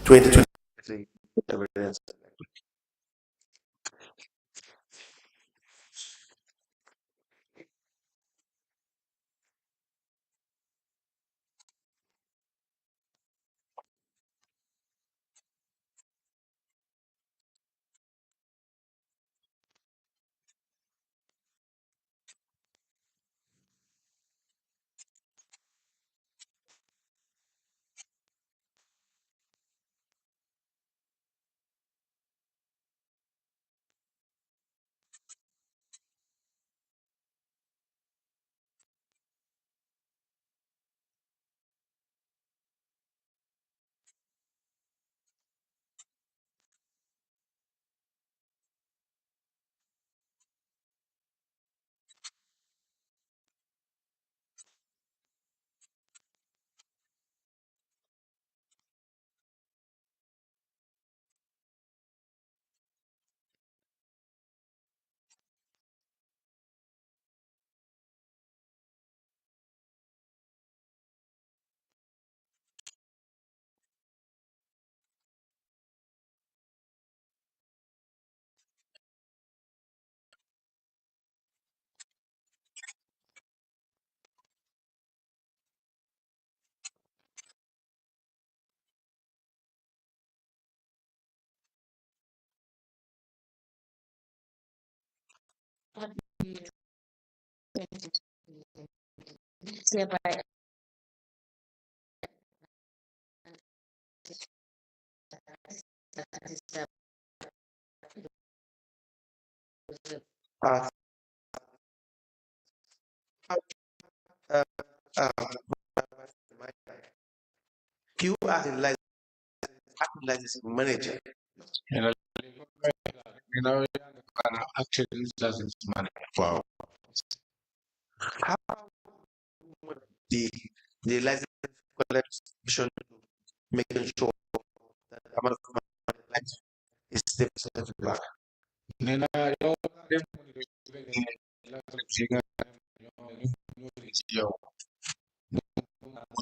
2023 evidence. Uh, uh, uh, Q as in licensing manager. Actually, doesn't manage. Wow. How the license collection making sure that the amount of money is deposited back? Nena, yo,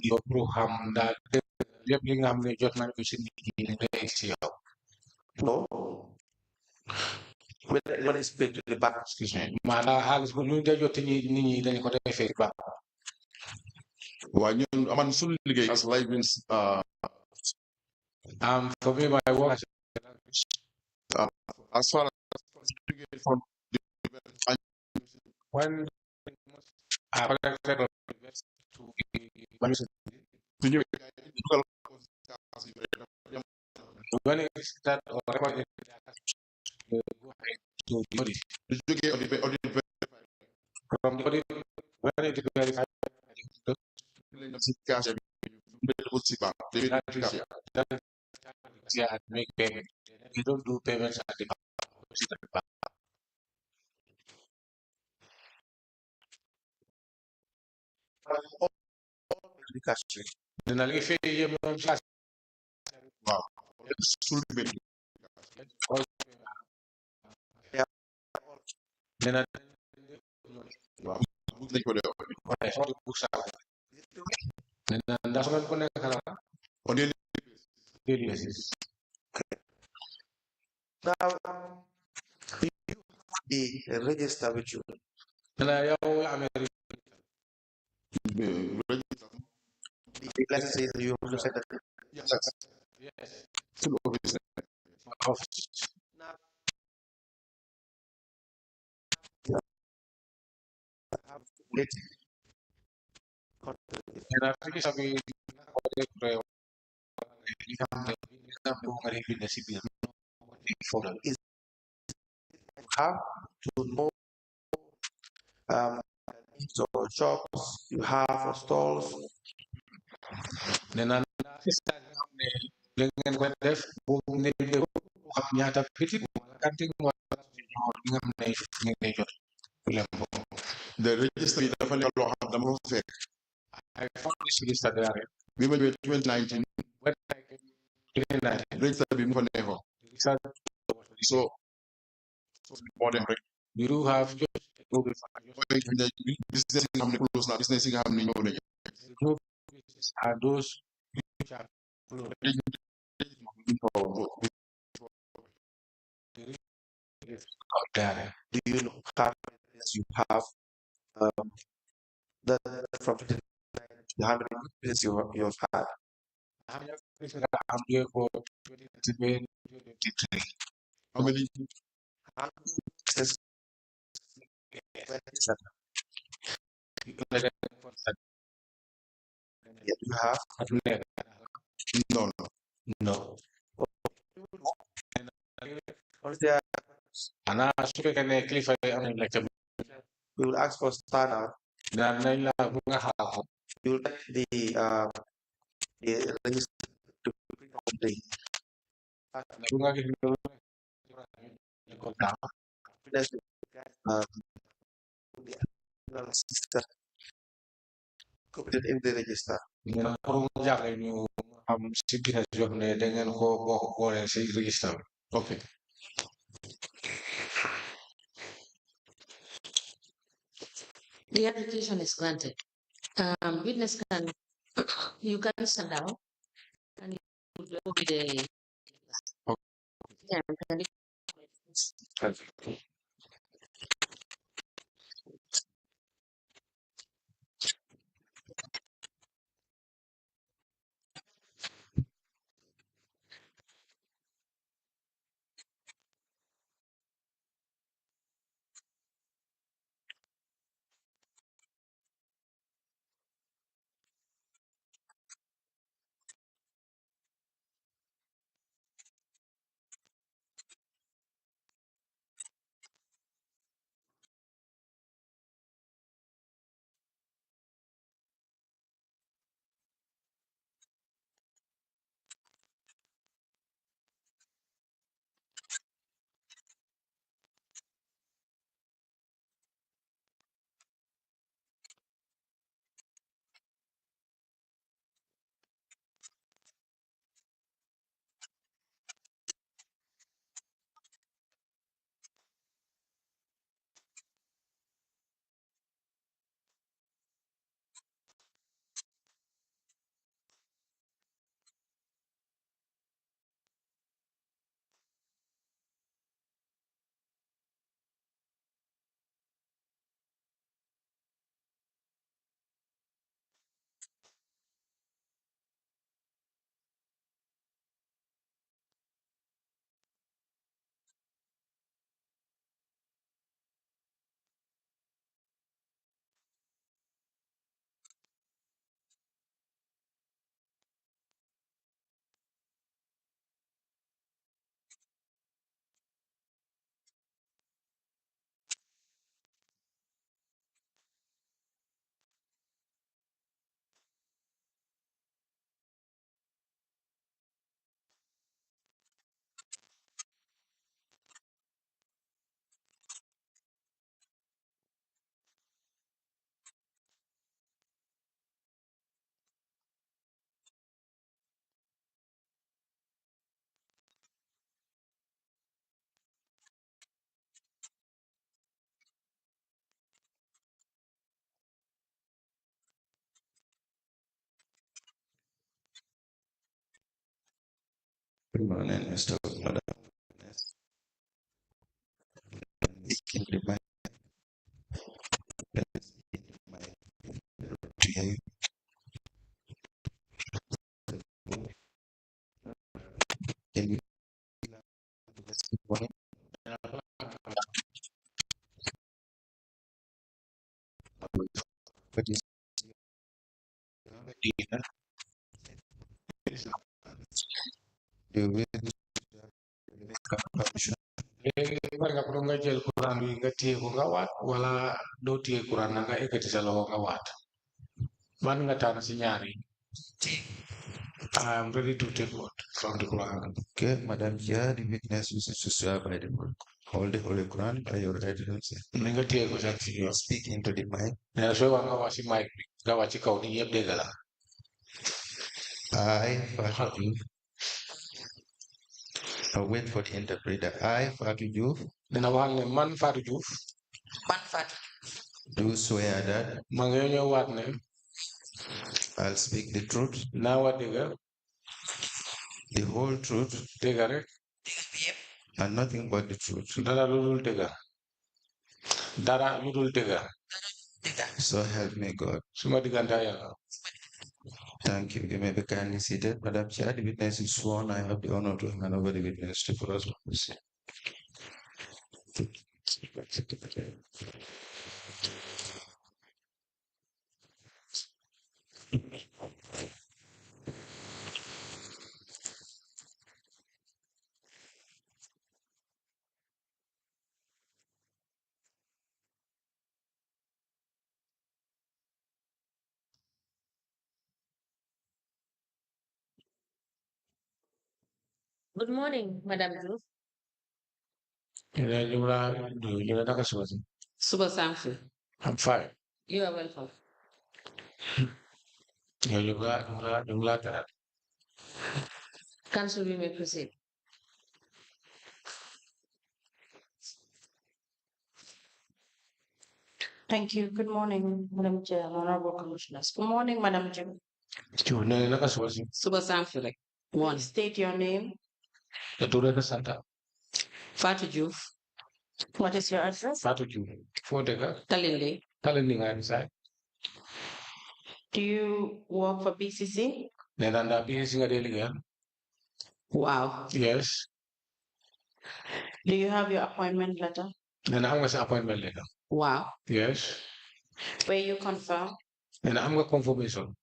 yo program that yep li nga xam ne jot nañ ko si nit ñi ngay si yow. No. When it's paid to the bank. Excuse me. Maanaam xaalis bu ñu dee jot nit ñi dañ ko defee bank. Waa ñun aman suñu liggéey as license for me my work as far as from when I collected to when it start or go ahead to the audit from the audit when it verified yeah, make payment. We don't do payments at the bank. Then I'll give you wow. Then I that's what I'm going to Now, you register with you. Let's say you have to set that. Yes. And I think is have to know or shops you have or stalls. Then I The register I found this register there. We went with 2019. When I came Register so more than you do have just business close now. Business are those which are Do you know how many witnesses you have? That from how many witnesses you've had? I'm here for 2023. How many? How many witnesses you have? No, no. No. Or there, Ana suka kene kilifa like we will ask for stand out. dan nañ la bu nga xaar You will take the register to print out the bu nga gis ko da witness, the system copied in the register. ñu pour mu jaxé ñu am ci business yo xamne da ngeen ko bokk boole ci register okay The application is granted. Witness can, you can stand down and you will be the, yeah, Permanent Mr. Madam. In the mind, to hear you. Can you what is the way permission? war nga pour nga jël courant bi nga téye ko nga waat wala doo téye courant na nga ekkati sa loxo nga waat man nga tànn si ñaar yi I'm ready to take what from the Quran. Okay, Madam Chair, the witness wishes to swear by the book. Hold the Holy Quran by your right hand. Ni nga téye ko sa si yoon. Speak into the mic. Nee sooy wax nga wax si mic bi nga wax ci kaw ni yëpp dégg la. I, Fatou Diouf. I'll wait for the interpreter. I, Fatou Diouf. Dina wax ne man Fatou Diouf. Man Fatou. Do swear that ma nga ñëw waat ne I'll speak the truth naa wax dëgg the whole truth, Dega and nothing but the truth. Dara ludul dega. Dara ludul dega. So help me God. Suma diganta yalla. Thank you. You may be kindly seated. Madam Chair, the witness is sworn. I have the honor to hand over the witness to for us. Good morning, Madam Ruth. Ina jumla naka suwasi. Super thankful. I'm fine. You are welcome. Ya jumla tara. Council, we may proceed. Thank you. Good morning, Madam Chair, Honorable Commissioners. Good morning, Madam Chair. Chuna naka suwasi. Super thankful. One. Please state your name. Tura ka santa. Fatu Juf, What is your address? Fatu ju. Fo dega. Talinde. Talindi nga inside. Do you work for BCC? Nenanda PSC nga deliga. Wow. Yes. Do you have your appointment letter Nena am nga sa appointment letter. Wow. Yes. where you confirm Nena am nga confirmation.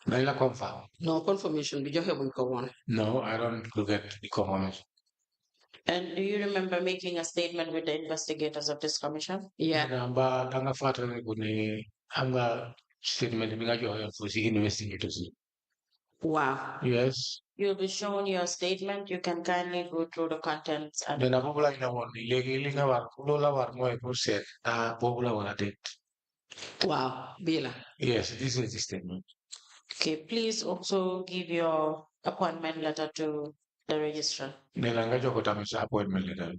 Naila confirm. No confirmation. We just have one. No, I don't get the confirmation. and do you remember making a statement with the investigators of this commission? Yeah. Nena amba tanga fata ni kuni am nga statement mi nga joxe for si investigators. Wow. Yes. You'll be shown your statement. You can kindly go through the contents and Nena bobu la ina won legi li nga war lola war moy pour set bobu la wala det. Wow. Bila. Yes, this is the statement. okay, please also give your appointment letter to the registrar. Nena nga joko tamit sa appointment letter.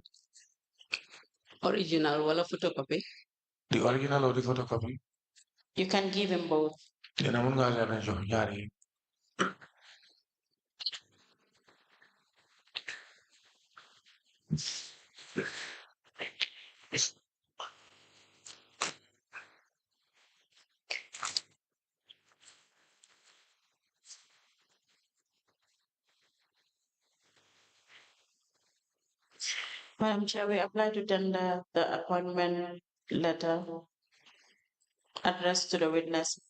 Original wala photocopy. The original or the photocopy. You can give him both. Nena mun nga la jox ñaari. Madam Chair, we apply to tender the appointment letter addressed to the witness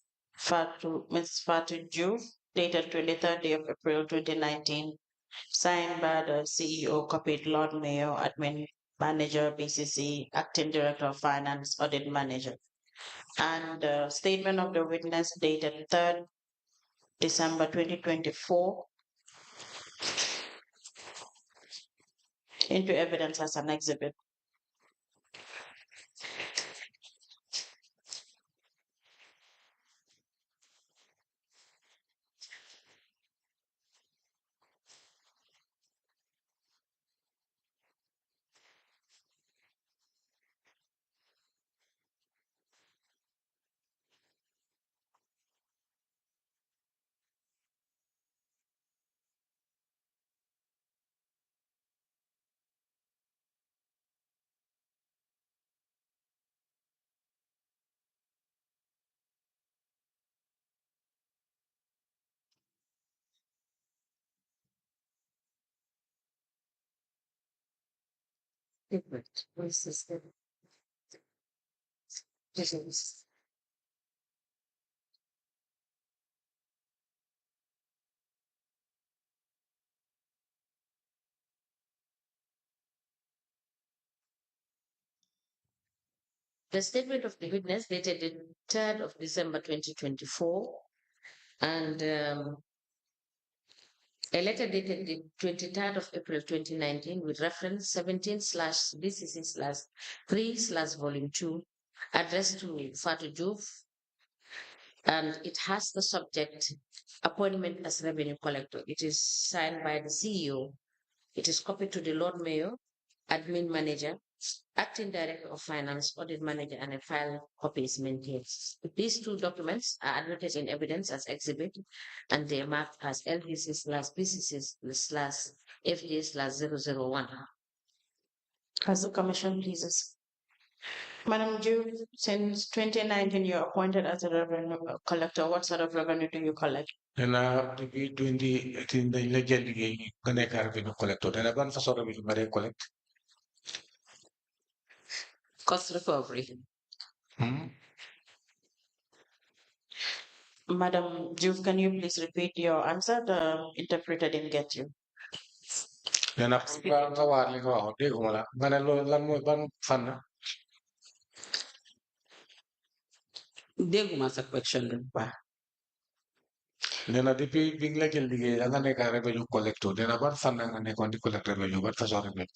Ms. Fatu Ju, dated 23rd day of April 2019, signed by the CEO, copied Lord Mayor, Admin Manager, BCC, Acting Director of Finance, Audit Manager. And the statement of the witness dated 3rd December 2024 into evidence as an exhibit. Different. This is the. This is. The statement of the witness dated the 3rd of December 2024 and a letter dated the 23rd of April 2019 with reference 17/BCC/3/volume 2 addressed to Fatu Juf, and it has the subject appointment as revenue collector. It is signed by the CEO. It is copied to the Lord Mayor, Admin Manager, Acting Director of Finance, Audit Manager, and a file copy is maintained. These two documents are admitted in evidence as exhibit, and they are marked as LVC/BCC/FD/001. As the Commission pleases. Madam Ju, since 2019, you're appointed as a revenue collector. What sort of revenue do you collect? Depuis 2018 dañ la jël liggéey nga nekk revenue collector dana ban façon revenue nga dee collect. Cost recovery. Madam Ju, can you please repeat your answer? The interpreter didn't get you. Dana nga waar li nga wax dégguma la nga ne loolu lan mooy ban fànn. Dégguma sa question bi bu baax. Nena depuis bi nga la jël liggéey da nga nekk revenue collector dana ban fànn nga nekkoon di collect revenue ban façon revenue.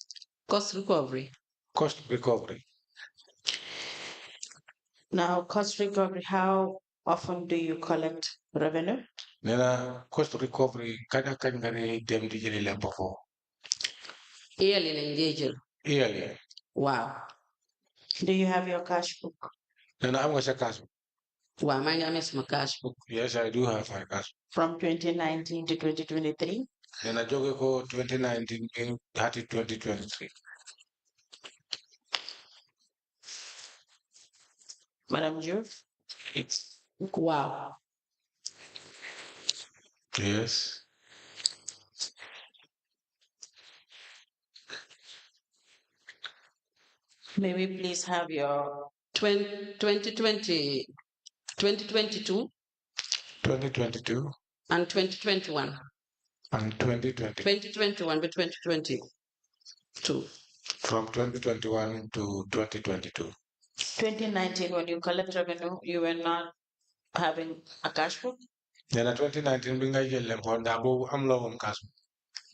Cost recovery. Cost recovery. Now, cost recovery, how often do you collect revenue? Nena cost recovery kañ ak kañ nga dee dem di jëli lempo foofu. Yearly lañ dee jël. Yearly. Wow. Do you have your cash book? Nena am nga sa cash book. Waaw maa ngi amee sama cash book. Yes, I do have my cash book. From 2019 to 2023? Nena jóge ko 2019 hati 2023. Madam Ju? Wow. Yes. May we please have your 2020, 2022 2022 and 2021. and 2020. 2021 to 2022. From 2021 to 2022. 2019, when you collect revenue, you were not having a cash book? Nena 2019 bi nga jël lempo ndax boobu am la woon cash book.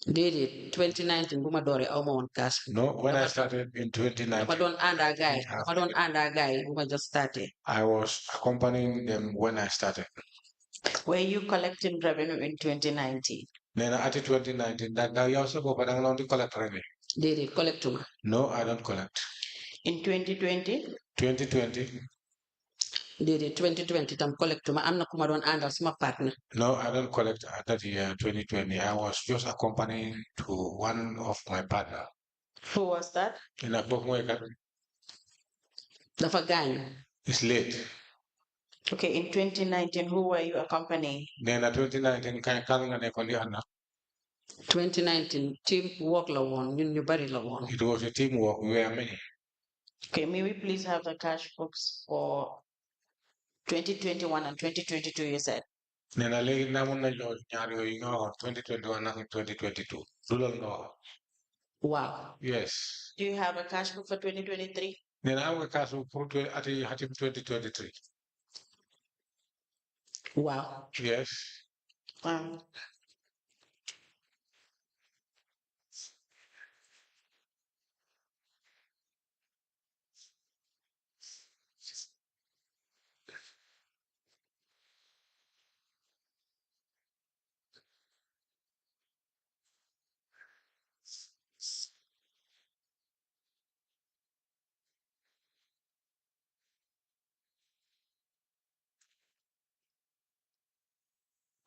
Déedéet 2019 bu ma dooree aw ma woon cash book. No, when I started in dama 2019, doon ànd ak gaay bu ma just started. I was accompanying them when I started. Were you collecting revenue in 2019? Nena ati 2019 da yow sa bopp da nga doon di collect revenue. Déedéet collectuma. No, I don't collect. In 2020? 2020? Déedéet 2020 tam collectuma am na ku ma doon àndal suma partner. No, I don't collect that year 2020. I was just accompanying to one of my partner. Who was that? Nena kooku mooy kat. Dafa gaañu. It's late. Okay, in 2019, who were you accompanying? Nena 2019 kan nga nekkoon di ànd. 2019 team work la woon ñun ñu bari la woon. It was a teamwork. We were many. Okay, may we please have the cash books for 2021 and 2022, you said? Nena léegi namoon nañ loolu ñaar yooyu nga waxoon 2021 ak 2022. Du loolu nga wax. Wow. Yes. Do you have a cash book for 2023? Nena am nga cash book pour ati 2023. Wow. Yes.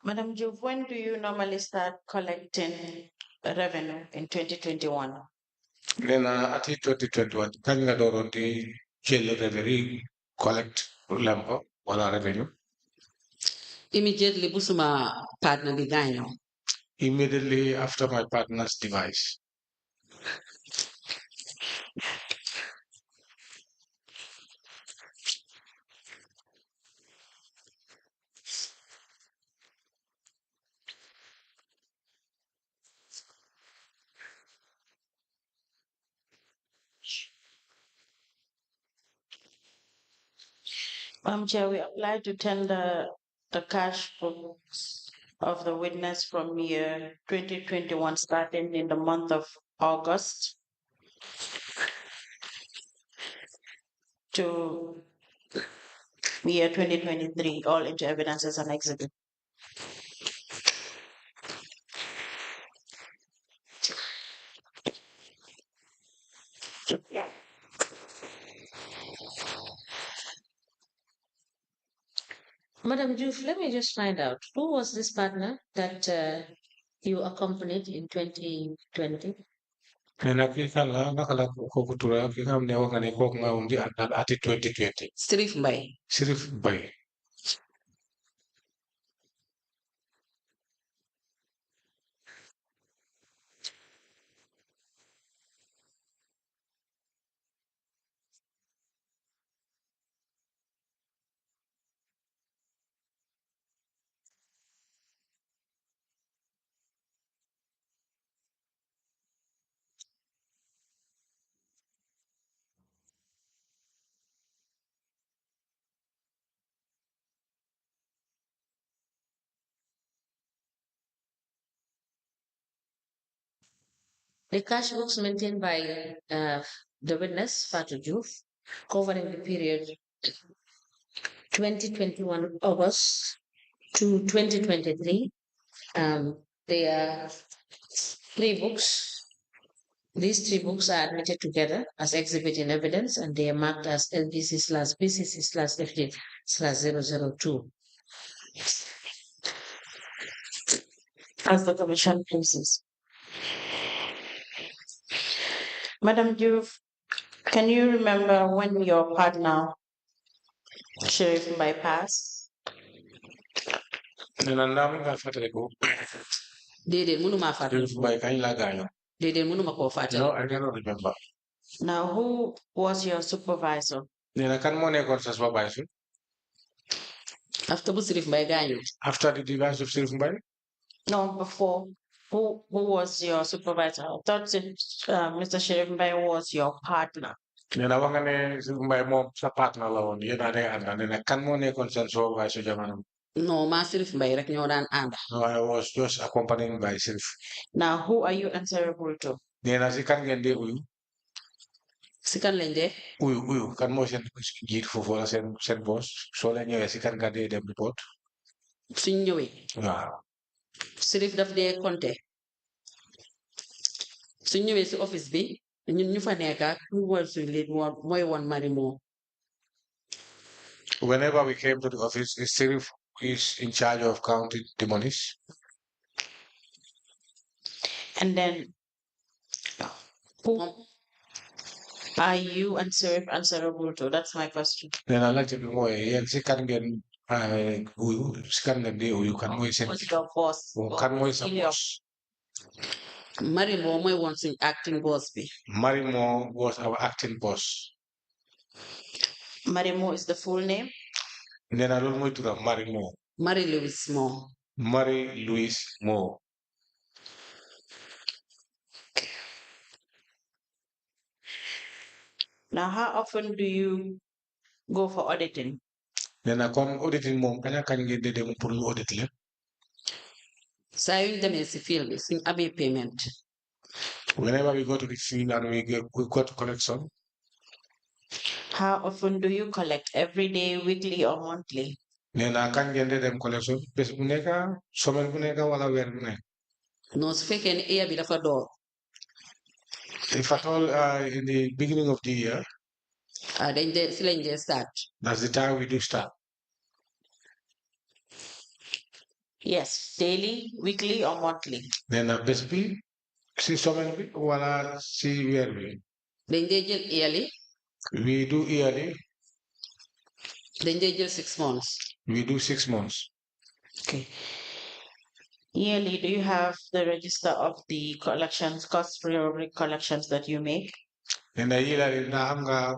Madam Juve, when do you normally start collecting revenue in 2021? Nena ati 2021 kañ nga dooroon di jël revenue collect lempo wala revenue. Immediately bu suma partner bi gaañoo. Immediately after my partner's device. Chair, we applied to tender the cash books of the witness from year 2021, starting in the month of August to year 2023, all into evidence as an exhibit. Madam Juf, let me just find out who was this partner that you accompanied in 2020? Nena kikala nakala kukutura kikam ne wangane kok nga undi anal ati 2020. Sirif Mbay. Sirif bay. The cash books maintained by the witness, Fatu Juf, covering the period 2021 August to 2023. There are three books. These three books are admitted together as exhibit in evidence, and they are marked as LBC/BCC/FD/002. As the commission pleases. Madam Juf, can you remember when your partner, Sheriff bypass? Nena ndam nga fatale ko. Déedéet mënuma fàttali. Sirif bay kañ la gaañu. Déedéet mënuma koo fàttali. No, I cannot remember. Now, who was your supervisor? Nena kan mo nekkoon sa supervisor? After bu Sirif Mbay gaañu. After the demise of Sirif Mbay? No, before. Who was your supervisor? I thought Mr. Sheriff Mbai was your partner. Nena wax nga ne Sirif Mbay moom sa partner la woon yéen a dee ànd nena kan moo nekkoon seen supervisor jamono. Non maa Sirif Mbay rek ñoo daan ànd. No, I was just accompanied by Sirif. Now, who are you answerable to? Nena si kan ngeen dee uyu. Si kan lañ dee. Uyu kan moo seen jiit foofu wala seen boss soo leen ñëwee si kan nga dee dem report. Suñ ñëwee. Waaw. Sirif daf dee compter. Suñ ñëwee si office bi ñun ñu fa nekka ku war suñ lead mooy woon Marimo. Whenever we came to the office, Sirif is in charge of counting the monies. And then, who are you and Sheriff answerable to? That's my question. Nena laajte bi mooy yéen si kan ngeen uyu si kan ngeen dee uyu kan mooy seen. What's your boss? Kan mooy sa Your- boss. Marimo mooy woon suñ acting boss bi. Marimo was our acting boss. Marimo is the full name. Nena loolu mooy turam Marimo. Marie Louise moo. Marie Louise Moore. Now, how often do you go for auditing? Nena kon auditing moom kañ ak kañ ngeen dee dem pour ñu audit leen. Saa yuñ demee si field bi suñ amee payment. Whenever we go to the field and we go to collection. How often do you collect? Every day, weekly, or monthly? Nena kañ ngeen dee dem collection bés bu nekk semaine bu nekk wala weer bu nekk. Non su fekkee ne eya bi dafa door. If at all in the beginning of the year. Dañ dee si lañ dee start. That's the time we do start. Yes, daily, weekly, or monthly? Nena bés bi si semaine bi wala si weer bi. Dañ dee jël yearly. We do yearly. Dañ dee jël 6 months. We do 6 months. Okay. Yearly, do you have the register of the collections, cost recovery collections that you make? Nena yearly na am nga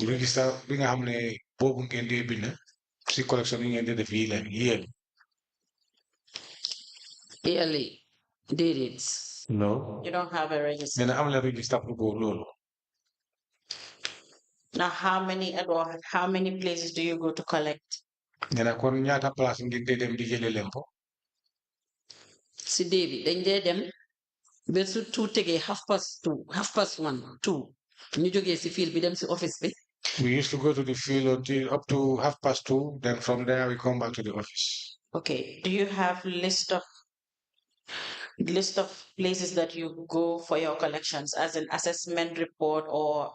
register bi nga xam ne boobu ngeen dee bind si collection yi ngeen dee def yearly. Yearly déedéet. No. You don't have a register. Nena am la register pour boobu loolu. Now, how many places do you go to collect? Nena kon ñaata place ngeen dee dem di jëlee lempo. Si dee bi dañ dee dem ba su 2 tegee 1:30 2 ñu jógee si field bi dem si office bi. We used to go to the field until up to 2:30. Then from there we come back to the office. Okay. Do you have list of places that you go for your collections as an assessment report or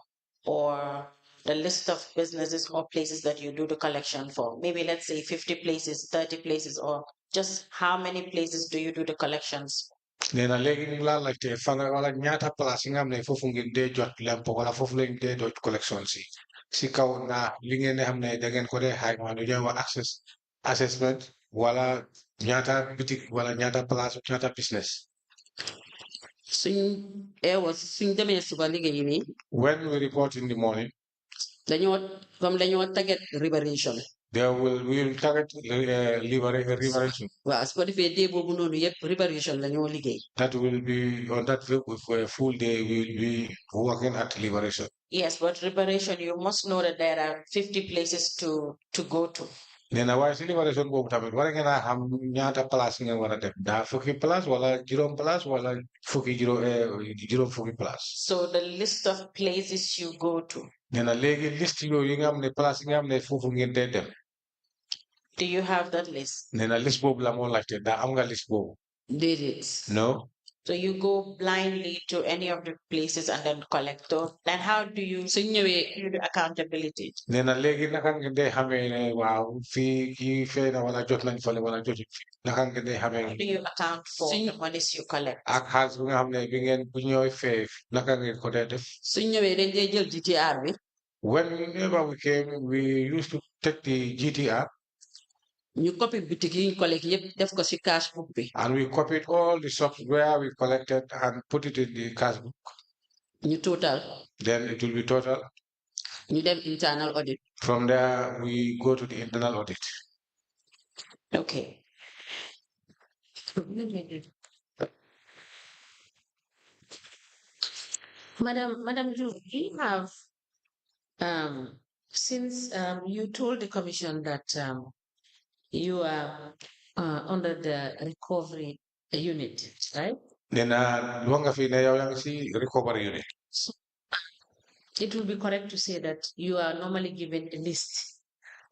the list of businesses or places that you do the collection for. Maybe let's say 50 places, 30 places, or just how many places do you do the collections? nee na léegi ñu ngi laa laajte fan wala ñaata place yi nga xam ne foofu ngeen dee jot lempo wala foofu lañ dee jot collection si kaw na li ngeen di xam ne da ngeen ko dee xayma lu ñuy wax assessment wala ñaata bitik wala ñaata place ñaata business. suñ demee suba liggéey nii When we report in the morning, dañoo target liberation. we will target liberation. waaw su ko defee dee boobu noonu yëpp liberation la ñoo liggéey. That will be on that for a full day. We will be working at liberation. Yes, but liberation, you must know that there are 50 places to go to. nee na waaye si liberation boobu tamit war ngeen a xam ñaata place ngeen war a dem daa fukki place wala juróom place wala juróom fukki place. So the list of places you go to, nee na léegi liste yooyu yi nga xam ne place yi nga xam ne foofu ngeen dee dem. do you have that list? nee na liste boobu la moo laajte daa am nga liste boobu. déedéet. no. So you go blindly to any of the places and then collect. So then how do you suñ ñëwee do the accountability? nee na léegi naka ngeen dee xamee ne waaw fii kii fee na wala jot nañ fale wala jotuñ fi naka ngeen dee xamee. How do you account for the monies you collect? ak xaalis bi nga xam ne bi ngeen bu ñooy fee naka ngeen ko dee def. suñ ñëwee dañ dee jël GTR bi. Whenever we came, we used to take the GTR. ñu copy bitik yi ñu collect yëpp def ko si cash book bi. And we copied all the shops where we collected and put it in the cash book. ñu total. Then it will be total. ñu dem internal audit. From there, we go to the internal audit. Okay. Madam Ju, you have, since you told the commission that you are under the recovery unit, right? Then, luanga fi na yaw si recovery unit. It will be correct to say that you are normally given a list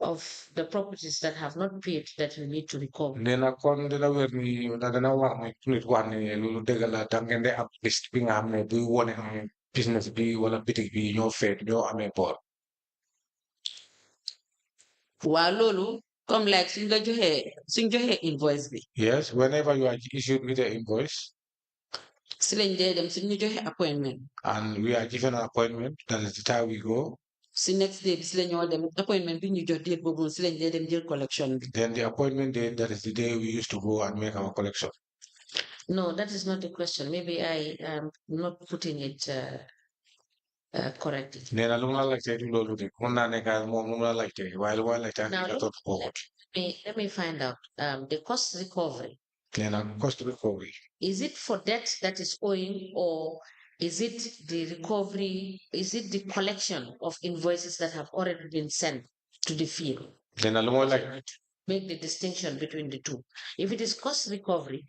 of the properties that have not paid that you need to recover. Nena kon dina wer ni na dana wax ni nit wax ni lolu degal la da ngeen de am list bi nga xam ne bu wone ne business bi wala bitik bi ñoo feet ñoo amee bor. waa loolu comme like suñ joxee invoice bi. Yes, whenever you are issued with an invoice. si lañ dee dem suñ ñu joxe appointment. And we are given an appointment. That is the time we go. si next day bi si la ñoo dem appointment bi ñu jox date boobu si lañ dee dem jël collection bi. Then the appointment date, that is the day we used to go and make our collection. No, that is not the question. Maybe I am not putting it correctly. Nena lu ma la laajte du loolu de mun naa nekk moom lu ma la laajte waaye lu ma la laajte Now, ak tot bokkut. let me find out. The cost recovery. Nena cost recovery. Is it for debt that is owing, or is it the recovery? Is it the collection of invoices that have already been sent to the field? Nena lu ma la Make the distinction between the two. If it is cost recovery,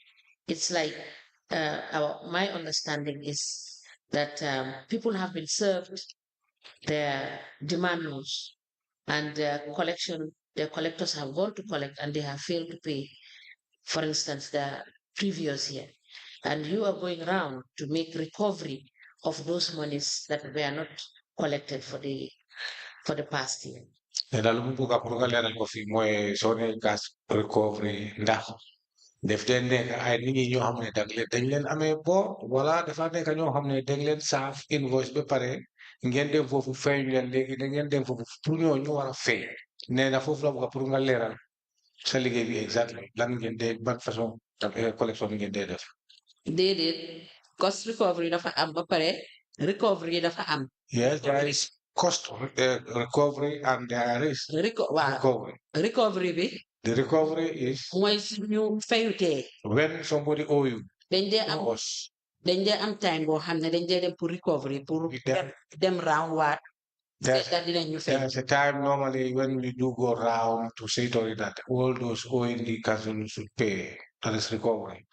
it's like my understanding is that people have been served their demand notes and their collectors have gone to collect and they have failed to pay, for instance, the previous year. And you are going around to make recovery of those monies that were not collected for the past year. Nena lu mu bugg a pour nga leeral ko fii mooy soo nee gas recovery ndax def dee nekk ay nit ñi ñoo xam ne dañ leen amee bor wala dafa nekk ñoo xam ne dañ leen saaf invoice ba pare ngeen dem foofu fay leen léegi da ngeen dem foofu pour ñoo ñu war a fay nee na foofu la bugg a pour nga leeral sa liggéey bi exactly lan ngeen dee ban façon collection ngeen dee def. déedéet cost recovery dafa am ba pare recovery dafa am. Yes, there is cost recovery and there is recovery. Recovery bi. The recovery is mooy suñu fayutee. when somebody owe you. dañ dee am time boo xam ne dañ dee dem pour recovery pour dem round waat. There's a time normally when we do go round to say to it that all those owing the council should pay. That is recovery.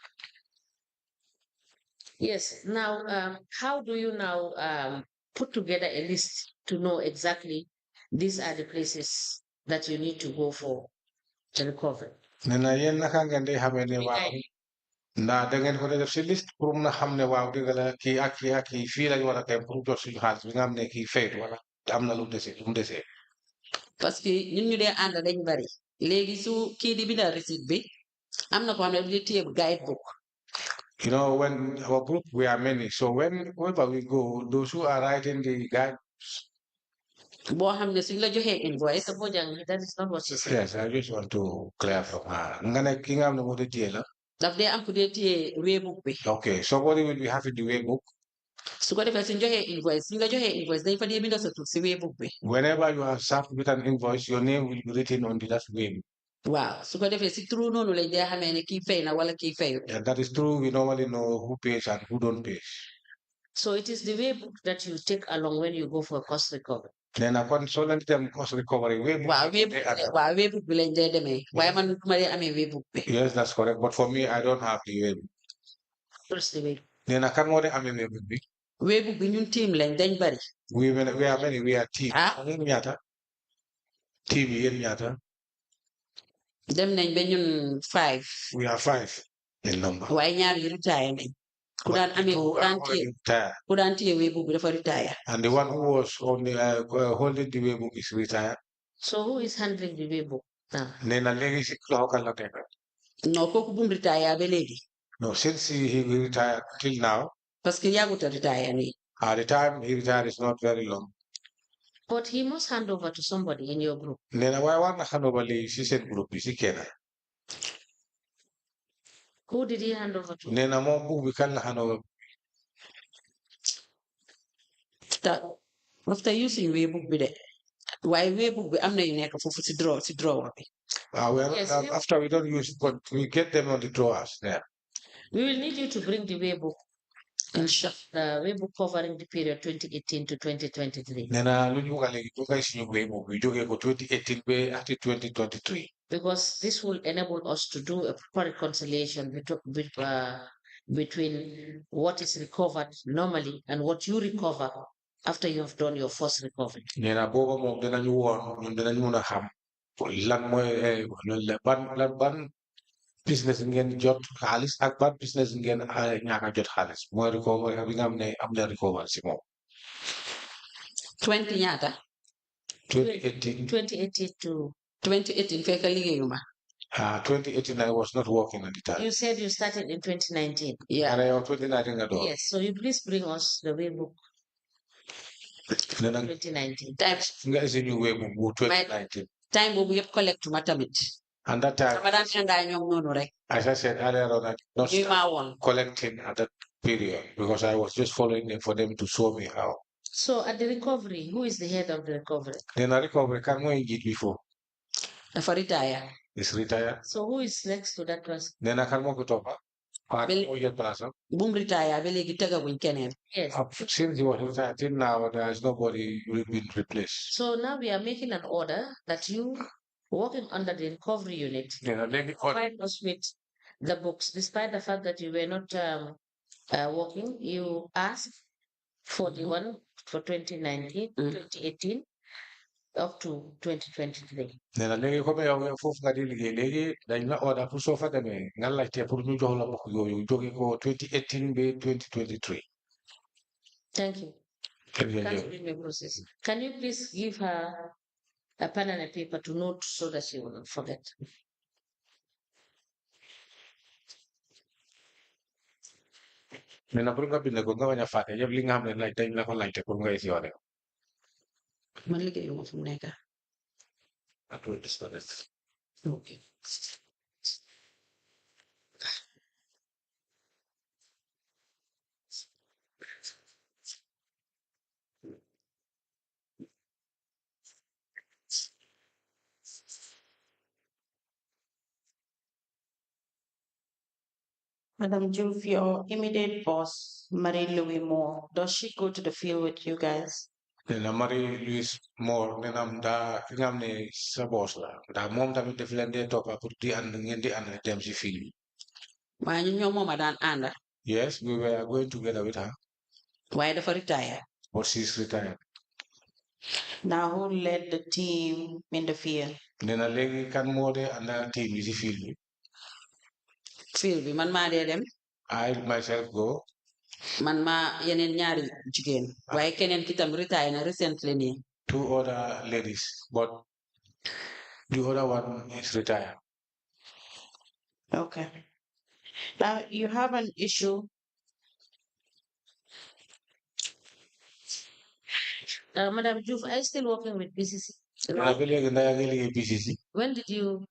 Yes. Now, how do you now put together a list to know exactly these are the places that you need to go for the recovery? Nena yen naka ngeen di xamee ne waaw ndax da ngeen ko def si liste pour mun a xam ne waaw dëgg la kii ak kii fii lañ war a dem pour jot suñu xaalis bi nga xam ne kii fayit wala. am na lu dese. parce que ñun ñu dee ànd dañ bari léegi su kii di binda receipt bi am na ko xam ne di téye guidebook. You know, when our group we are many, so whenever we go, those who are writing the guide. boo xam ne suñ la joxee invoice. that is not what she said. Yes, I just want to clarify. Nga ne ki nga xam ne moo di téye la. daf dee am ku dee téye waybook bi. Okay, somebody will be having the waybook. su ko defee suñ joxee invoice suñ la joxee invoice dañ fa dee binda sa tur si waybook bi. Whenever you are served with an invoice, your name will be written on that waybook. waaw su ko defee si turu noonu lañ dee xamee ne kii fay na wala kii fayut. And that is true. We normally know who pays and who don't pay. So it is the waybook that you take along when you go for cost recovery. Then upon so let them cost recovery waybook. waybook bi lañ dee demee waaye man du ma dee amee waybook bi. Yes, that's correct. But for me, I don't have the waybook. What's the waybook? Then I can't more amee waybook bi. waybook bi ñun team lañ dañ bari. We are many. We are team. Yéen ñaata. Team yi yéen ñaata. dem nañ ba ñun 5. We are 5 in number. waaye ñaar yi retire nañ. ku daan amee ku daan téye waybook bi dafa retire. And the one who was on the holding the waybook is retired. So who is handling the waybook now? Nee na léegi si loxo kan la nekk. non kooku bum retire ba léegi. No, since he retired till now. parce que yàggut a retire nii. The time he retired is not very long. But he must hand over to somebody in your group. Nee na waaye war na hand over li si seen groupe bi si kenn. Who did he hand over to? Nee na moom book bi kan la hand over. after using waybook bi de waaye waybook bi am na yu nekk foofu si drawer bi. Yes, after we don't use it, but we get them on the drawers there. We will need you to bring the waybook. The waybook covering the period 2018 to 2023. Nee na lu ñu wax léegi ñu koy suñu waybook bi jógee ko 2018 ba ak 2023. Because this will enable us to do a proper reconciliation between what is recovered normally and what you recover after you have done your first recovery. Nee na booba moom dinañu woon ñun dinañ mun a xam lan mooy ban business ngeen jot xaalis ak ban business ngeen ñaaka jot xaalis mooy recovery bi nga xam ne am na recovery si moom. 20 ñaata. 2018. 2018 to 2018 fekk liggéeyuma. 2018 I was not working at the time. You said you started in 2019. Yeah. And I was 2019 at all. Yes. So you please bring us the waybook. 2019. time nga is a new waybook 2019. time boobu yëpp collect ma tamit. And that time. dama daan àndaa ñoom noonu rek. As I said earlier on, I did not start collecting at that period because I was just following them for them to show me how. So at the recovery, who is the head of the recovery? Then I recovery can go in before. dafa retire. Is retired. So who is next to that person? Then I can go to top. Boom retire ba léegi tegaguñ keneen. Yes. Since he was retired till now, there is nobody will be replaced. So now we are making an order that you working under the recovery unit provide us with the books, despite the fact that you were not working. You asked for the one for 2019, 2018, up to 2023. Nena léegi comme yow foofu nga di liggéey léegi dañ la order pour soo fa demee nga laajte pour ñu jox la bokk yooyu jóge ko 2018 ba 2023. Thank you. Can you please give her a pen and a paper to note so that she will not forget? Nena pour nga bind ko nga bañ a fàtte yëpp li nga xam ne laaj dañ la ko laajte pour nga isi yoone. man liggéeyuma fu mu nekk. Okay. Madam Juve, your immediate boss, Marie-Louise Moore, does she go to the field with you guys? Nena Marie-Louise Moore nenam da ki nga xam ne sa boss la da moom tamit def leen dee toppa pour di ànd ngeen di ànd dem si field. waaye ñun ñoo moom a daan ànda. Yes, we were going together with her. waaye dafa retire. But she's retired. Now, who led the team in the field? Nena léegi kan moo dee ànd team yi si field bi. field bi man maa dee dem. I myself go. man maa yeneen ñaari jigéen. waaye keneen ki tam retire na recently nii. two other ladies, but the other one is retired. Okay. Now you have an issue. Madam Juf, are you still working with BCC? BCC. When did you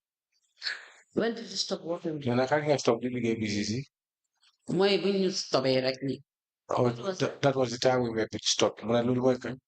stop working with I can't stop dealing with BCC. mooy bu ñu stopé rek ni Oh, that was the time we were stopped. When I look working.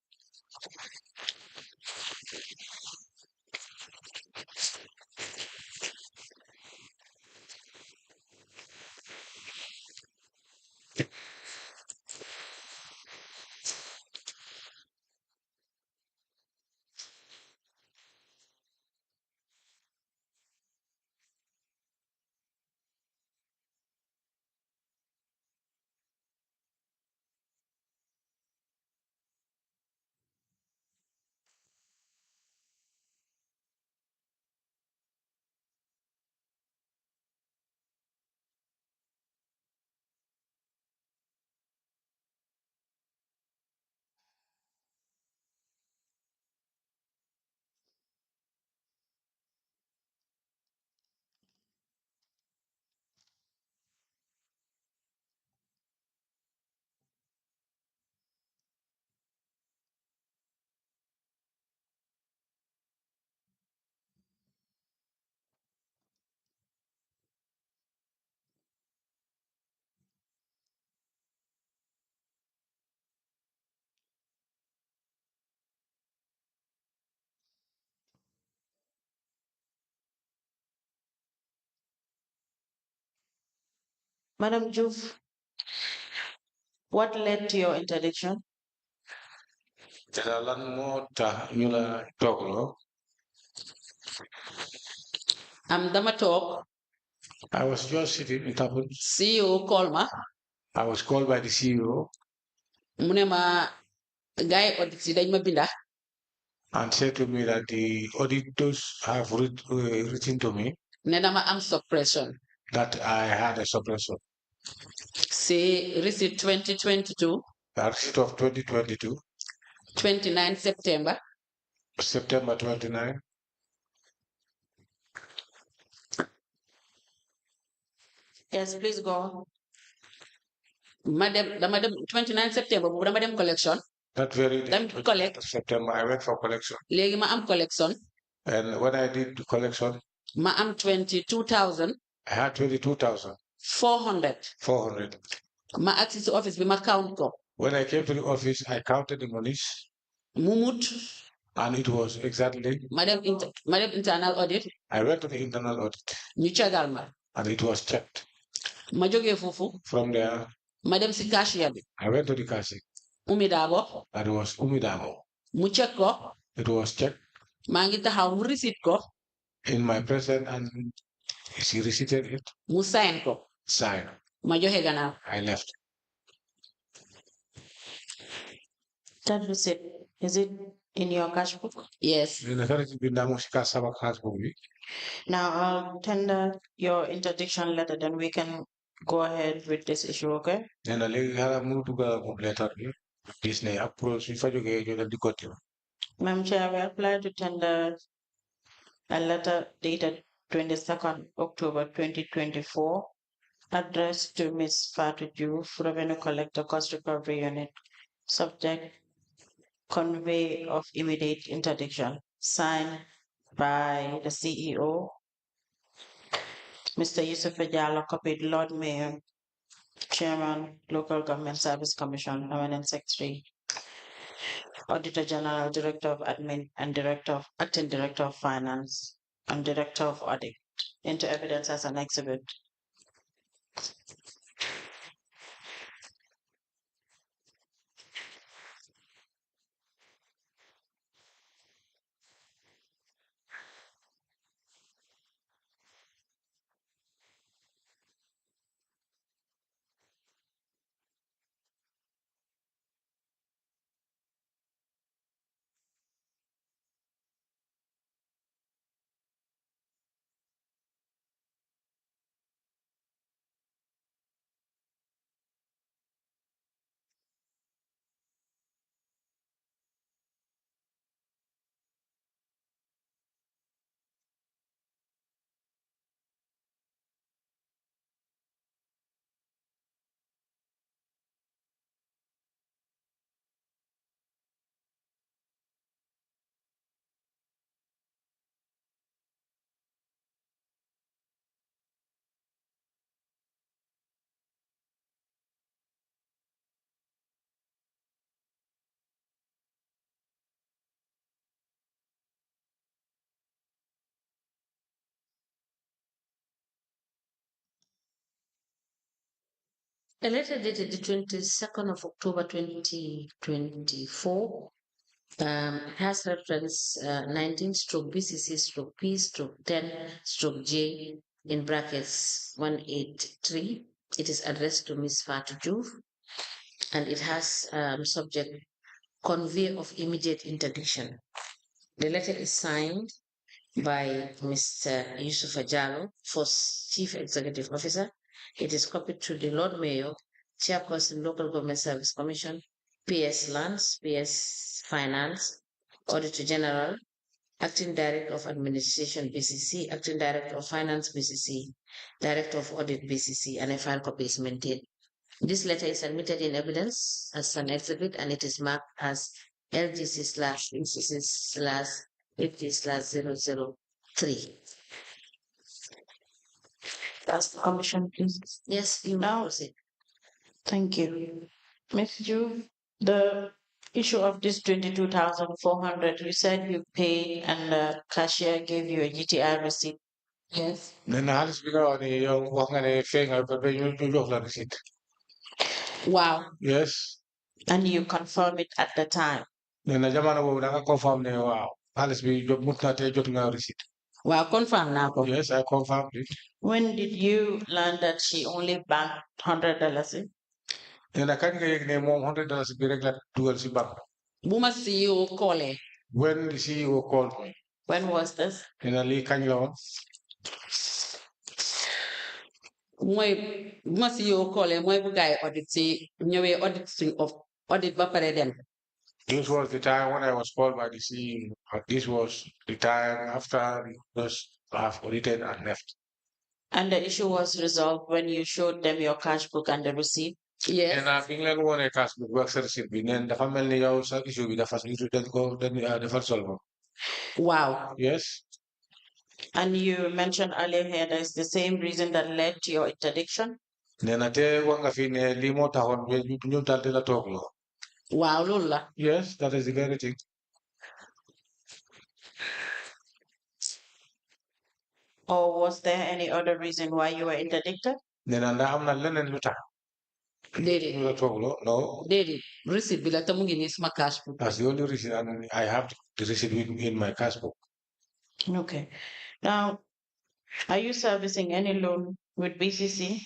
Madam Juf, what led to your interdiction? dama toog I was just sitting, it happened. CEO call ma I was called by the CEO mu ne ma gars yi audit yi dañ ma binda and said to me that the auditors have written to me ne dama am suppression that I had a suppressor. c'est receipt 2022 The receipt of 2022, 29 September September 29. Yes, please go on. dama dem 29 September boobu dama dem collection That very day, dem collect September, I went for collection. léegi ma am collection And when I did the collection, ma am 22,400 I had 22,400. ma agsi si office bi ma count ko When I came to the office, I counted the monies mumut and it was exactly, ma dem internal audit I went to the internal audit ñu cegal ma and it was checked. ma jógee foofu From there, ma dem si cashier bi I went to the cashier. Umi Dabo That was Umidamo. mu check ko It was checked maa ngi taxaw mu receipt ko in my presence and she receipted it, mu sign ko signed. ma joxe gannaaw I left. That receipt, is it in your cash book? yes Now I'll tender your interdiction letter, then we can go ahead with this issue, okay? Nena legi hala mu duga letter bi gis ne approach fi fa joge ñu dal di côté. Madam Chair, we apply to tender a letter dated 22nd October 2024 addressed to Ms. Fatu Juf, Revenue Collector, Cost Recovery Unit, subject convey of immediate interdiction, signed by the CEO, Mr. Yusuf Ejalo, copied Lord Mayor, Chairman, Local Government Service Commission, Permanent Secretary, Auditor General, Director of Admin, and Acting Director of Finance, and Director of Audit into evidence as an exhibit. A letter dated the 22nd of October 2024 has reference 19 stroke BCC stroke P stroke 10 stroke J in brackets 183. It is addressed to Ms. Fatu Juve, and it has subject convey of immediate interdiction. The letter is signed by Mr. Yusuf Ajalo, first Chief Executive Officer. It is copied to the Lord Mayor, Chairperson, Local Government Service Commission, PS Lands, PS Finance, Auditor General, Acting Director of Administration BCC, Acting Director of Finance BCC, Director of Audit BCC, and a file copy is maintained. This letter is admitted in evidence as an exhibit, and it is marked as LGC/ECC/50/003. That's the commission, please. Yes, you Now- proceed. Thank you. Ms. Juve, the issue of this 22,400, you said you paid and the cashier gave you a GTI receipt. Yes. Then halis bi nga wax ne yow wax nga ne fee nga ba ñu jox la receipt. Wow. Yes. And you confirm it at the time. Nee na jamono boobu da nga confirm ne waaw xaalis bi mut na te jot nga receipt. Wow, confirm now. Yes, I confirmed it. When did you learn that she only banked $100 in? Nee na kañ nga yëg ne moom $100 bi rek la dugal si banque. Buma CEO calling. When the CEO called me. When was this? Nee na lii kañ la woon. Buma CEO calling, mooy bu gaay audit si ñëwee audit ba pare dem. This was the time when I was called by the CEO. This was the time after just have audited and left. And the issue was resolved when you showed them your cash book and the receipt? Yes. Nee na bi nga leen woonee cash book bi ak sa receipt bi neen dafa mel ni yow sa issue bi dafa dafa solve. Wow. Yes. And you mentioned earlier here that it's the same reason that led to your interdiction? Nee na te wax nga fi ne lii moo taxoon ba ñu daal di la toogloo. Wow, loolu la. Yes, that is the very thing. Or was there any other reason why you were interdicted? Nee na ndax am na leneen lu tax Déedéet. ñu la toogloo. No. Déedéet. Receipt bi la te mu ngi nii suma cash book. That's the only reason, and I have the receipt in my cash book. Okay. Now, are you servicing any loan with BCC?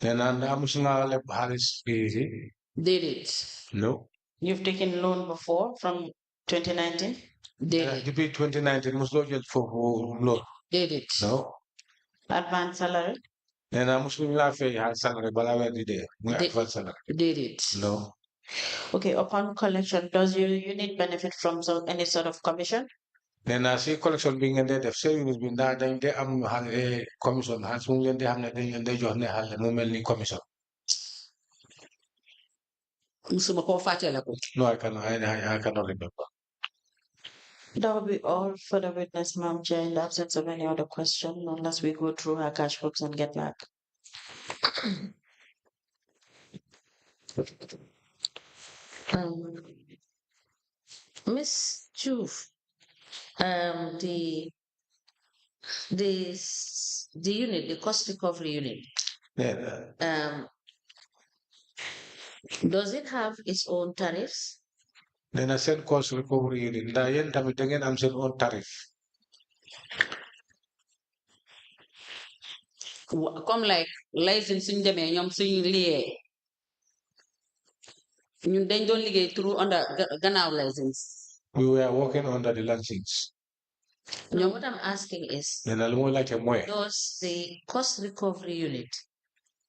Nee na ndax musu nga leb xaalis fii. Déedéet. No. You've taken loan before from 2019? Déedéet. Depuis 2019 musuloo jël foofu loan. Déedéet. No. Advance salary? Nee na musuñu laa fay xaalis salary balaa weer di dee. Muy advance salary. Déedéet. No. Okay, upon collection, does your unit benefit from any sort of commission? Nee na si collection bi ngeen dee def seen unit bi ndax dañ dee am xaalis commission xaalis mu ngi leen di xam ne dañ leen dee jox ne xaalis mu mel ni commission. Musuma koo fàttaliku. No, I cannot remember. That will be all for the witness, Ma'am Chair, in the absence of any other question, unless we go through our cash books and get back. Miss Juve, the unit, the cost recovery unit, Nee na does it have its own tariffs? nee na seen cost recovery unit ndax yéen tamit da ngeen am seen own tariff. Comme like license suñ demee ñoom suñ liyee ñun dañ doon liggéey through under gannaaw license. We were working under the license. No, what I'm asking is, Nee na lu muy laajte mooy. does the cost recovery unit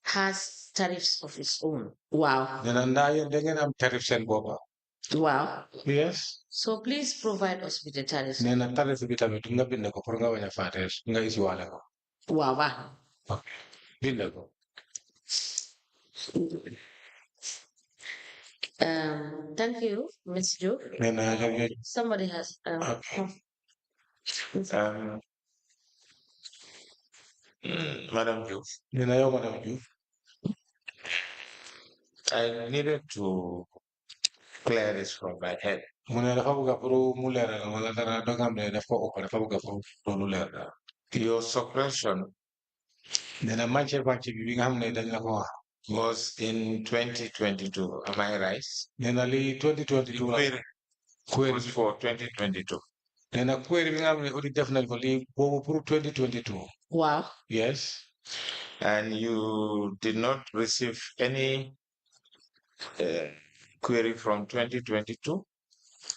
has tariffs of its own? Wow. Nee na ndax yéen da ngeen am tariff seen boppa. Wow. Yes. So please provide us with the tariffs. Nee na tariff bi tamit nga bind ko pour nga bañ a fàtte nga isiwaale ko. Wow. Wow. Bind ko. Thank you, Ms. Juve. Nee na Somebody has Okay. Madam Juve. Nee na yow Madam Juve. I needed to clear this from my head. Mu ne dafa bëgg pour mu leeral wala dara da nga xam ne daf ko ëpp dafa bëgg pour loolu leer. Your suppression. Nee na manche bi nga xam ne dañ la ko wax. was in 2022. Am I right? Nenali 2022 Query query was for 2022. nena query bi nga xam ne audit def nañ ko lii boobu pour 2022. Wow. Yes. And you did not receive any query from 2022?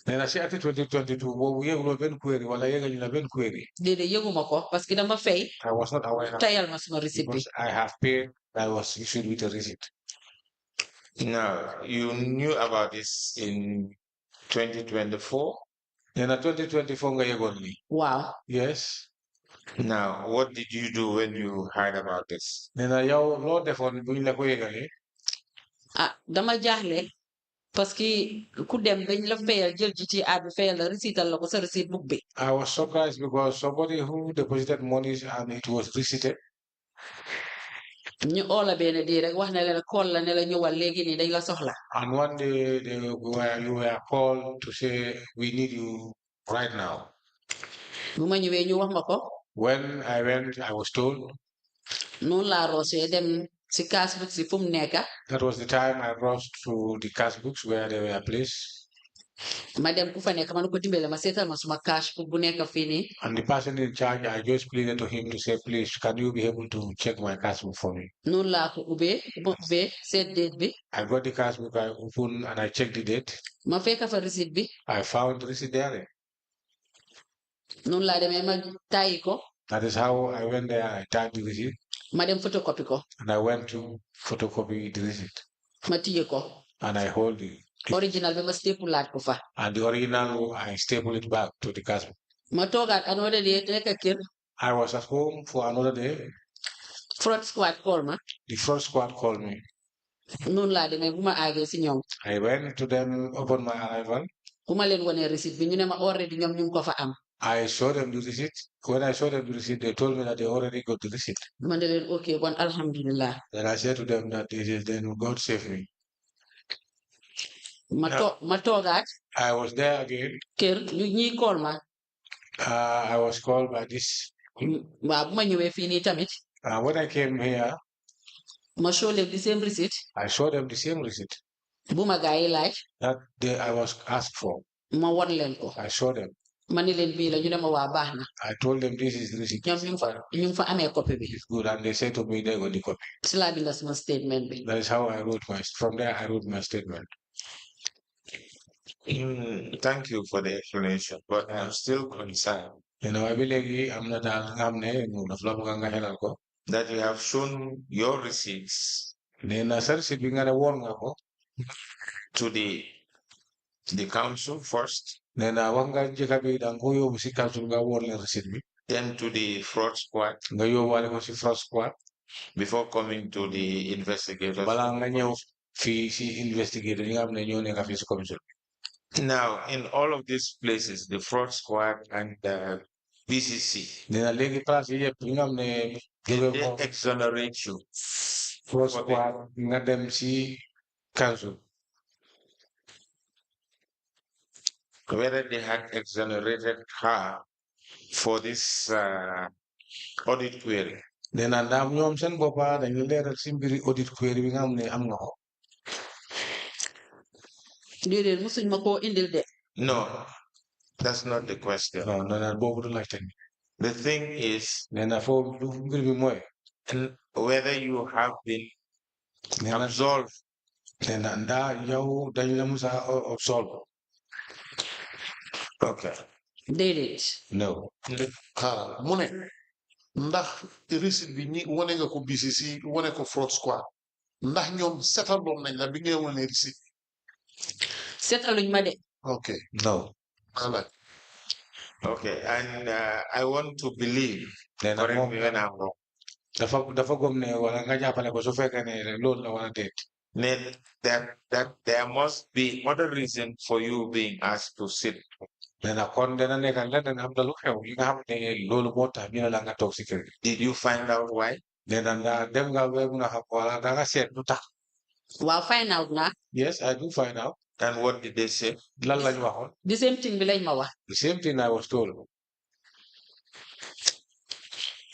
Nena si ati 2022 boobu yëguloo benn query wala yëgañu la benn query. Déedéet yëguma ko parce que dama fay. I was not aware. Tayal ma suma receipt bi. Because I have paid, I was issued with a receipt. Now, you knew about this in 2024? Nena 2024 nga yëgoon lii. Wow. Yes. Now, what did you do when you heard about this? Nena yow loo defoon buñ la ko yëgalee. Ah dama jaaxle parce que ku dem dañ la fayal jël GTR bi fayal la receiptal la ko sa receipt book bi. I was surprised because somebody who deposited monies and it was receipted. ñu oola benn di rek wax ne la call la ne la ñëwal léegi nii dañ la soxla. And one day you were called to say we need you right now. bu ma ñëwee ñu wax ma ko. When I went, I was told. noonu laa roosee dem si cash books si fu mu nekk. That was the time I rushed to the cash books where they were placed. ma dem ku fa nekk ma ne ko dimbale ma seetal ma suma cash book bu nekk fii nii. And the person in charge, I just pleaded to him to say, please, can you be able to check my cash book for me? noonu laa ko ubbee bu ma ubbee seet date bi. I got the cash book, I opened and I checked the date. ma fekk fa receipt bi. I found the receipt there. noonu laa demee ma taayi ko. That is how I went there, I typed the receipt. ma dem photocopy ko. And I went to photocopy the receipt. ma tiye ko. And I hold it. Original bi ma staple laat ko fa. And the original, I staple it back to the cash book. ma toogaat another day nekk kër. I was at home for another day. fraud squad call ma. The first squad called me. noonu laa demee bu ma àggee si ñoom. I went to them upon my arrival. bu ma leen wanee receipt bi ñu ne ma already ñoom ñu ngi ko fa am. I showed them the receipt. When I showed them the receipt, they told me that they already got the receipt. ma ne leen ok bon alhamdulillah. Then I said to them that this is then God save me. ma toogaat. I was there again. kër ñu ñii call ma. I was called by this. waaw bu ma ñëwee fii nii tamit. When I came here, ma show leen the same receipt. I showed them the same receipt bu ma gaa yi laaj. that I was asked for. ma won leen ko. I showed them. ma ne leen bii la ñu ne ma waa baax na. I told them this is the receipt. ñoom ñu ngi fa amee copy bi. It's good, and they said to me they got the copy. si laa binda sama statement bi. That is how I wrote from there I wrote my statement. Thank you for the explanation, but I'm still concerned. You know, I believe That you have shown your receipts to the council first, then to the fraud squad before coming to the investigators. Now, in all of these places, the fraud squad and the BCC, they exonerate you. Fraud squad, council. Whether they had exonerated her for this audit query. Then andam ñoom seen boppa dañu leeral si mbiri audit query bi nga xam ne am nga ko. déedéet musuñ ma koo indil de. No, that's not the question. No, boobu du laajte bi. The thing is, nee na foofu lu mbir bi mooy. whether you have been absolved. Nee na ndaa yow dañ la musa absolve. Okay. déedéet. No. mu ne ndax receipt bi ñi wane nga ko BCC wane ko fraud squad ndax ñoom setaloon nañ la bi ngay wane receipt. setaluñ ma de. Okay. No. Okay, and I want to believe. Nee na Correct me when I'm wrong. dafa gom ne wala nga jàppale ko su fekkee ne loolu la wala déet. That there must be other reason for you being asked to sit. Nee na kon dina nekk leneen am na lu xew yi nga xam ne loolu moo tax ñu ne la nga toog si kër gi. Did you find out why? Nee na dem nga ba mun a xam wala da nga seet lu tax. waaw find out na. Yes, I do find out. And what did they say? Lan lañ waxoon. the same thing bi lañ ma wax. The same thing I was told.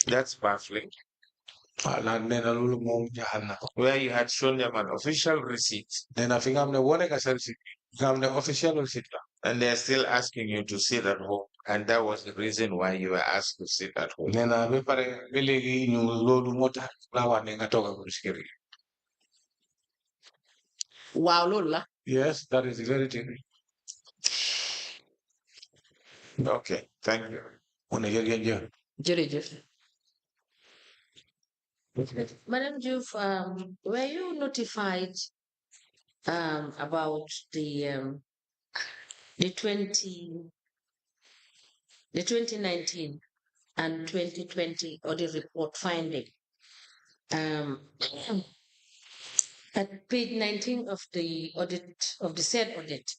That's baffling. Where you had shown them an official receipt. Official receipt. And they're still asking you to sit at home. And that was the reason why you were asked to sit at home. Wow, Lola. Yes, that is the very thing. Okay, thank you. Jerejef. Madam Juf, were you notified about the 2019 and 2020 audit report finding? At page 19 of the audit of the said audit.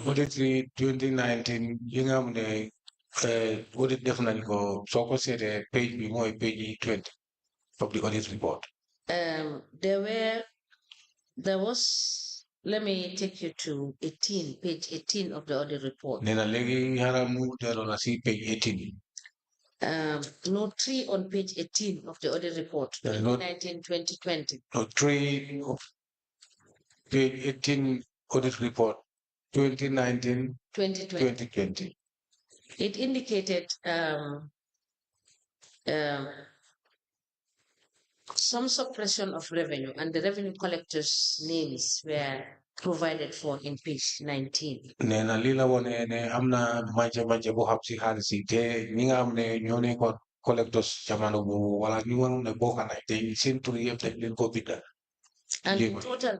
Audit 2019, audit definitely go so said page more page 20 of the audit report. There was, let me take you to page 18 of the audit report. Nena legi haramu dero see page 18. Note 3 on page 18 of the audit report, 2019-2020. Note 3 of page 18 audit report, 2019-2020. It indicated some suppression of revenue, and the revenue collectors' names were provided for in page 19. Nena lila wone ne amna manje bo hapsi harisi te ninga amne nyone ko collectors chamano bu wala nyuang ne boka na te sinturi yep te ko bida. And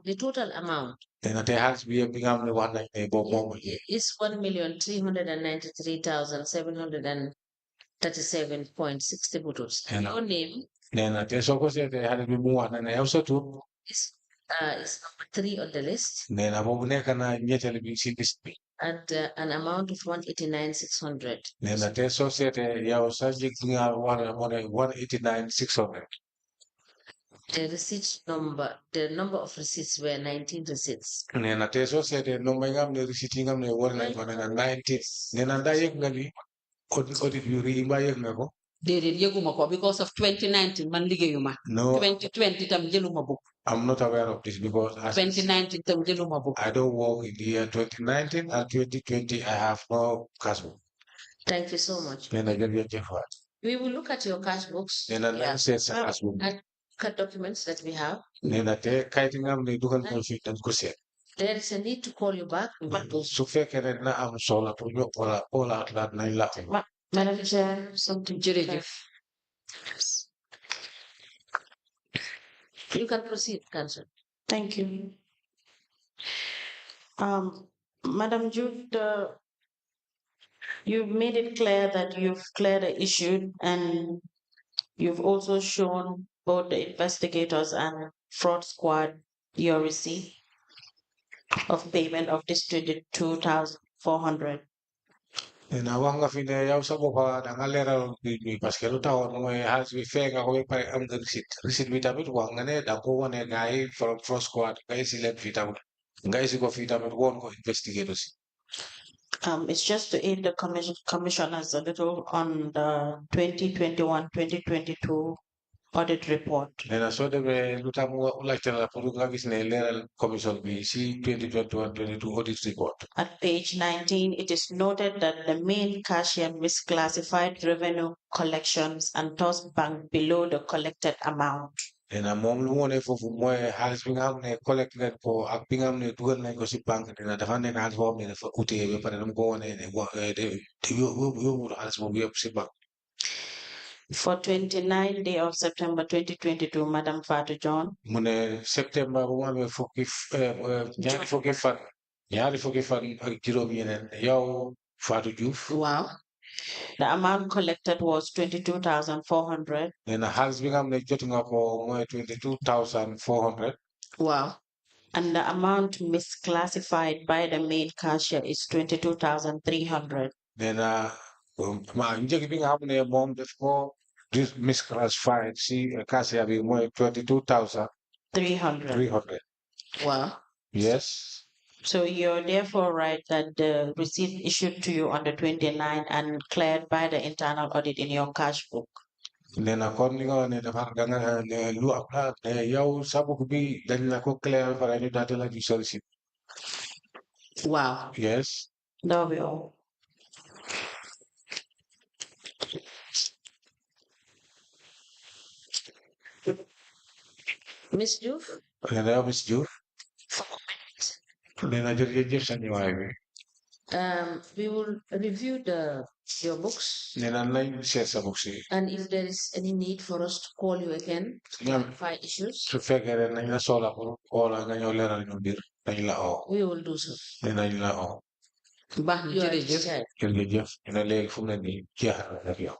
the total amount Nena te has be binga amne wana ne bo mo is 1,393,737.60 buttons. Your name Nena te soko se te had be mo wana ne also too. is number 3 on the list. Nena bo ne kana nyetele bi si list bi. And an amount of 189,600. Nena te so se te ya osaji kinga wana 189,600. The receipt number, the number of receipts were 19 receipts. Nena te so se te no mengam ne receipt ngam ne wala na 90. Nena da yek ngali audit yuri imba yek ngako. Déedéet yëguma ko because of 2019 man liggéeyuma. No. 2020 tam jëluma book. I'm not aware of this because 2019 tam jëluma book. I don't work in the year 2019 and 2020. I have no cash book. Thank you so much. Nena jël jëf. We will look at your cash books. Nena na se cash book. At documents that we have. Nena te kaiti ngam ne dugal ko fi tan ko se. There is a need to call you back. Su fekkee na am solo pour ñu wala atlat nañ la. Madam Chair, something. Jërëjëf. You can proceed, Council. Thank you. Madam Jude, you've made it clear that you've cleared the issue, and you've also shown both the investigators and fraud squad your receipt of payment of this 22,400. Na wanga fine yaw sa bopa da nga leral ni parce que lu taw mo has we fe nga ko pare am the receipt bi tamit wanga ne da ko wone gaay from first squad gaay si len fi tamit gaay si ko fi tamit won ko investigate aussi. It's just to aid the commissioners a little on the 2021-2022 audit report. Nena so deme lu tam like la pour nga gis ne leral commission bi si 2021-22 audit report. At page 19, it is noted that the main cashier misclassified revenue collections and thus banked below the collected amount. Nena mom lu wone fofu moy halis bi nga xam ne collect len ko ak bi nga xam ne dugal nañ ko si banque dina dafa nekk halis boo xam ne dafa utee ba pare dama ko wone ne yóbbu halis boobu yëpp si banque. For 29 day of September 2022, Madam Fatu John. Mune September bu amee ñaari fukki fan ak juróom yeneen yow Fatou Diouf. Wow. The amount collected was 22,400. Nena halis bi nga xam ne jot nga ko mooy 22,400. Wow. And the amount misclassified by the main cashier is 22,300. Nena ma njëg bi nga xam ne moom def ko misclassified si cashier bi mooy 22,300. Wow. Yes. So you're therefore right that the receipt issued to you on the 29th and cleared by the internal audit in your cash book. nee na kon li nga wax ne dafa da nga lu am la ne yow sa bopp bi dañ la ko clair fara ñu daate la ci solicite. Wow. Yes. That'll be all. Miss Diouf, nee na yow Miss Diouf nee na jërëjëf sa ñëwaay bi. we will review your books, nee na nañ seet sa bopp si. and if there is any need for us to call you again to ñoom clarify issues, su fekkee ne nañ la soxla pour oola nga ñëw leeral ñu mbir nañ la oo. we will do so. nee nañ la oo. Baax na You are jërëjëf. discharged. jërëjëf ñu ne léegi fu mu ne nii jeexal na ak yow.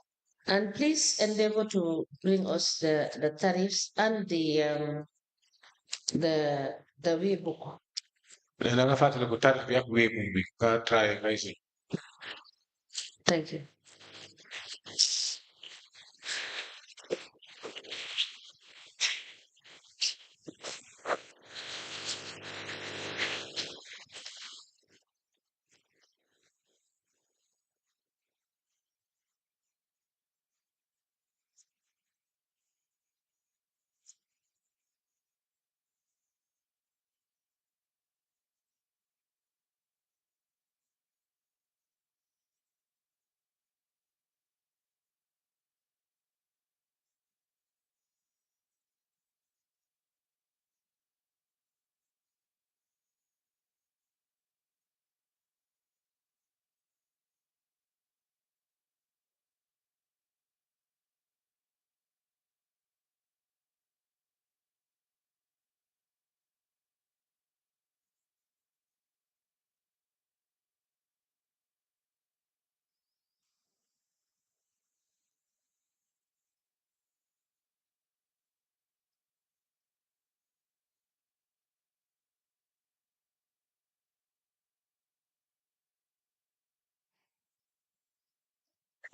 And please endeavor to bring us the tariffs and the way book. nee na nga fàttaliku tarif bi ak wéebu bi nga try ngay si. Thank you.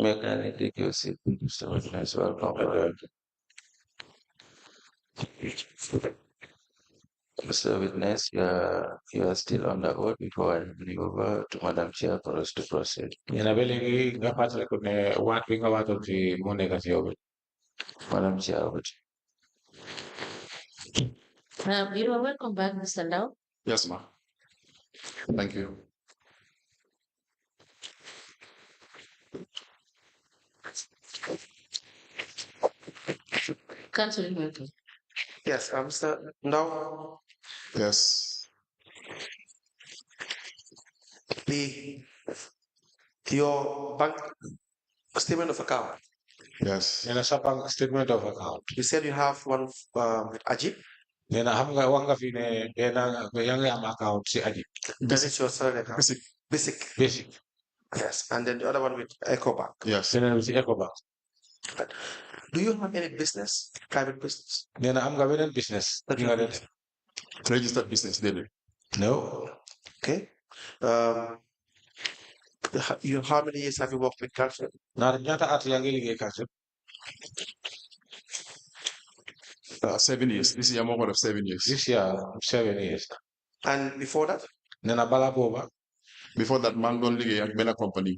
Mechanic, take your seat. Mr. Witness, welcome. Mr. Witness, you are still on the oath before I hand you over to Madam Chair for us to proceed. nee na ba léegi nga fàttaliku ne waat bi nga waatoon ci moo nekk ci yow bi. Madam Chair, over to You are welcome back, Mr. Lau. Yes, ma'am. Thank you. Council welcome. Yes, Mr. Now, Yes. your bank statement of account. Yes. nee na sa bank statement of account. You said you have one with Ajib. nee na xam nga wax nga fi ne yaa ngi am account si Ajib. That is your salary account. Basic. Basic. Basic. Yes, and then the other one with EcoBank. Yes. beneen bi si Ecobank. Do you have any business, private business? nee na am nga beneen business. That bi you nga have? def. Registered business, daily. No. Okay. How many years have you worked with council? ñaata at yaa ngi liggéey council. 7 years. This year, I'm over 7 years. This year 7 years. And before that? nee na balaa booba. Before that, man don't liggéey ak benn company.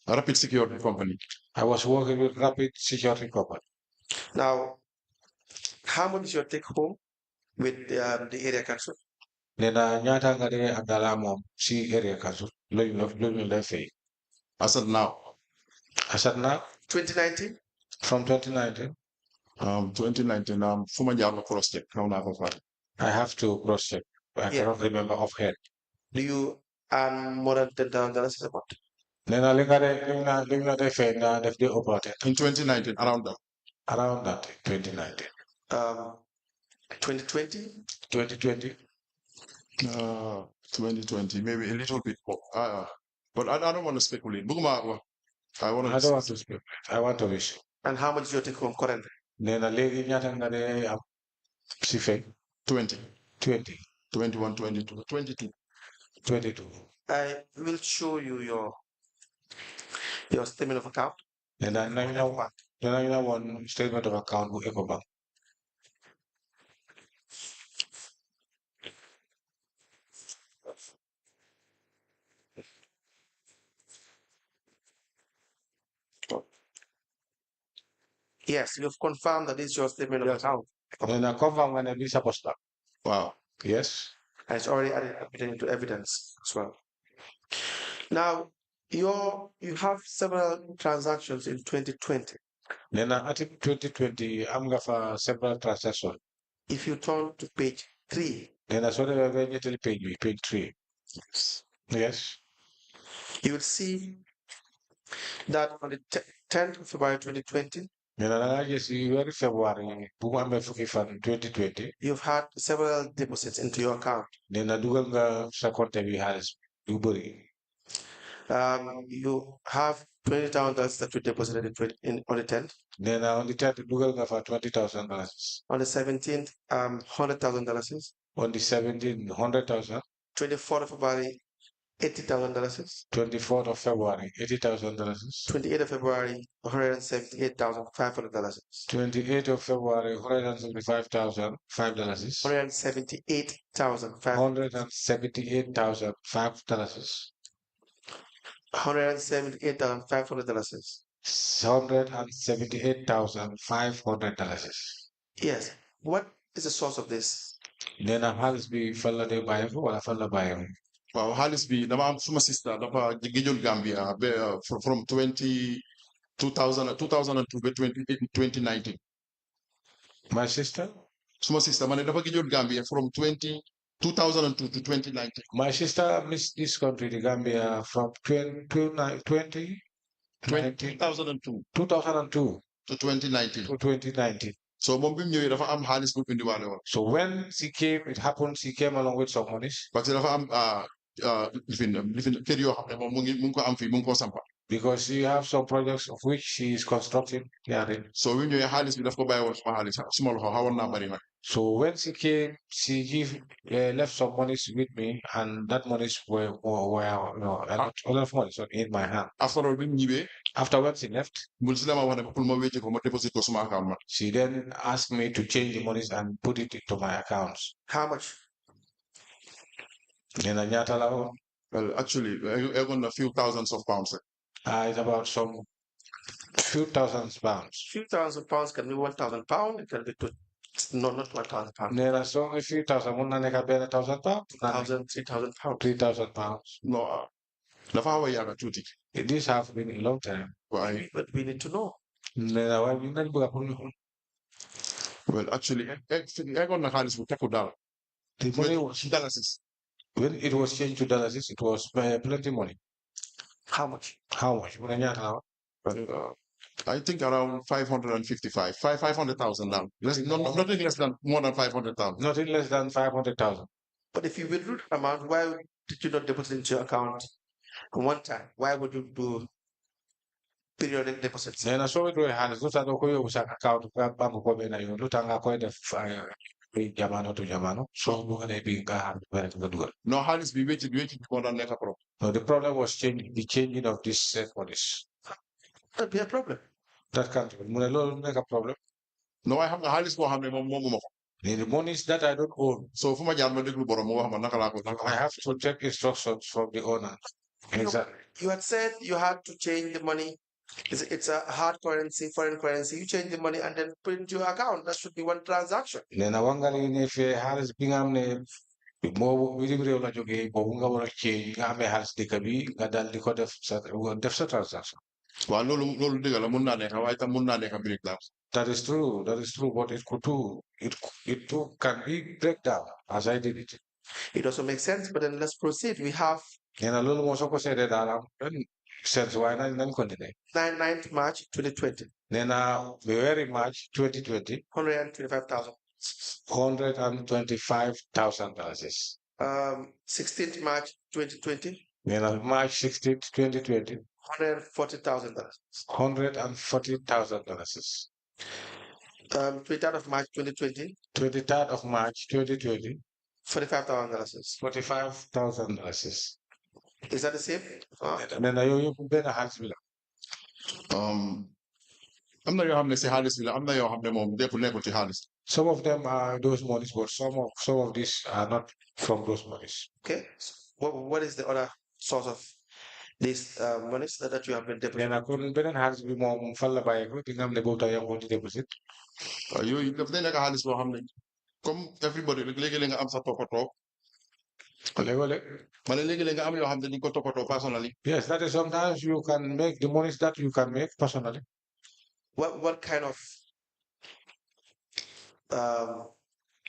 Rapid Security Company. I was working with Rapid Security Company. Now, how much is your take home with the area council? nee na ñaata nga dee am dala moom si area council. loolu lay fay. As of now, As at now, 2019? from 2019, 2019, Fuma Jama cross check. I have to cross check. I Yeah. cannot remember offhand. Do you earn more than $10,000 a month? nee na li nga dee fay na def di operated. In 2019, around that. Around that 2019. 2020? 2020. 2020, maybe a little bit more. But I don't want to speculate. Buguma, I want I don't want to speak. I want to wish. And how much is your take home currently? nee na léegi ñaata nga dee am si fay. 20, 20, 21, 22, 22. 22. I will show you your statement of account. nee na nañ la woon statement of account bu Ecobank. Yes, you've confirmed that this is your statement of account. And I confirm when I be supposed to. Wow. Yes. And it's already added into evidence as well. Now, you have several transactions in 2020. Then I think 2020, I'm going for several transactions. If you turn to page 3, Then I saw the very page 3. Yes. you will see that on the 10th of February 2020, Then I just see very February, 2020. you've had several deposits into your account. Then I do go second TV has Duburi. You have $20,000 that you deposited on the 10th. Then on the 10th, do go for $20,000. On the 17th, $100,000. On the 17th, 100,000. 24th of February, $80,000. 24th of February, $80,000. 28th of February, $178,500. 28th of February, $175,500. $178,500. $178,500. $178,500. $178,500. Yes. What is the source of this? Then I has be fella de buy or fella buy. Wow, Halis bi dama am suma sister dafa gijoon Gambia from 2002 ba 2019. My sister? Suma sister man dafa gijoon Gambia from 2002 to 2019. My sister missed this country, the Gambia, from 2002 2002 to 2019. to 2019. So moom bi mu ñëwee dafa am xaalis bu indiwaale woon. So when she came, it happened, she came along with some money. Parce que dafa am lifin kër yoo xam ne moom mu ngi ko am fii mu ngi ko sampa. Because she have some projects of which she is constructing. Yeah. So bi mu ñëwee xaalis bi daf ko bàyyi woon suma xaalis suma loxo xawoon naa bari nag. So when she came, she left some monies with me, and that monies were a lot of money in my hand. After all bi mu ñibbee. After when she left, she then asked me to change the monies and put it into my accounts. How much? Well, actually, I got a few thousands of pounds. It's about some few thousands pounds. Few thousand pounds can be 1,000 pounds. It can be not 1,000 pounds. Then so a few thousand, 1,000 pounds. 3,000 pounds. 3,000 pounds. No. This has been a long time. Why? But we need to know. Well, actually, I got the hands with $10. The money was dollars. When it was changed to dollars, it was plenty money. How much? How much? I think around 500,000 now. Nothing less than more than 500,000. Nothing less than 500,000. But if you withdrew the amount, why did you not deposit into your account one time? Why would you do periodic deposits? Then I saw it where hands look at account Jamano to Jamano. So no hands be waiting more than next problem. No, the problem was the changing of this set monies. That'd be a problem. That can't make a problem. No, I have the hands for having more. The monies that I don't own. So for my I have to check instructions from the owner. Exactly. You had said you had to change the money. It's a hard currency, foreign currency. You change the money and then put it into your account. That should be one transaction. Then I want to if has been more within real joke, but we will change. I has the Kabi, Gadal, the code of transaction. That is true. That is true. What it could do, it too can be breakdown as I did it. It also makes sense, but then let's proceed. We have. And a little more so said that since why not continue? 9th March 2020. Then very March 2020. 125,000. $125,000. 16th March 2020. Then March 16th, 2020. $140,000. $140,000. 23rd of March 2020. 23rd of March 2020. $45,000. $45,000. Is that the same? Then you better have I'm not your say Harris. I'm not your Harris. Some of them are those monies, but some of these are not from those monies. Okay. What is the other source of these monies that you have been deposited? Nena kon benen xaalis bi moom fan la bàyyeeko bi nga xam ne boobu tax yaa ci déposit. waaw yooyu daf day nekk xaalis boo xam ne comme everybody rek léegi-léeg nga am sa toppatoo. léeg-léeg. ma ne léegi-léeg nga am yoo xam ne dañu ko toppatoo personally. Yes, that is sometimes you can make the monies that you can make personally. What kind of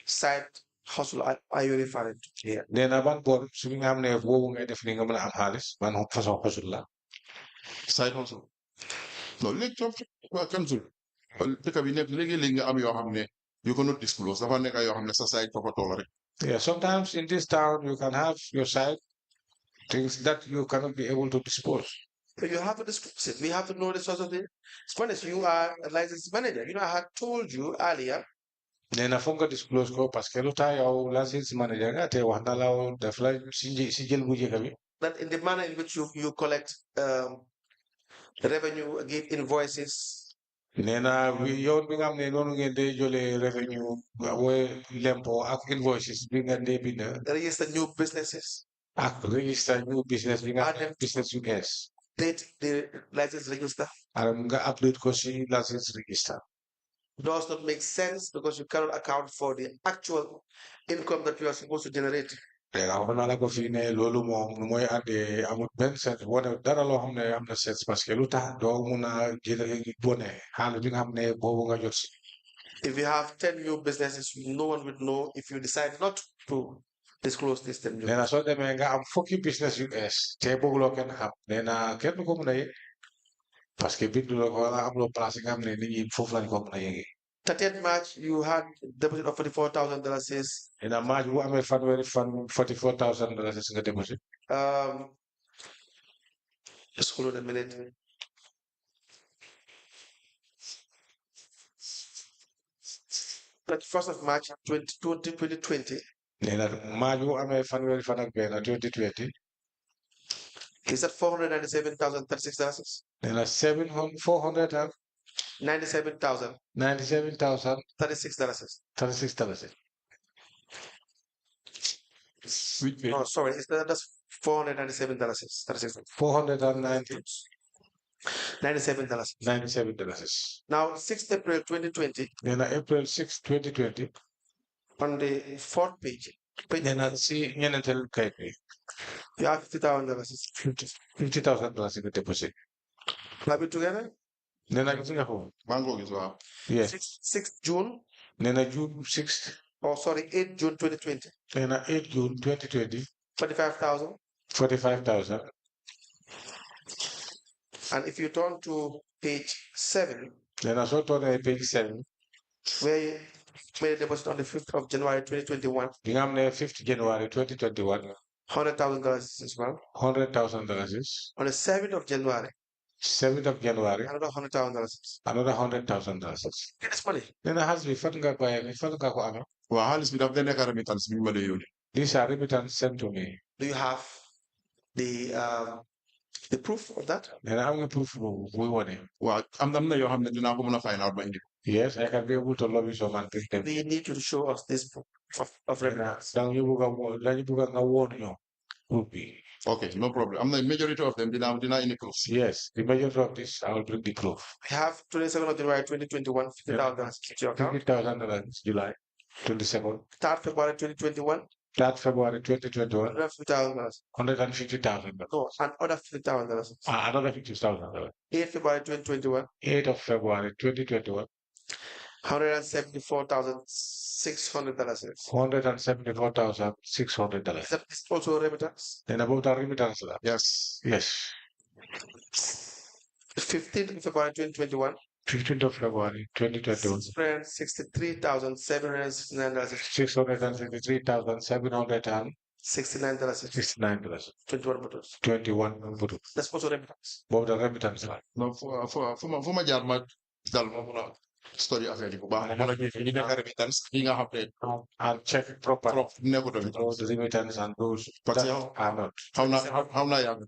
side hustle are you referring to here? Nena ban bor su nga xam ne boobu ngay def ni nga mën a am xaalis ban façon hustle la. Side hustle. non léegi waa kan sul dëkk bi nekk léegi-léeg nga am yoo xam ne you cannot disclose dafa nekk yoo xam ne sa side toppatoo la rek. Yeah, sometimes in this town you can have your side things that you cannot be able to dispose. So you have to disclose it. We have to know the source of the Spanish. You are a licensed manager. You know, I had told you earlier. Nena foog nga disclose ko parce que lu tax yow licensed manager nga te wax na la def la si jël bu njëkk bi. That in the manner in which you collect revenue, give invoices. Nena yoon bi nga xam ne noonu ngeen dee jëlee revenue mooy lempo ak invoices bi nga dee bind. Register new businesses. Ak register new business bi nga business yu bees. Update the license register. Nga update ko si license register. Does not make sense because you cannot account for the actual income that you are supposed to generate. Wax naa la ko fii ne loolu moom nu mooy àndee amul benn sens wane dara loo xam ne am na sens parce que lu tax doo mun a bone xaalis bi nga xam ne boobu nga jot si. If you have 10 new businesses, no one would know if you decide not to disclose this 10 new. Nee na soo demee nga am fukki business yu bees te bëgguloo kenn xam nee na kenn du ko mun a yëg parce que binduloo ko wala amuloo place yi nga xam ne nit ñi foofu lañ ko mun a yëgee. 30th March, you had deposit of $44,000 says. In a March, who am I $44,000 nga deposit? Just hold on a minute. That 1st of March 2020. In a March, who am I 2020? Is that $497,036? In a 400 $97,000. $96. $36. No, sorry, that's $497. $36. $490. $97. $97. Now, 6th April 2020. Then April 6, 2020. On the 4th page. Then I see you have $50,000. $50,000 in the deposit. Club it together? Then I can go. Mango is well. Yes. 6th June. Then I June 6th. Oh, sorry, 8th June 2020. Then 8 June 2020. 45,000. 45,000. And if you turn to page 7. Then I saw on page 7. Where you made a deposit on the 5th of January 2021. The 5th January 2021. $100,000 as well. $100,000. On the 7th of January. 7th of January. Another $100,000. Another $100,000. That's money. Then I has been fun got by me. Well, how is it up there? Remittance, These are remittance sent to me. Do you have the proof of that? Then I'm going to prove we want it. Well, I'm not going to find out by you. Yes, I can be able to lobby someone. We need you to show us this proof of remittance. Okay, no problem. I'm the majority of them deny any proof. Yes, the majority of this I will bring the proof. We have 22nd of January 2021, $50,000 $50,000 July 22nd. 3rd February 2021. 3rd February 2021. $150,000. $150,000. No, another $50,000. Another $50,000. 8th February 2021. 8th of February 2021. $174,600. $174,600. That is also a remittance. Then about the remittance. Yes. Yes. 15th of February 2021. 15th of February 2021. $663,769. $663,769. $69. 21 buttons. That's also remittance. Both the remittance. No, for my job, story affaire yi bu baax mo la ñu nekk remittance yi nga xam ne and check it properly. trop nekkul Those remittance and those Parce that que are not. how na yàgg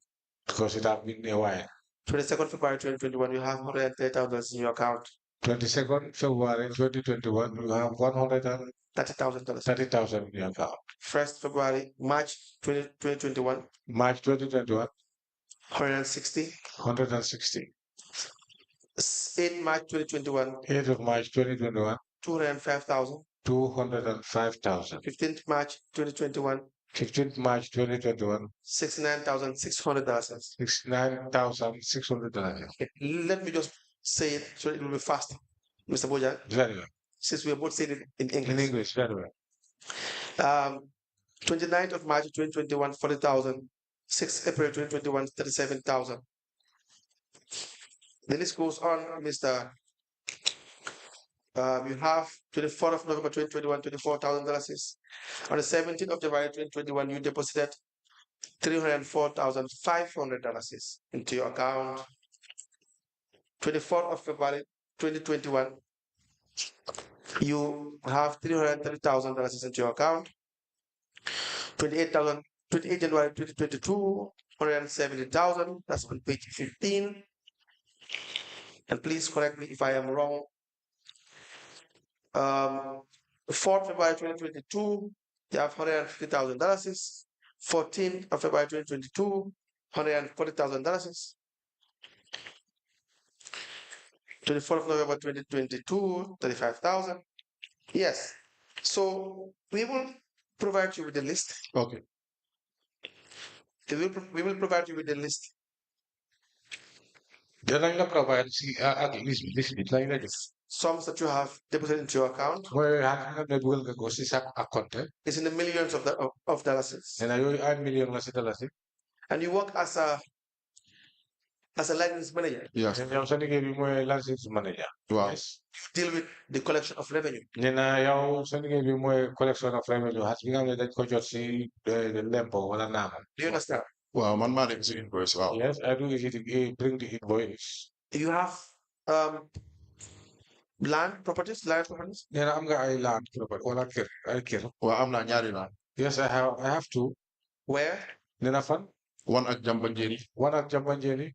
Because it have been a while. 22nd February 2021, you have $130,000 in your account. 22nd February 2021, you have $30,000. $30,000 in your account. 1st February, March 2021, March 2021, 160. 160. 8 March 2021. 8th of March 2021. 205,000. 205,000. 15th March 2021. 15th March 2021. $69,600. $69,600. Okay. Let me just say it so it will be fast, Mr. Bojan. Very well. Since we are both saying it in English. In English, very well. 29th of March 2021, 40,000. 6th April 2021, 37,000. The list goes on, Mr. You have 24th of November 2021, $24,000. On the 17th of January 2021, you deposited $304,500 into your account. 24th of February 2021, you have $330,000 into your account. 28 January 2022, 170,000. That's on page 15. And please correct me if I am wrong. 4th February 2022, you have $150,000. 14th of February 2022, $140,000. 24th of November 2022, 35,000. Yes. So we will provide you with the list. Okay. We will provide you with the list. Danañ la provide si ak list bi lañ la jox. Sums that you have deposited into your account mooy xam ne dugal nga ko si sa account. is in the millions of dollars. nee na yooyu ay million la si dalasi. And you work as a license manager. Yes. yow sa liggéey bi mooy license manager. Wow. Yes. Deal with the collection of revenue. nee na yow sa liggéey bi mooy collection of revenue xas bi nga xam ne dañ ko jot si lempo wala naamam. Do you understand? Wow, man, is invoice. Wow. Yes, I do bring the invoice. You have land properties. nee na am nga ay land property wala kër ay kër. Well, I'm not ñaari land. Yes, I have two. Where? nee na fan. One at Jambanjeri. One at Jambanjeri.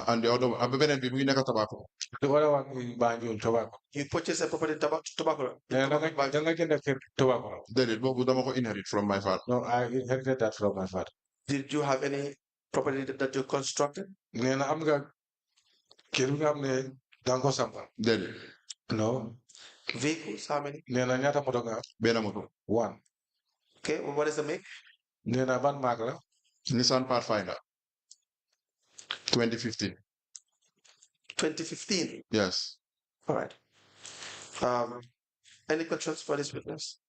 And the other, beneen bi mu ngi nekk Tobacco. The other one in Banjul, Tobacco. You purchase a property in Tobacco. nee na da nga jënd kër Tobacco. Déedéet boobu dama ko inherit from my father. No, I inherited that from my father. Did you have any property that you constructed? nee na am nga kër nga xam ne da nga ko sampa. Déedéet. No. Vehicles, how many? nee na ñaata moto nga am. Benn moto. One. Okay, well, what is the make? nee na ban marque la. Nissan Pathfinder. 2015. 2015. Yes. All right. Any questions for this witness?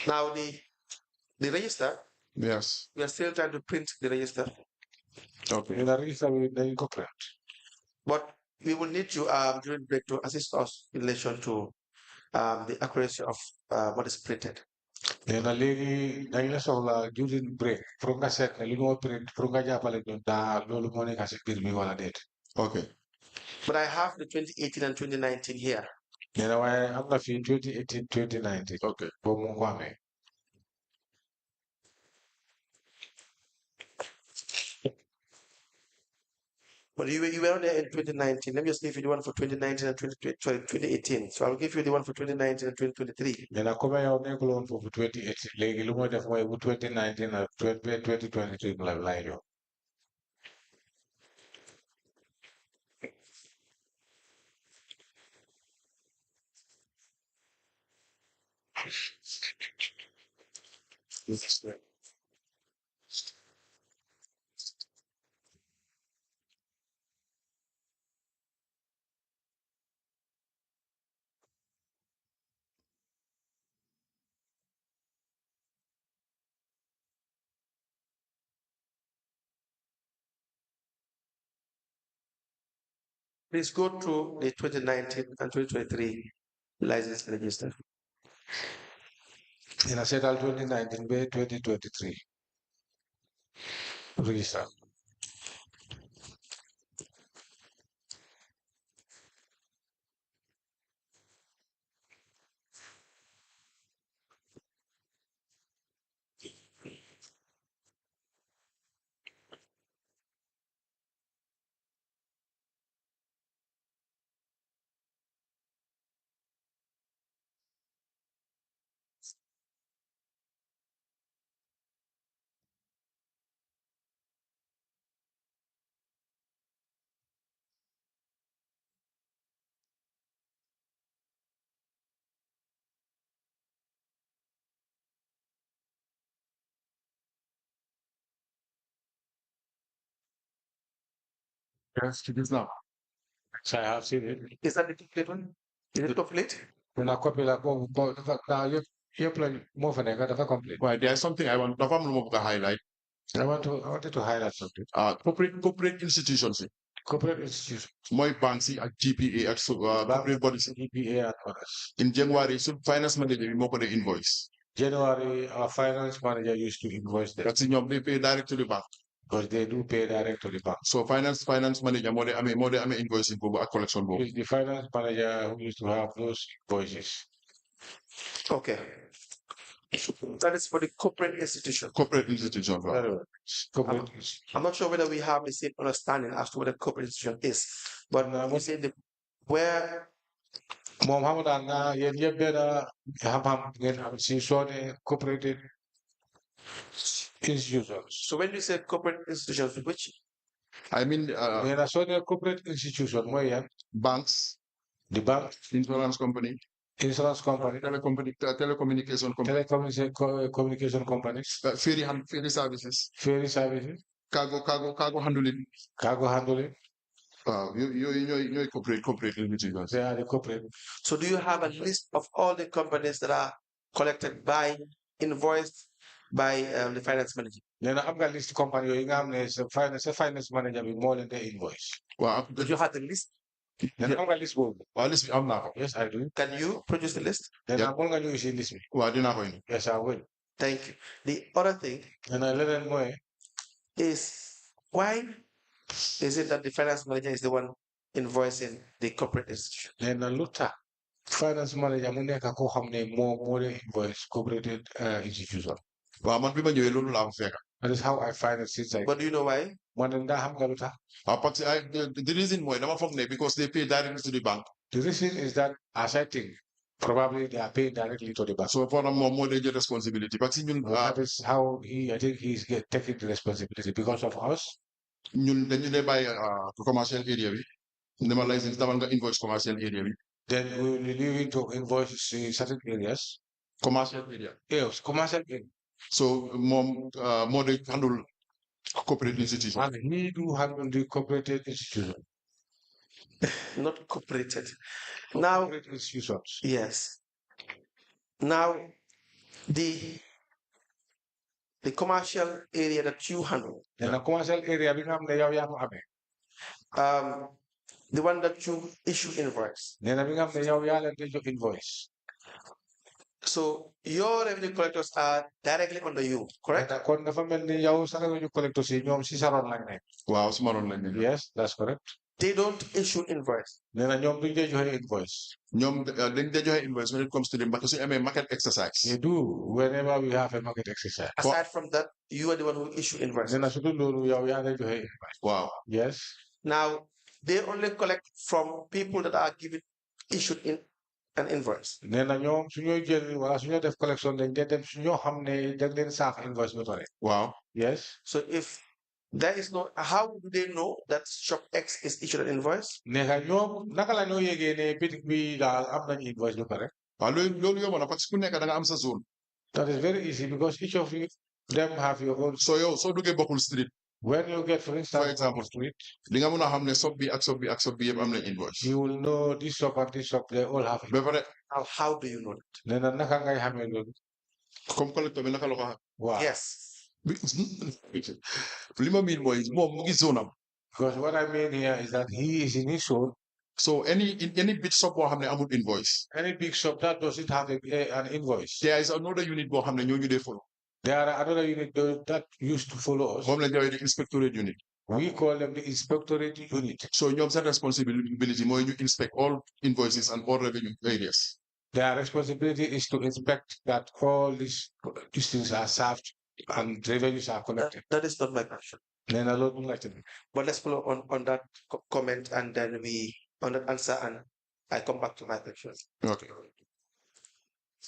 Now the register. Yes. We are still trying to print the register. Okay. nee na register bi dañ ko print. But we will need you during break to assist us in relation to the accuracy of what is printed. nee na léegi dañ la soxla during break pour nga seet ne li moo print pour nga jàppale ñun daa loolu moo nekk si biir mi wala déet. Okay. But I have the 2018 and 2019 here. nee na waaye am na fi 2018 2019. Okay. boobu mu ko amee. But you were there in 2019. Let me just give you the one for 2019 and 2018. So I'll give you the one for 2019 and 2023. nee na comme yow nekkul woon foofu 2018 léegi lu muy def mooy bu 2019 ak 2023 la lay jox. Please go through the 2019 and 2023 license register. nee na seetal 2019 ba 2023 register. Yes, it is now. So I have seen it. Is that the complete one? Is it complete? When I copy like you play more for the complete. Well, there's something I want to highlight. I wanted to highlight something. Corporate institutions. Corporate institutions. Mooy banks yi ak GPA ak corporate bodies yi. GPA and others. In January, so finance manager bi moo ko dee invoice. January, our finance manager used to invoice them Parce que ñoom they pay direct to the bank. because they do pay direct to the bank. So finance manager moo dee amee invoicing boobu ak collection boobu. It's the finance manager who used to have those invoices. Okay. That is for the corporate institution. Corporate institution. Very well. Corporate I'm not sure whether we have the same understanding as to what a corporate institution is, but we say where moom xam nga yéen yëpp benn xam-xam ngeen am si soo ne cooperative institutions. so when you say corporate institutions, which I mean nee na soo ne corporate institution mooy yan banks, the bank, insurance company, telecommunication company, communication companies, ferry services, cargo handling. cargo handling. You're corporate institutions. They are the corporate. so do you have a list of all the companies that are collected by invoiced by the finance manager? nee na am nga list company yooyu nga xam ne sa finance manager bi moo leen di invoice. Waaw. Do you have the list? nee na am nga list boobu. Waaw list bi am naa ko. Yes, I do. Can you produce the list? nee na mën nga ñu isi list bi. Waaw dinaa ko indi. Yes, I will. Thank you. The other thing nee na leneen mooy is why is it that the finance manager is the one invoicing the corporate institution? nee na lu tax finance manager mu nekk koo xam ne moo di invoice corporate institution. Waaw man bi ma ñëwee loolu laa ko fekk. That is how I find it since I. But do you know why? man ndax xam nga lu tax. Waaw parce que the reason mooy dama foog ne because they pay directly to the bank. The reason is that, as I think, probably they are paid directly to the bank. So for moom moo dee jël responsibility parce que ñun. That is how I think he's taking the responsibility because of us. ñun dañu dee bàyyi commercial area bi. dama license dama nga invoice commercial area bi. Then we will leave it to invoice certain areas. Commercial area. Yes, commercial area. So moom moo dee handle corporate institution. And he do handle the corporate institution. Not cooperated. Now, Corporate institutions. yes. Now, the commercial area that you handle, Then a commercial area become the yaw yaw ame. the one that you issue invoice. Then a become the yaw yaw and the invoice. So your revenue collectors are directly under you, correct? And kon dafa mel ni yaw sa revenue collector si ñoom si saron lañ nekk. Waaw suma ron lañ ne. Yes, that's correct. They don't issue invoice. Then a ñoom duñ dee joxe invoice. ñoom dañ dee joxe invoice when it comes to the market su amee market exercise. They do whenever we have a market exercise. Aside from that, you are the one who issue invoice. Then a su dul loolu yaw yaa lay joxe invoice. Waaw. Yes. Now, they only collect from people that are issued in an invoice. nee na ñoom su ñoo jël wala su ñoo def collection dañ dee dem su ñoo xam ne dañ leen saaf invoice ba pare. Waaw. Yes. So if there is no, how do they know that shop X is issued an invoice? nee na ñoom naka la ñoo yégee ne bitik bi daal am nañ invoice ba pare. waaw loolu yomb na parce que ku nekk da nga am sa zone. That is very easy because each of you them have your own. So yow soo duggee bokkul street. When you get, for instance, For example, street, di nga mun a xam ne sob bi ak sob bi ak sob bi yëpp am nañ invoice. you will know this shop and this shop, they all have it. ba pare Now, how do you know that? nee na naka ngay xamee loolu. comme collecteur bi naka la ko xam. Wow. Yes. li ma miin mooy moom mu ngi zone am. Because what I mean here is that he is in his zone. So any big shop boo xam ne amul invoice. Any big shop that doesn't have an invoice. There is another unit boo xam ne ñooñu dee follow. There are another unit that used to follow us. moom la ñu di inspectorate unit. We call them the inspectorate unit. So ñoom seen responsibility mooy ñu inspect all invoices and all revenue areas. Their responsibility is to inspect that all these things are served and revenues are collected. That is not my question. Then a lot like it. But let's follow on that comment and then we on that answer and I come back to my question. Okay.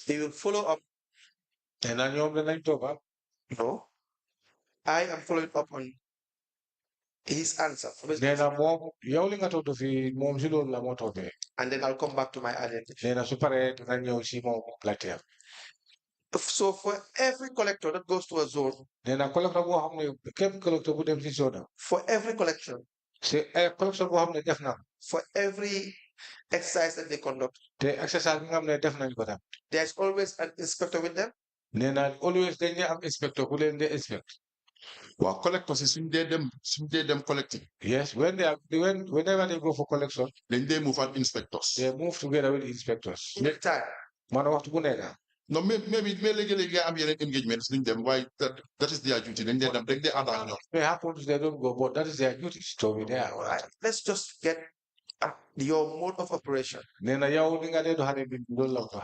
They will follow up. And then you're the talk up. No. I am following up on his answer. Then I'm more yelling at the mom zero la moto. And then I'll come back to my identification. Then a super then you see more like So for every collector that goes to a zone, then a collector will have kept collector with them zone. for every collection, c'est collection boo xam ne def na for every exercise that they conduct. te exercise bi nga xam ne def nañ ko tam There's always an inspector with them. nee na always dañ am inspector ku leen di inspect. Well, collectors is suñ dee dem collecting. Yes, whenever they go for collection, Then they move at inspectors. they move together with inspectors. Next time. Man waxtu bu nekk. No, maybe léegi am yeneen engagements duñ dem why that is their duty. Dañ dee dem dañ dee ànd ak ñoom. May happens they don't go, but that is their duty to be there. All right. Let's just get your mode of operation. Nee na yow ni nga dee doxale bi loolu la ko.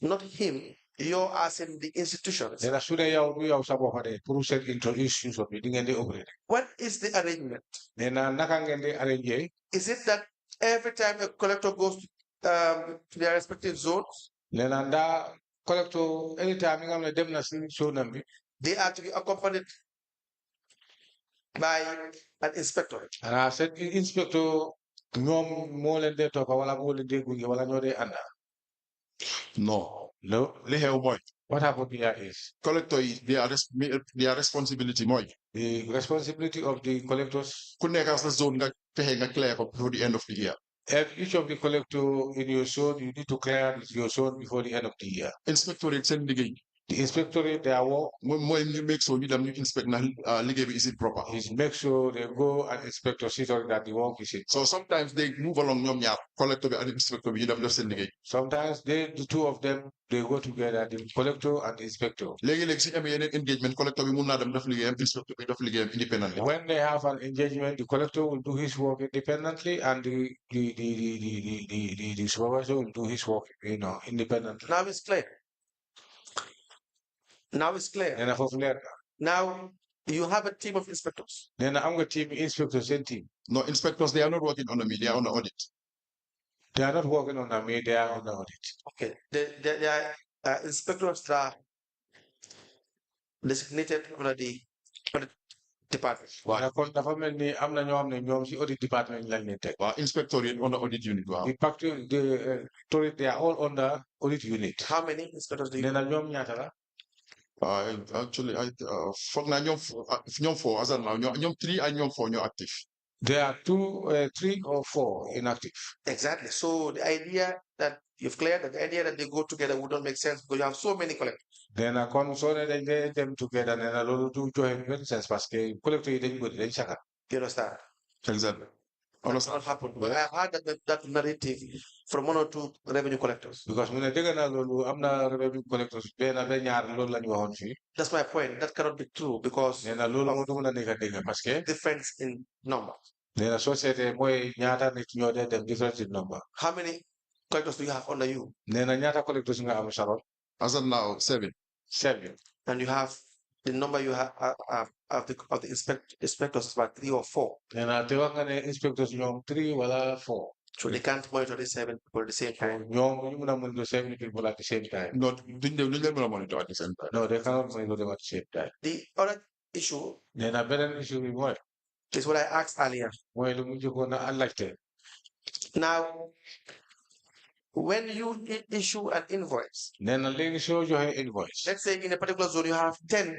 Not him. You're as in the institutions. Nee na su dee yow du yow sa bopp de pour seen institution bi di ngeen di operate. What is the arrangement? Nee na naka ngeen di arrange. Is it that every time a collector goes to their respective zones, Nee na ndaa collector anytime nga xam ne dem na si zone bi. they are to be accompanied by an inspector? Ana seen inspector ñoom moo leen dee toppa wala moo leen dee gunge wala ñoo dee ànda. No. No. Li xew mooy. What happened here is Collector yi their responsibility mooy. the responsibility of the collectors. Ku nekk sa zone nga fexe nga clear ko before the end of the year. Each of the collector in your zone, you need to clear your zone before the end of the year. Inspectorate seen liggéey. The inspectorate, their work mooy ñu make sure ñu dem ñu inspect na liggéey bi is it proper. is make sure they go and inspect to see that the work is it. So sometimes they move along ñoom ñaar collector bi and inspector bi ñu dem def seen liggéey. Sometimes the two of them, they go together, the collector and the inspector. Léegi-léegi suñu amee yeneen engagement collector bi mun naa dem def liggéeyam inspector bi def liggéeyam independently. When they have an engagement, the collector will do his work independently, and the supervisor will do his work, independently. Now it's clear. Now it's clear. And for Now you have a team of inspectors. then I'm going to team inspectors and team. No, inspectors, they are not working on me, they are on the audit. They are not working on a me, they are on the audit. Okay. They are inspectors that are designated under the audit department. Waaye kon dafa mel ni am na ñoo xam ne ñoom si audit department lañ leen teg. Well, inspector on the audit unit. Wow. They are all on the audit unit. How many inspectors do you Nee na ñoom ñaata la? Actually, foog naa ñoom four as of now ñoom three and ñoom four ñoo active. There are 3 or 4 inactive. Exactly. So the idea that you've cleared that the idea that they go together would not make sense because you have so many collectors. Then a kon so ne dañ dee dem together nee na loolu du joxe benn sens parce que collecteur yi dañ bëri dañ saka. You understand? Exactly. That's not happened. But I've heard that narrative from 1 or 2 revenue collectors. Because mu ne dégg naa loolu am na revenue collectors benn ba ñaar loolu la ñu waxoon fii. That's my point. That cannot be true because Nee na loolu moo du mën a nekk dégg parce que difference in number. nee na société mooy ñaata nit ñoo dee dem difference in number. How many collectors do you have under you? Nee na ñaata collectors nga am sa ron? As of now, 7. 7. And you have the number you have of the inspectors is about 3 or 4. Nee na te wax nga ne inspectors ñoom 3 wala 4. So they can't monitor the 7 people at the same time. ñoom ñu mën a monitor 7 people at the same time. No, duñ leen mën a monitor at the same time. No, they cannot monitor them at the same time. The other issue Nee na beneen issue bi mooy is what I asked earlier. mooy lu mu jëkkoon a laajte. Now, when you issue an invoice, Nee na léegi soo joxe invoice. let's say in a particular zone you have 10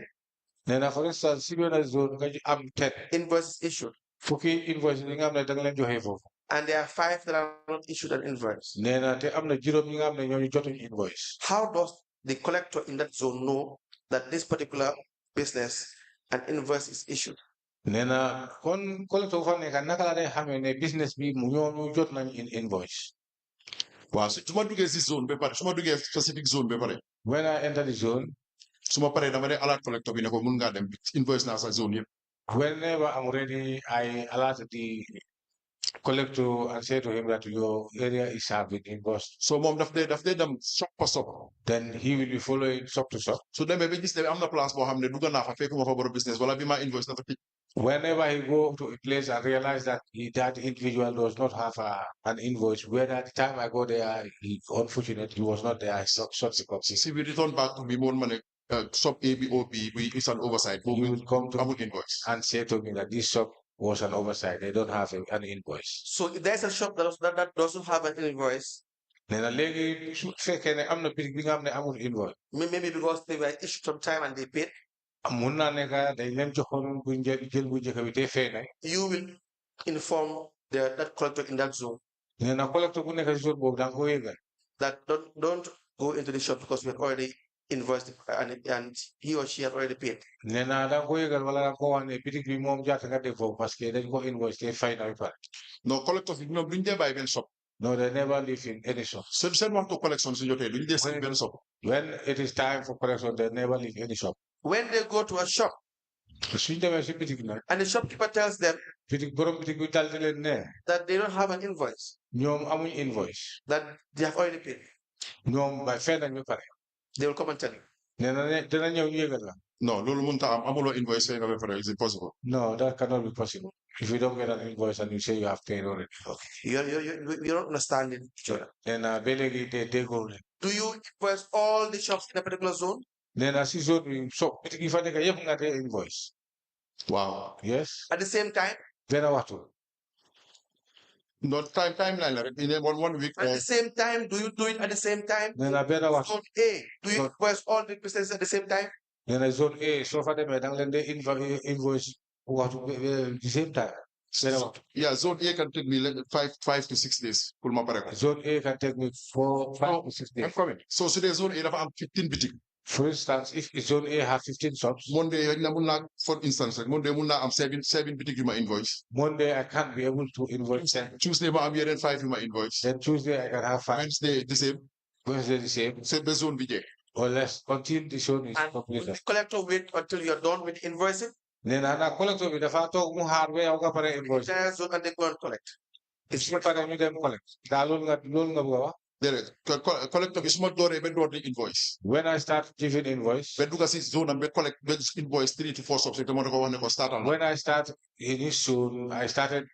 Nee na for instance si benn zone nga am 10 invoices issued, fukki invoice yi nga xam ne da nga leen joxe foofu. and there are 5 that are not issued an invoice. Nee na te am na juróom yi nga xam ne ñooñu jotuñ invoice. How does the collector in that zone know that this particular business an invoice is issued? Nee na kon collecteur bu fa nekk naka la day xamee ne business bi mu ñooñu jot nañ invoice. Waaw su ma duggee si zone ba pare su ma duggee specific zone ba pare When I enter the zone, su ma paree dama dee alert collector bi ne ko mun ngaa dem invoice naa sa zone yëpp. whenever I'm ready, I alert the collector and say to him that your area is having invoice. So moom daf dee dem shop pa shop. Then he will be following shop to shop. su demee ba gis ne am na place boo xam ne dugg naa fa fekkuma fa borom business wala bi ma invoice na fa tëj. Whenever he go to a place and realize that that individual does not have an invoice, where at the time I go there, unfortunately, he was not there. Short circumstances. Si we return back to me moon ma ne shop A B O B we is an oversight. He will come to amul invoice. and say to me that this shop was an oversight. They don't have an invoice. So if there's a shop that doesn't have an invoice, Nee na léegi su fekkee ne am na bitig bi nga xam ne amul invoice. maybe because they were issued some time and they paid, mun naa nekk dañ leen joxoon bu jël bu njëkk bi te fay nañ. you will inform that collector in that zone nee na collecteur bu nekk si zone boobu da nga ko yëgal. that don't go into the shop because we have already invoiced and he or she has already paid. nee na da nga ko yëgal wala da nga ko wax ne bitik bi moom jaata nga def foofu parce que dañ ko invoice te fay na ba pare. No, collectors ñoom duñ dee bàyyi benn shop. No, they never live in any shop. Seen waxtu collection su jotee duñ dee seen benn shop. When it is time for collection, they never leave any shop. When they go to a shop suñ demee si bitik nag. and the shopkeeper tells them borom bitik bi dal di leen ne. that they don't have an invoice. ñoom amuñ invoice. That they have already paid. ñoom ba fay nañ ba pare. They will come and tell you. nee na ne dina ñëw ñu yëgal la. No, loolu mënut a am amuloo invoice fay nga ba pare. Is it possible? No, that cannot be possible. If you don't get an invoice and you say you have paid already. Okay. You're not understanding each other. Nee na ba léegi they go. Do you invoice all the shops in a particular zone? nee na si zone bi so bitik yi fa nekk yëpp nga te invoice. Wow. Yes. At the same time? benn waxtu. No, timeline la rek in one week. At the same time, do you do it at the same time? nee na benn waxtu. Zone A, do you invoice all the businesses at the same time? nee na zone A soo fa demee da nga leen di invoice waxtu the same time. Yeah, zone A can take me like 5 to 6 days. Pour ma pare ko. Zone A can take me 5 to 6 days. I'm coming. So today zone A dafa am 15 bitik. For instance, if zone A has 15 shops. Monday mun naa for instance rek Monday mun naa am 7 bitik yu ma invoice. Monday I can't be able to invoice 10. Tuesday ma am yeneen 5 yu ma invoice. Then Tuesday I can have 5. Wednesday the same. Wednesday the same. Same ba zone bi jeex. Or less until the zone is completed. And the collector wait until you're done with invoicing? nee na collector bi dafa toog mu xaar ba yow nga pare invoice. Zone and they go and collect. It's not pare ñu dem collect. daa loolu nga bëgg a wax. déedéet collector bi su ma dooree ba door di invoice. When I start giving invoice. ba dugg si zone am ba collect ba invoice 3 to 4 shops te moo ko wax ne ko startal. When I start in this zone, I started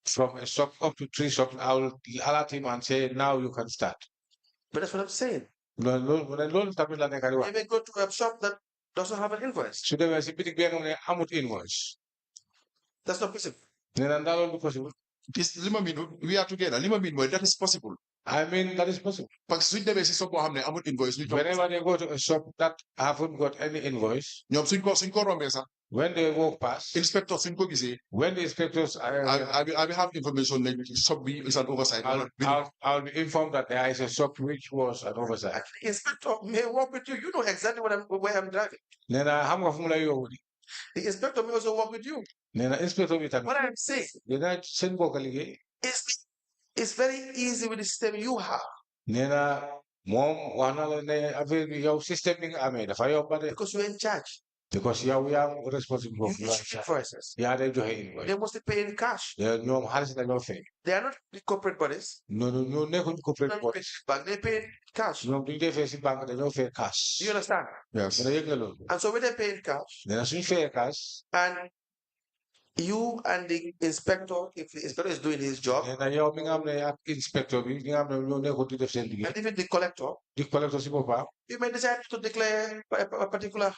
from a shop up to 3 shops. I will alert him and say, now you can start. But that's what I'm saying. loolu tamit la nekk di wax. Maybe go to a shop that doesn't have an invoice. su demee si bitik bi nga xam ne amut invoice. That's not possible. nee na loolu du possible. This lima mean we are together. Lima mean that is possible. I mean that is possible. Parce que suñ demee si shop boo xam ne amut invoice. Whenever they go to a shop that haven't got any invoice. ñoom suñ ko rombee sax. When they walk past. Inspector suñ ko gisee. When the inspectors I will have information that shop B is an oversight. I'll be informed that there is a shop which was an oversight. The inspector may work with you. You know exactly where I'm driving. nee na xam nga fu mu lay yóbbu. The inspector may also work with you. nee na inspector bi tamit. What I'm saying. dina seen bokk liggéey. It's very easy with the system you have. nee na moom wax na la ne affaire bi yow système bi nga amee dafa yomb de. Because you're in charge. Because yow yaa responsible for invoices. yaa day joxe invoice. They must pay in cash. ñoom xaalis la ñoo fay. They are not the corporate bodies. non ñoo nekkuñ corporate bodies. But they pay in cash. ñoom duñ dee fay si banque dañoo fay cash. Do you understand? Yes. dina yëg nga loolu. And so when they pay in cash. nee na suñ fayee cash. And you and the inspector, if the inspector is doing his job. nee na yow mi nga xam ne ak inspector bi nga xam ne ñoo nekkul di def seen liggéey. And even the collector. di collector si boppam. You may decide to declare a particular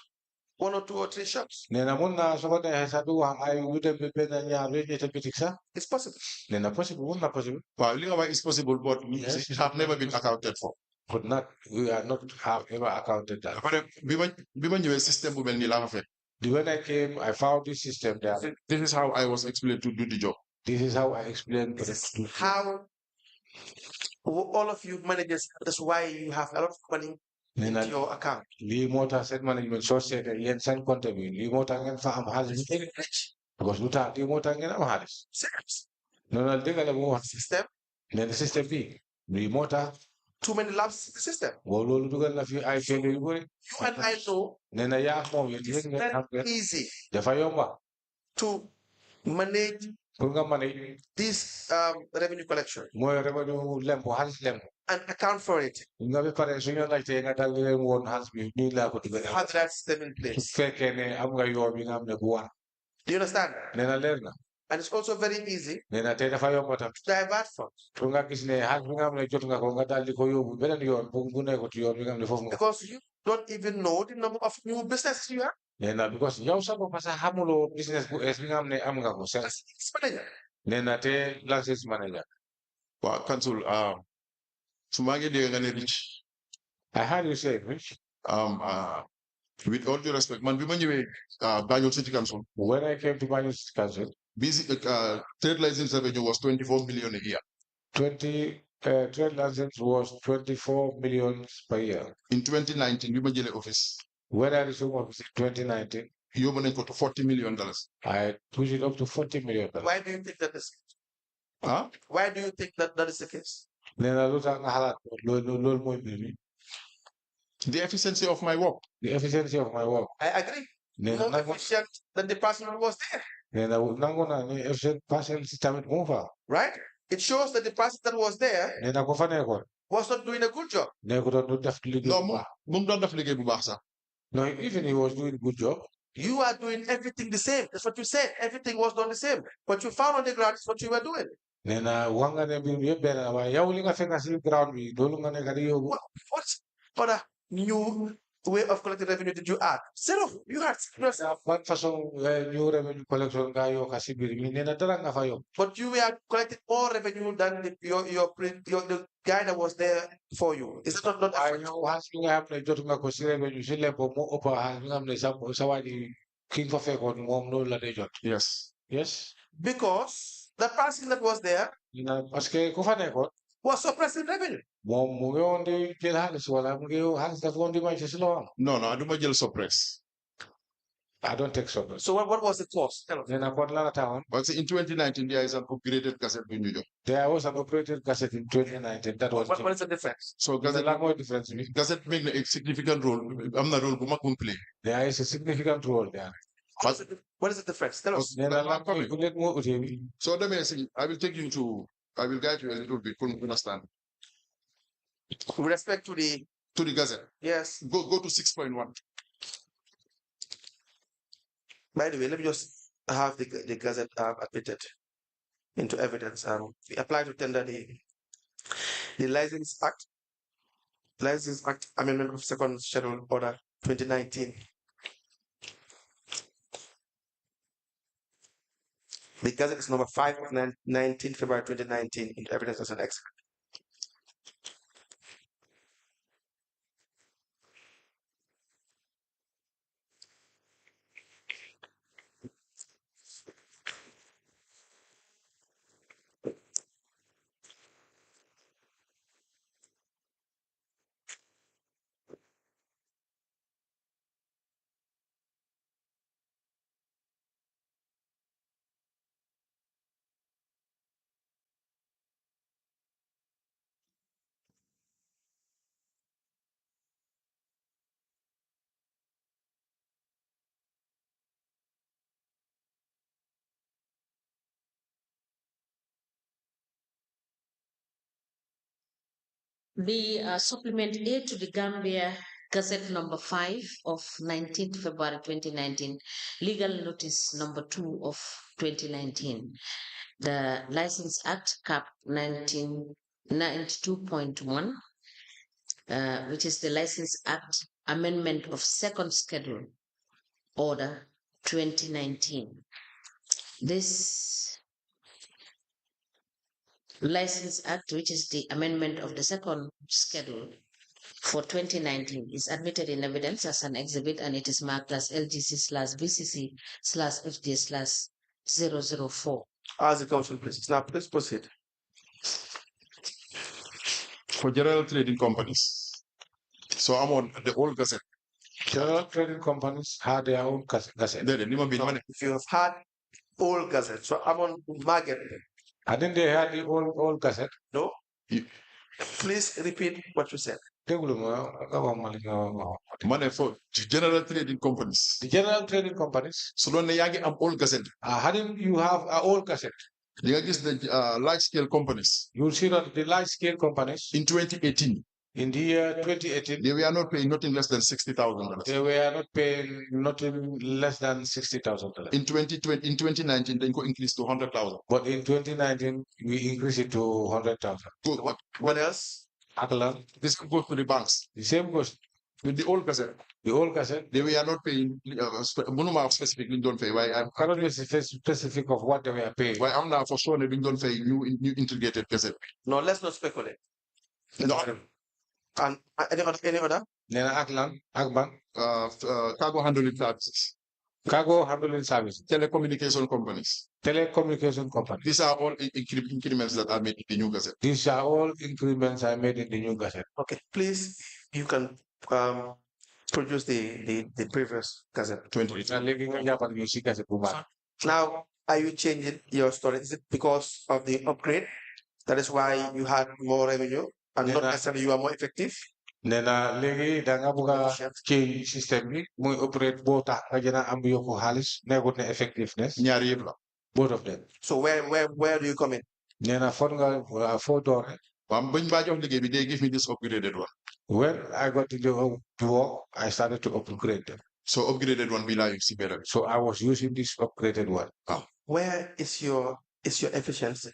1 or 2 or 3 shops. nee na mun naa soo ko neexee sax du wax ay wu dem ba benn ñaar ba ñetti bitik sax. It's possible. nee na possible mun na possible. waaw li nga wax is possible but it have never been accounted for. But not we are not have ever accounted that. après bi ma ñëwee système bu mel nii laa fa fekk. When I came, I found this system there. This is how I was explained to do the job. This is how I explained. How all of you managers, that's why you have a lot of money in your account. Lii moo tax seen management soo seetee yéen seen compte bi lii moo tax ngeen fa am xaalis. Because lu tax lii moo tax ngeen am xaalis. non non dégg nga la mu wax. System. nee na système bi lii moo tax. Too many laps in the system. waaw loolu dugal na fi ay failure yu bëri. You and I know. nee na yaa moom yéen it's very easy. dafa yomba. to manage. pour nga manage. this revenue collection. mooy revenue lempo xaalis lempo. and account for it. nga bi pare suñu laajtee nga dal di leen woon xaalis bi nii laa ko dugal. have that system in place. su fekkee ne am nga yoon bi nga xam ne bu war. Do you understand? nee na leer na. And it's also very easy. nee na tey dafa yomb tam. to divert funds. pour nga gis ne xaalis bi nga xam ne jot nga ko nga daal di ko yóbbu beneen yoon bu nekkul ci yoon bi nga xam ne foofu nga. because you don't even know the number of new businesses you have. nee na because yow sa bopp sax xamuloo business bu ees bi nga xam ne am nga ko. nee na te license manager. waaw Kansul su ma ngi dégg nga ne rich. I heard you say rich. With all due respect man bi ma ñëwee Banjul City Council. when I came to Banjul City Council. trade license revenue was 24 million a year. Trade license was 24 million per year. In 2019, we made office. When I resumed office in 2019, You go to $40 million. I pushed it up to $40 million. Why do you think that is? Huh? Why do you think that that is the case? The efficiency of my work. The efficiency of my work. I agree. More efficient than the person who was there. Right? It shows that the person that was there was not doing a good job. No, even he was doing a good job. You are doing everything the same. That's what you said. Everything was done the same. What you found on the ground is what you were doing. What other new way of collecting revenue did you add? Zero. You had One person new revenue collection guy but you were collecting more revenue than the guy that was there for you. Is it not I know has you have like jotunga ko sire revenue sile po mo opa has ngam ne sawadi king for fe ko mom no la de jot. Yes. Yes. Because the person that was there Parce que ko fa nekkoon was suppressing revenue. moom mu ngi woon di jël xaalis wala mu ngi xaalis dafa woon di may ci lo am. No, I do not suppress. I don't take so. So what was the cost? Tell us. But in 2019, there is an upgraded cassette in New York. There was an upgraded cassette in 2019. That was what is the difference? So cassette make a significant role. I'm not role but play. There is a significant role there. What is the difference? Tell us. So let me say, I will guide you a little bit to understand. With respect to the gazette. Yes. Go to 6.1. By the way, let me just have the gazette admitted into evidence. We apply to tender the License Act, Amendment of Second Schedule Order 2019. The gazette is number 5 of 19 February 2019 into evidence as an exhibit. The supplement A to the Gambia Gazette number 5 of 19th February 2019, legal notice number 2 of 2019. The License Act Cap 1992.1, which is the License Act Amendment of Second Schedule Order 2019. This License Act, which is the amendment of the second schedule for 2019, is admitted in evidence as an exhibit, and it is marked as LGC/BCC/FJ/004. As the council, please. Now, please proceed. For general trading companies. So I'm on the old gazette. General trading companies had their own gazette. If you have had old gazette, so I'm on market. Hadn't they had the old gazette? No. Please repeat what you said. Money for general trading companies. The general trading companies. So when they have old gazette. Hadn't you have an old cassette? They are just the large scale companies. You'll see that the large scale companies in 2018. In the year 2018, they were not paying nothing less than $60,000. They were not paying nothing less than $60,000. In 2019, they go increase to 100,000. But in 2019, we increased it to 100,000. What else? This goes to the banks. The same goes with the old cassette. The old cassette. They were not paying. Specifically don't pay. Why I'm cannot be specific of what they were paying. Why I'm now for sure they don't pay new integrated cassette. No, let's not speculate. No. And any other? Nena Aklan, Akban. Cargo handling services. Cargo handling service. telecommunication companies. Telecommunication company. These are all increments that are made in the new gazette. These are all increments I made in the new gazette. Okay, please, you can produce the previous gazette. 2022. Now, are you changing your story? Is it because of the upgrade? That is why you had more revenue and not necessarily you are more effective? Nena legi da nga buga change system bi muy operate bo tax nga jëna am yoko xaliss negut ne effectiveness ñaar yëpp la. both of them. So where do you come in? Nena fon nga fo doore. Bañ ba jox liggéey bi they give me this upgraded one. When I got to work, I started to upgrade them. So upgraded one will use better. So I was using this upgraded one. Oh. Where is your efficiency?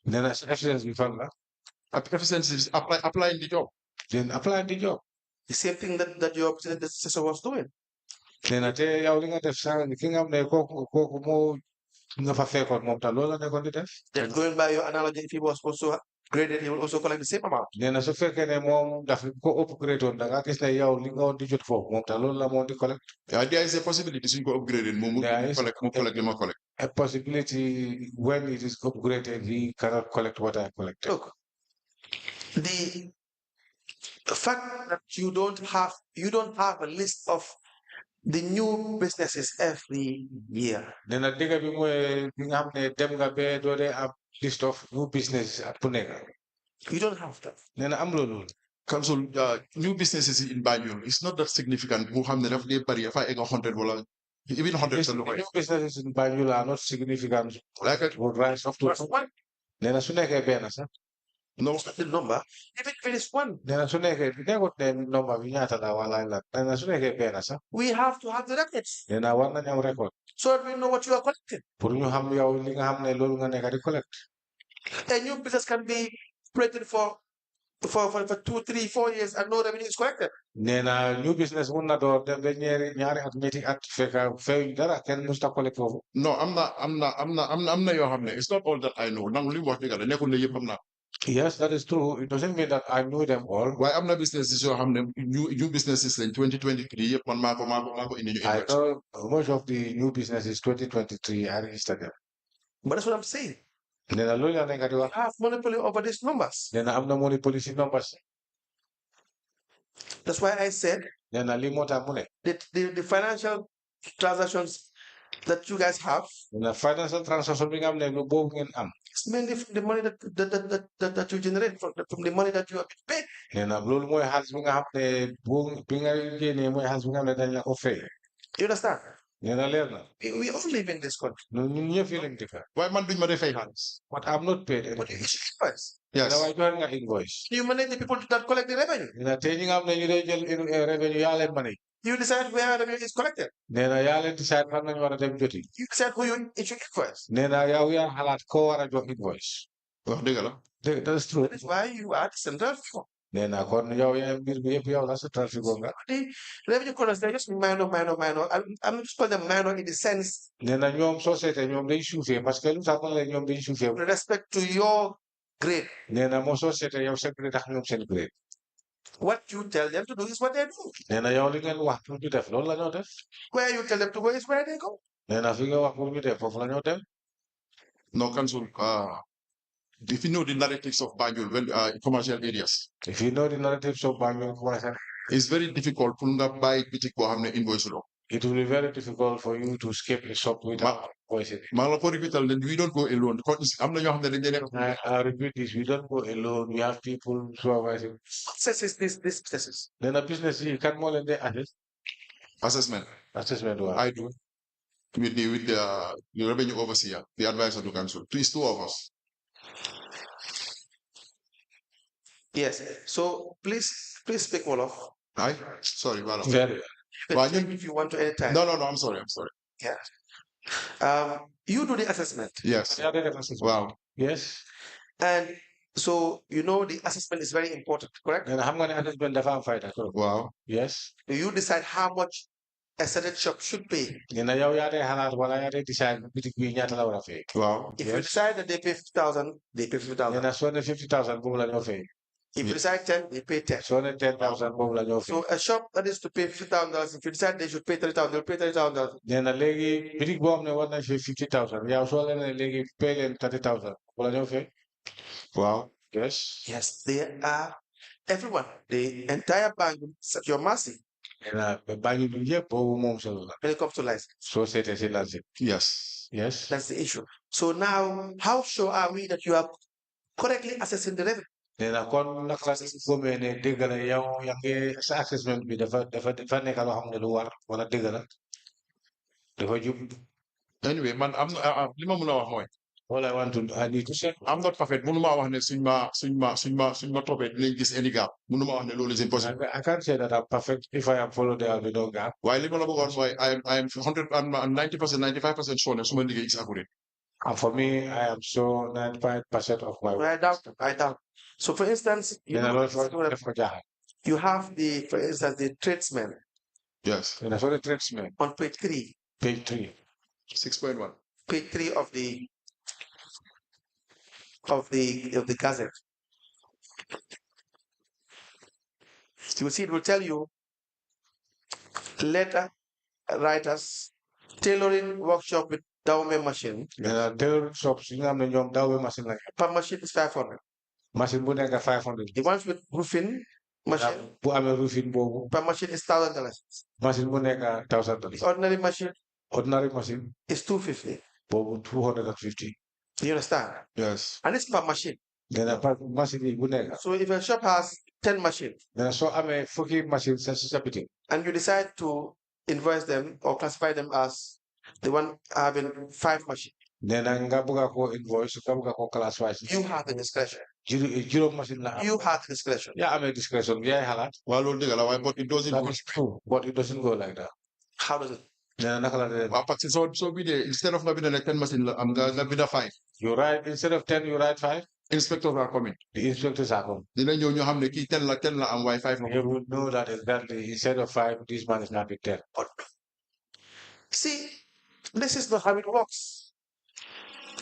Then as efficiency found that. Efficiency is applying the job. Then applying the job. The same thing that your predecessor was doing. Then I tell you, I'm def sang the king of the coco mo nga fa fekkon mom ta lola ne kon di def. Then going by your analogy, if he was also graded, he will also collect the same amount. Then su fekkee ne moom daf ko upgrade on da nga gis ne yow li nga woon di jot foofu moom ta loolu la moom di collect. Yeah, there is a possibility suñ ko upgraded moom mu collect li ma collect. A possibility when it is upgraded he cannot collect what I collected. Look, the fact that you don't have a list of the new businesses every year. Then I think bi nga xam ne dem nga be doo dee am list of new business at bu nekk. You don't have that. Nee na am loolu. Council, new businesses in Banjul is not that significant. Mu xam ne daf dee bari fa egg 100 wala even 100. New businesses in Banjul are not significant. Like it would rise up to one. Nee na su nekkee benn sax. No, the number. Even if it is one. Nee na su nekkee nekkut ne number bi ñaata la wala la. Nee na su nekkee benn sax. We have to have the records. Nee na war nañu am record. So that we know what you are collecting. Pour ñu xam yow li nga xam ne loolu nga nekk di collect. A new business can be operated for 2, 3, 4 years and no revenue is collected. Nee na new business mun na door dem ba ñaari at ñetti at fekk fay dara kenn musta collect foofu. No, am na yoo xam ne it's not all that I know. Nang li wax dëgg la nekkul ne yëpp am na. Yes, that is true. It doesn't mean that I knew them all. Waaye am na businesses yoo xam ne new businesses lañ 2023 yëpp man maa ko indi ñu. I know most of the new businesses 2023 I registered them. But that's what I'm saying. Nee na loolu la nekk di wax. I have monopoly over these numbers. Nee na am na monopoly si numbers. That's why I said Nee na lii moo tax mu ne. the financial transactions that you guys have. Nee na financial transaction bi nga xam ne boobu ngeen am. It's mainly from the money that you generate from the money that you have paid. Nee na loolu mooy xaalis bi nga xam ne bi nga génnee mooy xaalis bi nga xam ne dañ la ko fay. You understand? Nee na leer na. We all live in this country. ñun ñëpp fii lañ dëkk. Waaye man duñ ma dee fay xaalis. But I'm not paid But anything. you issue invoice. Yes. Waaye joxe nga invoice. You manage the people that collect the revenue. Nee na tey ñi nga xam ne ñu dee jël revenue yaa leen manage. You decide where revenue is collected. Nee na yaa leen decide fan nañu war a dem joti. You decide who you issue invoice. Nee na yow yaa xalaat koo war a jox invoice. Wax dëgg la. That's true. That is why you are the central figure. Nee na kon yow yaa mbir bi yëpp yow la sa trafic nga. The revenue collectors, they're just minor. I'm just calling them minor in the sense Nee na ñoom société ñoom dañ suufee parce que lu tax ma ne ñoom dañ suufee. with respect to your grade. Nee na moo société yow seen grade tax ñoom seen grade. What you tell them to do is what they do. Nee na yow li ngeen wax pour ñu def loolu la ñoo def. Where you tell them to go is where they go. Nee na fi nga wax pour ñu def foofu la ñoo dem. No, Council, if you know the narratives of Banjul, commercial areas, If you know the narratives of Banjul commercial, it's very difficult pour nga bàyyi bitik boo xam ne invoice lo. it will be very difficult for you to escape a shop without voicing it. maa la ko repeatal ne we don't go alone. Am na ñoo xam ne dañ dee def. I repeat this, we don't go alone, we have people supervising. Success is this businesses. Nee na business yi kan moo leen di Assessment. assessment waaw. I do. With the revenue overseer, the advisor to council. It's two of us. Yes. So please speak more of. Aye? Sorry, Bala. Very Well, If you want to anytime. No, I'm sorry. Yeah. You do the assessment. Yes. Yeah, they have assessment. Wow. Yes. And so the assessment is very important, correct? Nee na xam nga ne assessment dafa am fayda trop. Wow. Yes. You decide how much a certain shop should pay. Nee na yow yaa dee xalaat wala yaa dee decide bitik bi ñaata la war a fay. Wow. If you decide that they pay 50,000, they pay 50,000. Nee na soo ne 50,000 boobu la ñoo fay. If you decide 10, they pay 10. So ne 10,000 boobu la ñoo fay. So a shop that is to pay $50,000, if you decide they should pay 30,000, they'll pay $30,000. nee na léegi bitig boo xam ne war nañ fay 50,000 yow soo leen ne léegi pay leen 30,000 wala ñoo fay. Wow. Yes. Yes, they are everyone. The entire bank is at your mercy nee na bàyyi du yëpp boobu moom solo la. when it comes to license. Soo seetee si license. Yes. Yes. That's the issue. So now, how sure are we that you are correctly assessing the revenue? nee na kon naka la gomee ne dégg la yow yaa ngi sa assessment bi dafa nekk loo xam ne lu war wala dégg la dafa jub. Anyway, man, li ma mun a wax mooy. All I need to say. I'm not perfect. Munuma wax ne suñ ma toppee dinañ gis any gap. Munuma wax ne loolu is impossible. I can't say that I'm perfect. If I am followed, there will be no gap. Waaye li ma la bëggoon mooy I'm 90%, 95% sure ne suma liggéey is accurate. And for me, I am so 95% of my work. I doubt. So for instance, you Then I know, don't for you have for instance, the tradesman Yes. Then I saw the tradesman. on page 3. Page 3. 6.1. Page 3 of the Gazette. You will see it will tell you letter writers tailoring workshop with Dowme machine. Tailoring shops, you know, ñoom dawbe machine la. Per machine is 500. Machine bu nekk 500. The ones with roofing machine. Bu amee roofing boobu. Per machine is $1,000. Machine bu nekk $1,000. Ordinary machine. Ordinary machine. Is $250. Boobu 250. Do you understand? Yes. And it's per machine. Then per machine bu nekk. So if a shop has 10 machines. Then soo amee fukki machine sa bitik. And you decide to invoice them or classify them as the one having 5 machines. Then nga bëgg ko invoice, nga bëgg ko classify. You have the discretion. Juróom machine la. You have the discretion. Yeah, amee discretion. Yeah, xalaat. Waaw loolu dëgg la waaye but it doesn't That go. is true, but it doesn't go like that. How does it? Then naka la de. Waaw parce que soo bindee instead of nga bind ne 10 machine la am nga bind 5. You write instead of 10, you write 5. Inspectors are coming. The inspectors are coming. Dina ñëw ñoo xam ne kii 10 la am waaye 5 You would know that exactly. Instead of 5, this man is not with 10. See, this is not how it works.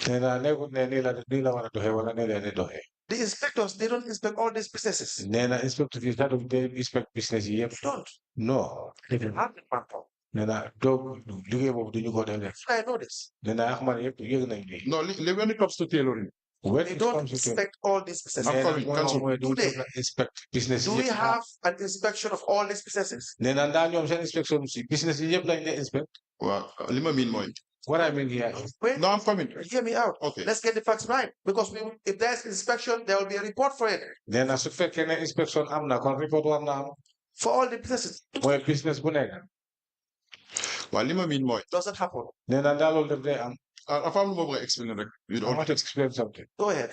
Then nekkul ne nii la war a doxee wala nii la ne doxee. The inspectors, they don't inspect all these businesses. Nee na inspector yi sax they inspect business yi yëpp. They don't. No. They don't have the manpower. Nee na donc liggéey boobu duñu ko def. I know this. Nee na xam ne yëpp yëg nañ lii. No, when it comes to tailoring. When They it don't comes to inspect all these businesses. I'm coming, cancel. Do they? Inspect business Do we have an inspection of all these businesses? Nee na ndax ñoom seen inspection si business yi yëpp lañ lay inspect. Waaw li ma miin mooy. What I mean here. Wait, No, I'm coming. hear me out. Okay. Let's get the facts right. Because if there's inspection, there will be a report for it. Nee na su fekkee ne inspection am na kon report war na am. For all the businesses. Mooy business bu nekk. Waaw li ma miin mooy. Doesn't happen. Nee na ndax loolu daf day am. Dafa am lu ma bëgg a explain rek. I want to explain something. Go ahead.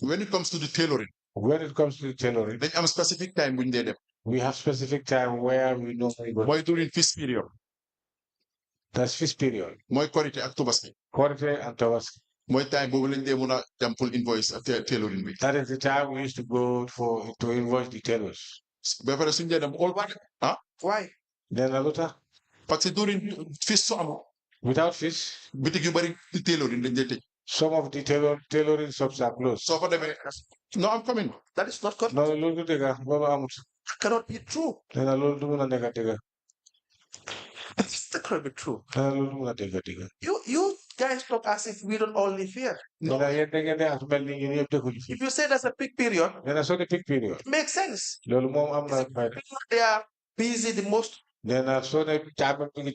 When it comes to the tailoring. When it comes to the tailoring, dañ am specific time bu ñu dee dem. we have specific time where we normally go. mooy during feast period. That's feast period. mooy korité ak tabaski. Korite and Tabaski. mooy time boobu lañ dee mun a dem pour invoice ak tailoring bi. That is the time we used to go to invoice the tailors. ba pare suñu dee dem all Why? Then a lot parce que during feast su amul. without fish, bitik yu bari tailoring dañ dee tëj. some of the tailoring shops are closed. soo fa demee. no I'm coming. That is not correct. No, loolu du dëgg boobu amut. That cannot be true. Nee na loolu du mun a nekk dëgg. That cannot be true. Nee na loolu du mun a dëgg. You guys talk as if we don't all live here. Nee na yéen da ngeen di wax mel ni ñun ñëpp dëkkuñu fi. If you say that's a peak period, Nee na soo di peak period. it makes sense. Loolu moom am na fayda. They are busy the most. Nee na soo ne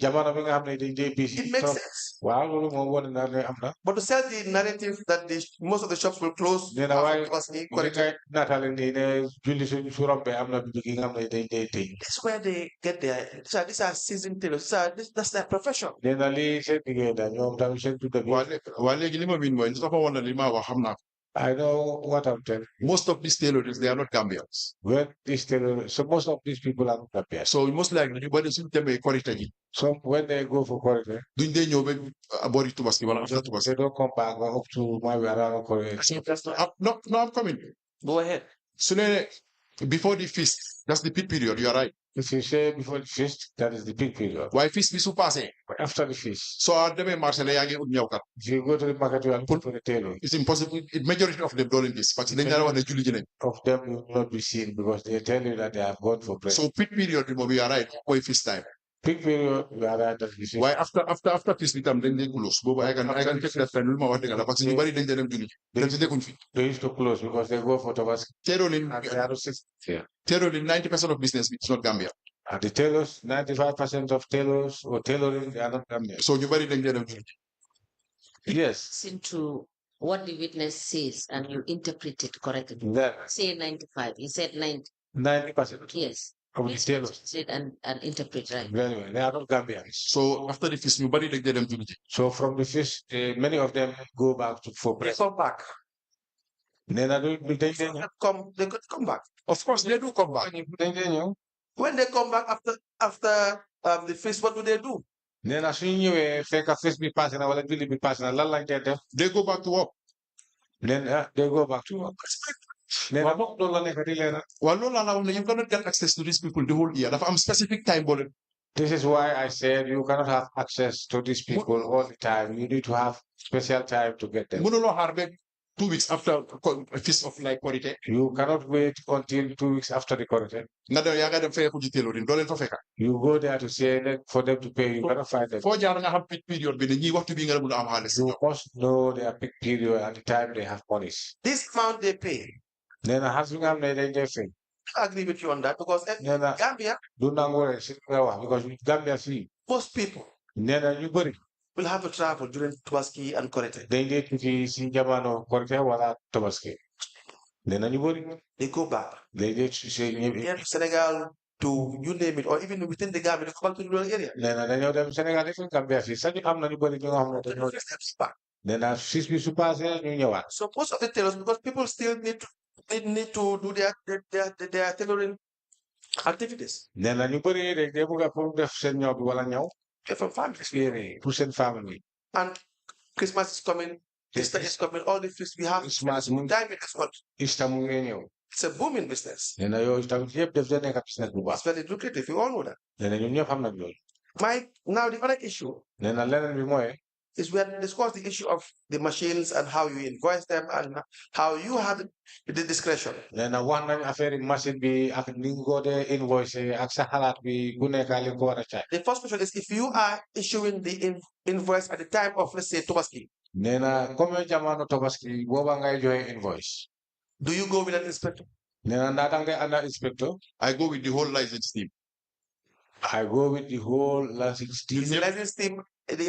jamono bi nga xam ne dañ dee busy. It makes sense. Waaw loolu moom wane na ne am na. But to sell the narrative that most of the shops will close. Nee na waaye Tabaski, li Korite, ngay naataale nii ne julli su rombee am na bitig yi nga xam ne dañ dee tëj. that's where they get their. These are seasoned tailors. That's their profession. Nee na lii seen liggéey la ñoom tamit seen tudda bi. waa léegi li ma miin mooy dafa woon na li ma wax xam naa ko. I know what I'm telling you. most of these tailors they are not Gambians. When these tailors, so most of these people are not prepared. so most likely ñu bari suñu demee korite ji. So when they go for corridor, duñ dee ñëw ba boori tubaski wala after tubaski. they don't come back up to maybe around corridor. That's not. No, I'm coming. Go ahead. su ne before the feast that's the peak period you are right. If you say before the feast, that is the peak period. waaye feast bi su passé But after the feast, soo demee marché la yaa ngi ut ñëwkat if you go to the market, you are looking for the tailor. it's impossible majority of them doo leen gis parce que dañ daan wax ne julli ji nañ Of them will not be seen because they tell you that they have gone for prayer. so peak period bi moom you are right mooy feast time Peak period, you are right at the feast. waaye after feast bi tam dañ dee close boobu ay kan check that time lu ma wax dëgg la parce que ñu bari dañ dee dem julli dem si nekkuñ fi They used to close because they go for Tabasco. tailoring And they are to sit here. tailoring 90% of business bi it's not Gambia And the tailors, 95% of tailors or tailoring, they are not Gambian. so ñu bari dañ dee dem julli Yes. Listen to what the witness says and you interpret it correctly. Then Say 95. You said 90. 90% Yes. of the Please tailors. say and interpret right. Very well. They are not Gambians. so after the feast ñu bari dañ dee dem julli ji So from the feast, many of them go back for They prayer. come back. Then I do They could come back. of course they do come back When they come back after the feast, what do? nee na suñu ñëwee fekk fees bi passé na wala julli bi passé na lan lañ koy def they go back to work then they go back to work nee na moom loolu la nekk di leena waaw loolu laa la wax ne you cannot get access to these people the whole year dafa am specific time boo leen this is why I said you cannot have access to these people all the time you need to have special time to get them mënuloo xaar ba 2 weeks after feast of like Korité you cannot wait until 2 weeks after the quarantine nga dem yaa nga dem feyeeku ji tailoring doo leen fa fekka you go there to say that for them to pay you cannot find them foo jaar nga xam peak period bi ne ñii waxtu bi nga mun a am xaalis you must know their peak period and the time they have punished This amount they pay. nee na xaalis bi nga xam ne dañ dee fay I agree with you on that because nee na Gambia, du nangu rek si nga wax because Gambia fii most people nee na ñu bëri will have to travel during Tuaski and Korete. dañ dee tukki si jamono korite wala tabaski nee na ñu bëri They go back. dañ dee si Here to Senegal, to you name it, or even within the Gambia, they come back to the rural area. nee na dañoo dem Sénégal defuñ Gambia fii sax ñu am na ñu bëri ñu nga xam ne dañoo Steps back. nee na siis bi su passé ñu ñëwaat So most of the tailors, because people still need to do their tailoring activities. nee na ñu bëri dañ dee bëgg a pour def seen ñëw bi wala ñëw They're from families. yére pour seen famille And Christmas is coming, Easter is coming, all the feasts we have. Christmas mu Time it is what? Easter mu ngi ñëw It's a booming business. nee na yooyu tamit yëpp def dee nekk business bu baax It's very lucrative. You all know that. nee na ñun ñëpp xam nañ loolu Now the other issue nee na leneen bi mooy is we have discussed the issue of the machines and how you invoice them and how you have the discretion. nee na wax nañ affaire machine bi ak ni nga ko dee invoice ak sa xalaat bi bu nekk li nga ko war a caay The first question is if you are issuing the invoice at the time of, let's say, Tobaski, nee na comme jamono tabaski booba ngay joxe invoice do you go with an inspector? nee na ndax dangay ànd ak inspector I go with the whole license team I go with the whole license team Is the license team the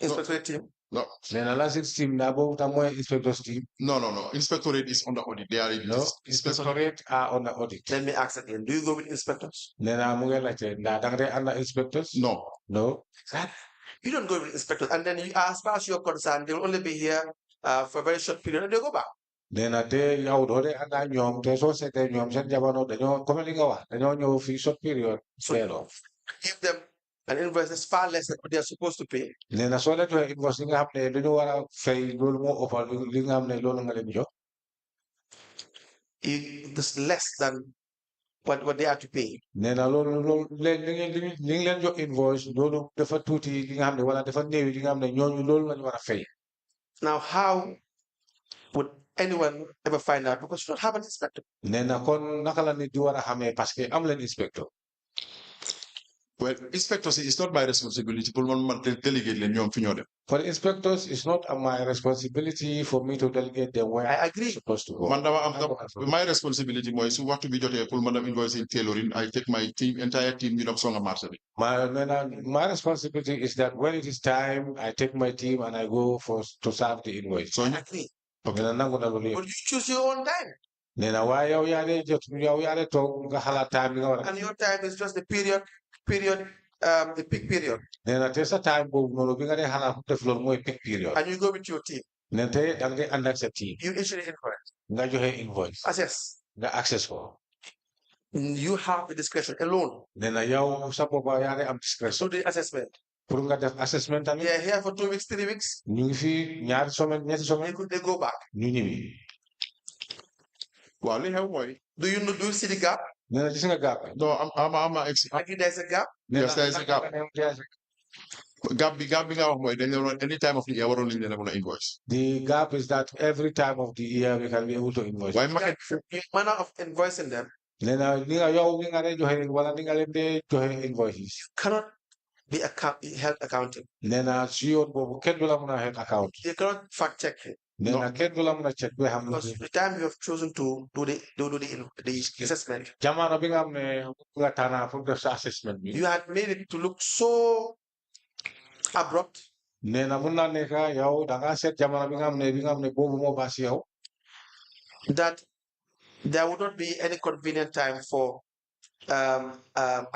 inspectorate team? no nee na license team ndax boobu tam mooy inspector's team no inspectorate is under audit they are no inspectorate are on the audit Let me ask again. Do you go with inspectors? nee na mu ngi laajte ndax dangay ànd ak inspectors no no You don't go with inspectors, and then you, as far as you're concerned, they'll only be here for a very short period, and they go back. nee na te yow doo dee ànd ak ñoom te soo seetee ñoom seen jamono dañoo comme li nga wax dañoo ñëw fii short period So teeloo give them an invoice that's far less than what they are supposed to pay. nee na soo leen joxee invoice li nga xam ne lu ñu war a fay loolu moo ëppal li nga xam ne loolu nga leen jox It's less than what they are to pay. nee na loolu li ngi leen jox invoice loolu dafa tuuti li nga xam ne wala dafa néew li nga xam ne ñooñu loolu lañu war a fay Now, how would anyone ever find out? Because you don't have an inspector. nee na kon naka la nit di war a xamee parce que am leen inspecteur well inspectors it's not my responsibility pour man déléguer leen ñoom fi ñoo dem for the inspectors it's not my responsibility for me to delegate them where I I'm agree. supposed to go man dama am my responsibility mooy su waxtu bi jotee pour ma dem invoice tailoring I take my team entire team ñu dem songa marché bi my responsibility is that when it is time I take my team and I go to serve the invoice so I agree. nee na nangu na loolu yëpp But you choose your own time. nee na waaye yow yaa dee jot yow yaa dee toog nga xalaat time bi nga war a And your time is just the the peak period. nee na te sa time boobu noonu bi nga dee xalaat def loolu mooy peak period And you go with your team. nee te da nga dee ànd ak sa team You issue the invoice. nga joxe invoice Assess. nga access ko You have the discretion alone nee na yow sa boppa yaa dee am to discretion do the assessment. pour nga def assessment They tamit are here for 2 weeks, 3 weeks. ñu ngi fi ñaari semaine ñetti semaine They go back. ñu ñibbi waaw li xew mooy Do you see the gap? nee na gis nga gap bi. No, I'm Agree there's a gap. Yes, there is a gap. Gap bi nga wax mooy dañ leen waroon any time of the year waroon nañ leen a mën a invoice. The gap is that every time of the year we can be able to invoice. Waaye market Manner of invoicing them nee na li nga yow li nga leen joxe wala li nga leen dee joxe invoices. cannot be held accountable. nee na si yoon boobu kenn du la mën a xeet account. You cannot fact check it. nee na kenn du la mën a check ba xam Because the time you have chosen to do the assessment, jamono bi nga xam ne nga tànn pour def sa assessment bi. you had made it to look so abrupt nee na mun naa nekk yow da ngaa seet jamono bi nga xam ne boobu moo baax si yow. that there would not be any convenient time for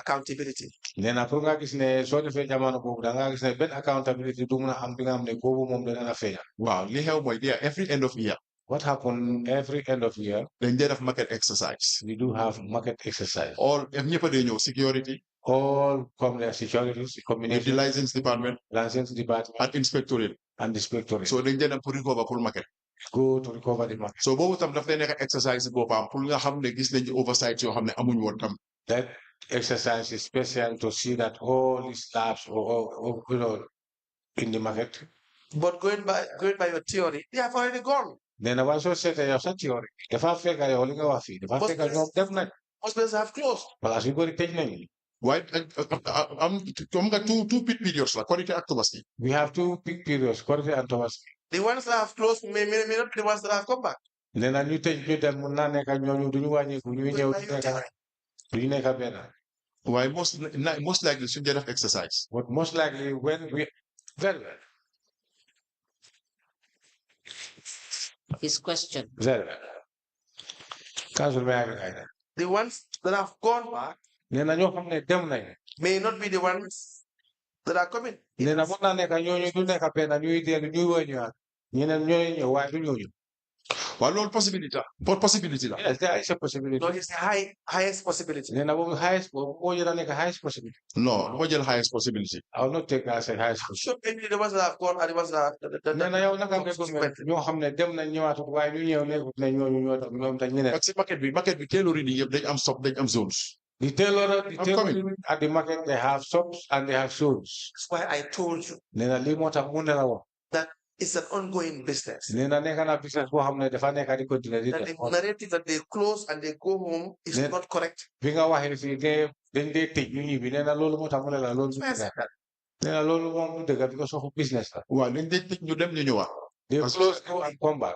accountability. nee na pour nga gis ne soo defee jamono boobu da ngaa gis ne benn accountability du mun a am bi nga xam ne boobu moom dana la feeñal. waaw li xew mooy there every end of year. What happened every end of year? dañ dee def market exercise. We do have market exercise. all ñëpp a dee ñëw security. All company securities, with the combination, license department license department, and inspectorate. and inspectorate. So dañ dee dem pour recover pour market. Go to recover the market. So boobu tam daf lay nekk exercise boppam pour nga xam ne gis nañu oversight yoo xam ne amuñ woon tam. That exercise is special to see that all these labs or in the market. But going by your theory, they have already gone. Then I was also saying your theory. The fact that I only go off it. The fact that I don't definitely. Hospitals have closed. Well, as we go to technically. Why? Am nga two peak periods la quality ak Tabaski. We have two peak periods, quality and Tabaski. The ones that have closed may not be the ones that have come back. Then I new take you that Muna neka nyonyo do you want you do you neka better? Why most likely suñ dee def exercise. But most likely when we very well. His question. Very well. Council may The ones that have gone back Nena ñoo xam ne dem nañ. may not be the ones that are coming. Nena mun naa nekk ñooñu du nekk benn ñuy dellu ñuy wëññeewaat. ñeneen ñooy ñëw waaye du ñooñu. Waaw loolu possibility la. Yes, there is a possibility. No, it's the highest possibility. Nena boobu highest boobu moo jël nekk highest possibility. No, moo jël highest possibility. I will not take that as a highest possibility. Sure, maybe the ones that have gone are the ones that Nena yow naka nga gëm ñoo xam ne dem nañ ñëwaatut waaye ñu ñëw nekkut ne ñooñu ñoom tam ñeneen. Parce que market bi tailoring yi yëpp dañ am stock dañ am zones. The tailor at the market, they have shops and they have shows. That's why I told you Nena li moo tax mu ne la wax. that it's an ongoing business. Nena nekk na business boo xam ne dafa nekk di continuer di That def. the narrative that they close and they go home is Yeah. not correct. Bi nga waxee fii ne dañ dee tëj ñu ñibbi nena loolu moo tax mu ne la loolu du Yes. dëgg. Nena loolu moom du dëgg because of business la. Waaw dañ dee tëj ñu dem ñu ñëwaat. They close go and come back.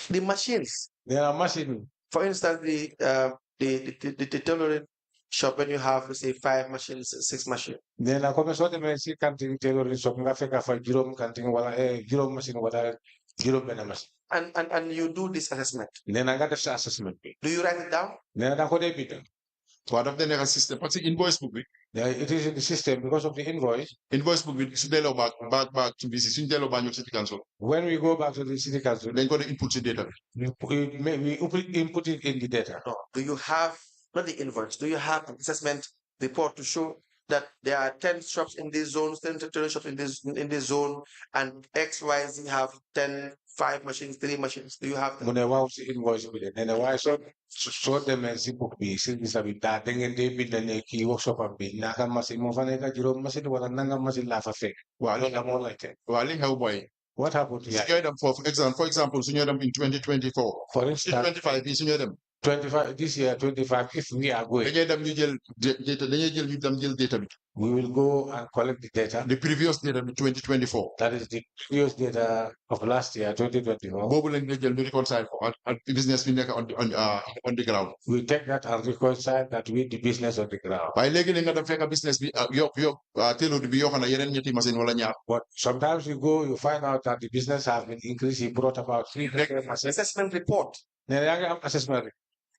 The machines, Nena machine for instance, the tailoring shop when you have let's say 5 machines, 6 machines. nena comme soo demee si kantin tailoring shop nga fekk fa juróom kantin wala juróom machine wala juróom benn machine. And you do this assessment. Nena nga def sa assessment bi. Do you write it down? Nena da ko dee bind. Waaw daf dee nekk système parce que invoice book bi. It is in the system because of the invoice. Invoice book bi su delloo back to BC suñ delloo back ñëw city council. When we go back to the city council, dañ ko dee input ci data bi. we input it in the data. No. Do you have not the invoice? Do you have an assessment report to show that there are 10 shops in these zones, 10 tailor shops in this zone, and XYZ have 10, 5 machines, 3 machines? Do you have that? Mu ne waaw si invoice bi de nee na waaye soo demee si book bi service bi daa da ngeen dee bind ne kii workshop am bi naka machine moo fa nekk juróom machine wala nanga machine laa fa fekk. Waaw loolu la moo laajte. waaw li xew mooy. What happened here? su ñooy dem for example su ñooy dem in 2024. For instance, 2025 bi su ñooy dem. 25 this year 25 if we are going, dañuy dem ñu jël data dañuy jël ñu dem jël data bi. we will go and collect the data. The previous data bi 2024. That is the previous data of last year 2024. boobu lañ lay jël ñu reconcile ko ak business bi nekk on the ground. We take that and reconcile that with the business on the ground. waaye léegi nga dem fekk business bi tailor bi yokk na yeneen ñetti machine wala ñaar. But sometimes you go, you find out that the business has been increased. He brought about 3 machines. Assessment report. Then I have assessment.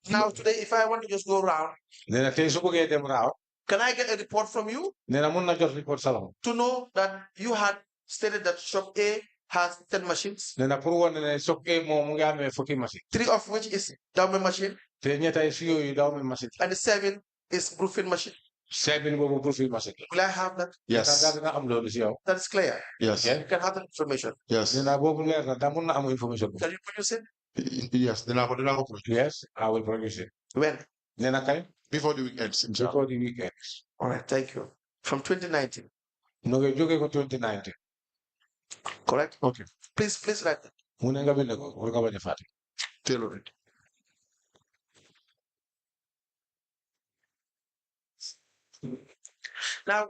Now today, if I want to just go around, Then I tell you get them round. can I get a report from you Then I'm not just report salon. to know that you had stated that shop A has 10 machines, Then I put one in a soke mo mga me fucking machine. 3 of which is diamond machine, Then yet I see you down in machine. and the 7 is roofing machine. 7 go profile machine. Will I have that? Yes. That is clear. Yes. You can have that information. Yes. Then I go there. That I'm not information. Can you produce it? Yes, then I will put Yes, I will produce it. When? Then I before the weekend. before the weekends. All right, thank you. From 2019, No, you go 2019. correct? Okay. Please write that. Munenga binnego, urga banya fati. Tailor it. Now,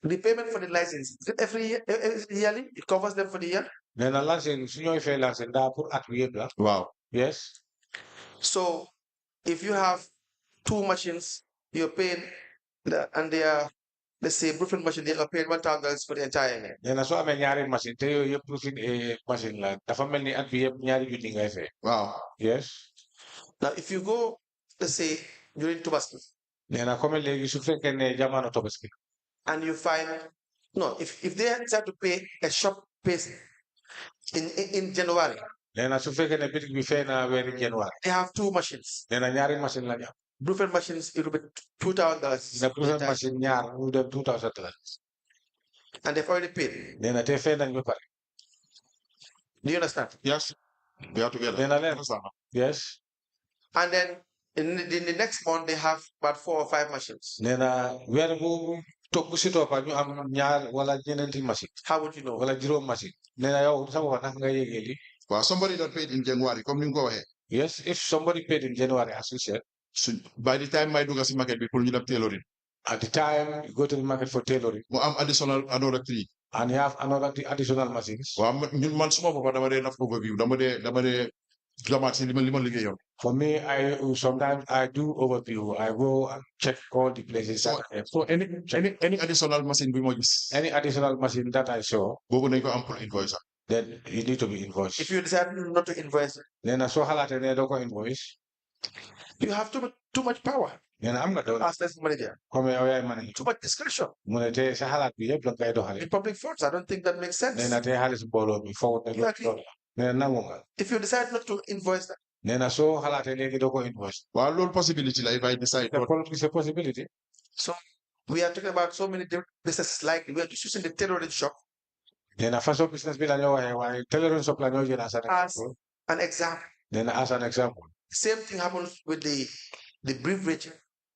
the payment for the license, is it every year, yearly? It covers them for the year? Then a license, senior if a license, da put at we Wow. Yes. So if you have two machines, you're paying, and they are, let's say, Brooklyn machine, they are paying $1,000 for the entire year. Then so I'm a nyari machine, tell you proofing a machine like the family at we nyari using I Wow. Yes. Now, if you go, let's say, during Tobaski, Then I come and you should think in a German autobus. and you find, no, if they decide to pay a shop pays in January, Then I should think in a bit we fair now in January. they have two machines. Then a nyari machine like Brooklyn machines, it will be $2,000. the proofing machine nyar would have $2,000. And they've already paid. Then I take fair and you pay. Do you understand? Yes. We are together. Then I learn. Understand? Yes. And then in the next month, they have about 4 or 5 machines. Then where move talk to sit up and you am nyar wala jenenti machine. How would you know? Wala zero machine. Then I also want to hang Well, somebody that paid in January, come in go ahead. Yes, if somebody paid in January, as you said, So by the time my Dugas market, people need to tailoring. at the time you go to the market for tailoring, Well, I'm additional another 3. and you have another additional machines. Well, I'm man small, but I'm enough overview. For me, I sometimes I do overview. I go and check all the places. So, so any additional machine we might use. Any additional machine that I saw, Go go go and put invoice. then you need to be invoiced. If you decide not to invoice, Then I saw halate ne doko invoice. you have too much power Then I'm not as license manager. come away money. Too much discretion. Munete sa halat bi yeb lang kay do In halit. public funds, I don't think that makes sense. Then ate halis bolo bi forward ne Exactly. lo. Then nangunga. If you decide not to invoice that, Then I saw halate ne doko invoice. Well, low possibility like if I decide. It's a possibility. so we are talking about so many different businesses, like we are just using the tailoring shop Then a first business bill I tailoring shop la nyo as an as example. an example. Then as an example. Same thing happens with the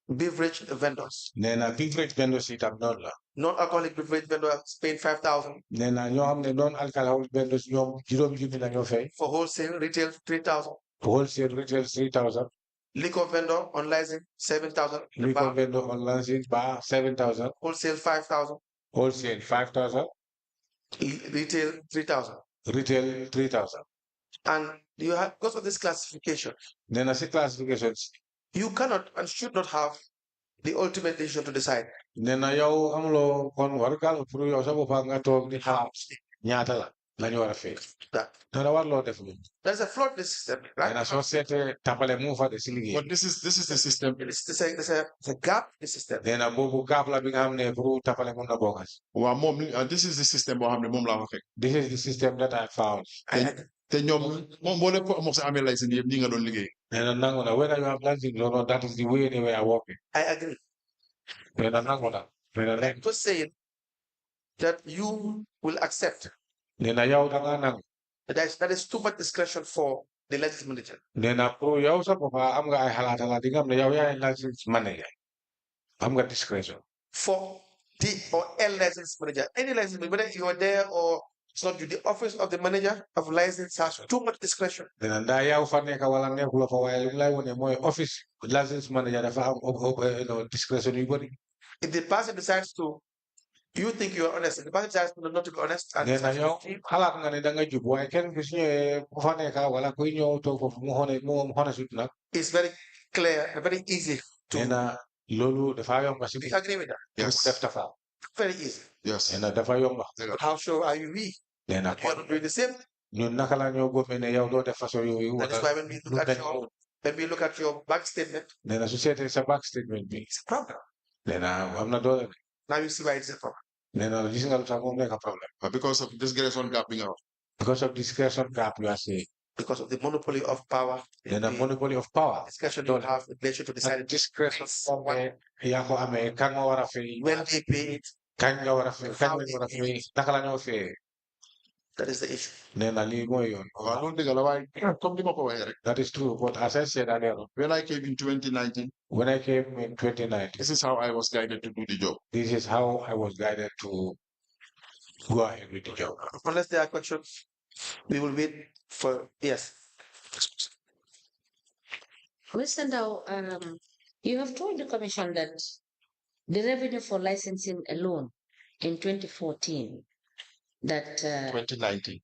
beverage vendors. Then a beverage vendor sit up non la. Non-alcoholic beverage vendor paying 5,000 Then a ñoo xam ne non-alcoholic vendors ñoom juróom junni la ñoo fay. for wholesale, retail 3,000. Wholesale retail 3,000. Liquor vendor on license 7,000. Liquor vendor on license bar 7,000. Wholesale 5,000. Wholesale 5,000. Retail 3,000. Retail 3,000. And you have, because of this classification, Then I see classifications. you cannot and should not have the ultimate decision to decide. Then a yow amuloo kon wargal pour yow sa bopp nga toog di xalaat ñaata la ñu war a fay. That Dara war loo def loolu. there's a flaw in the system, right? Then a soo seetee tapale mu fa de si liggéey. But this is the system. There's a gap in the system. Then a boobu gaaf la bi nga xam ne pour tapale mun na bokk si. Well, mom, this is the system. Mom la fek. This is the system that I found. Te ñoom moom boo leen ko mo sa amee license yëpp ñi nga doon liggéey. Then a nangu na whether you have license or not, that is the way they were working. I agree. Then a nangu na. Then a Like to say that you will accept Then a yow da nga nangu. that is too much discretion for the license manager. Then a pour yow sa bopp am nga ay xalaat di nga xam ne yow yaay license manager. Am nga discretion. For the or a license manager, any license manager, whether you are there or it's not you, the office of the manager of license has too much discretion. Then ndaa yow fa nekk wala nekkul fa waaye li lay wone mooy office license manager dafa am discretion yu bëri. If the person decides to, you think you are honest, if the person decides not to be honest, and Then a yow xalaat nga ne da nga jub waaye kenn ku si ñëwee ku fa nekk wala kuy ñëw toog foofu mu xone sut nag. it's very clear and very easy Then to. loolu dafa yomba si. We agree with that. Yes. def tafa. Very easy. Yes. Then dafa yomba. But how sure are you we? Then You are not doing the same. ñun naka la ñoo gëmee ne yow doo def façon yooyu. That is why when we look at your bank statement, Then su seetee sa bank statement bi. it's a problem. Then am na doole. Now you see why it's a problem. Then gis nga lu tax moom nekk problem. But because of this discretion gap being out. Because of discretion gap you are saying. Because of the monopoly of power, Then a monopoly of power. discretion you have the pleasure to decide Discretion yaa ko amee kan nga war a fay. when they pay it, Kañ nga war a fay kañ nga war a fay naka la ñoo fay. That is the issue. nee na lii mooy yoon. waaw loolu dëgg la waaye comme ni ma ko waxee rek. That is true, but as I said earlier, When I came in 2019, when I came in 2019, this is how I was guided to do the job. this is how I was guided to go ahead with the job. Unless there are questions, we will wait for yes. Mr. Ndao, you have told the commission that the revenue for licensing alone in 2014, that 2019.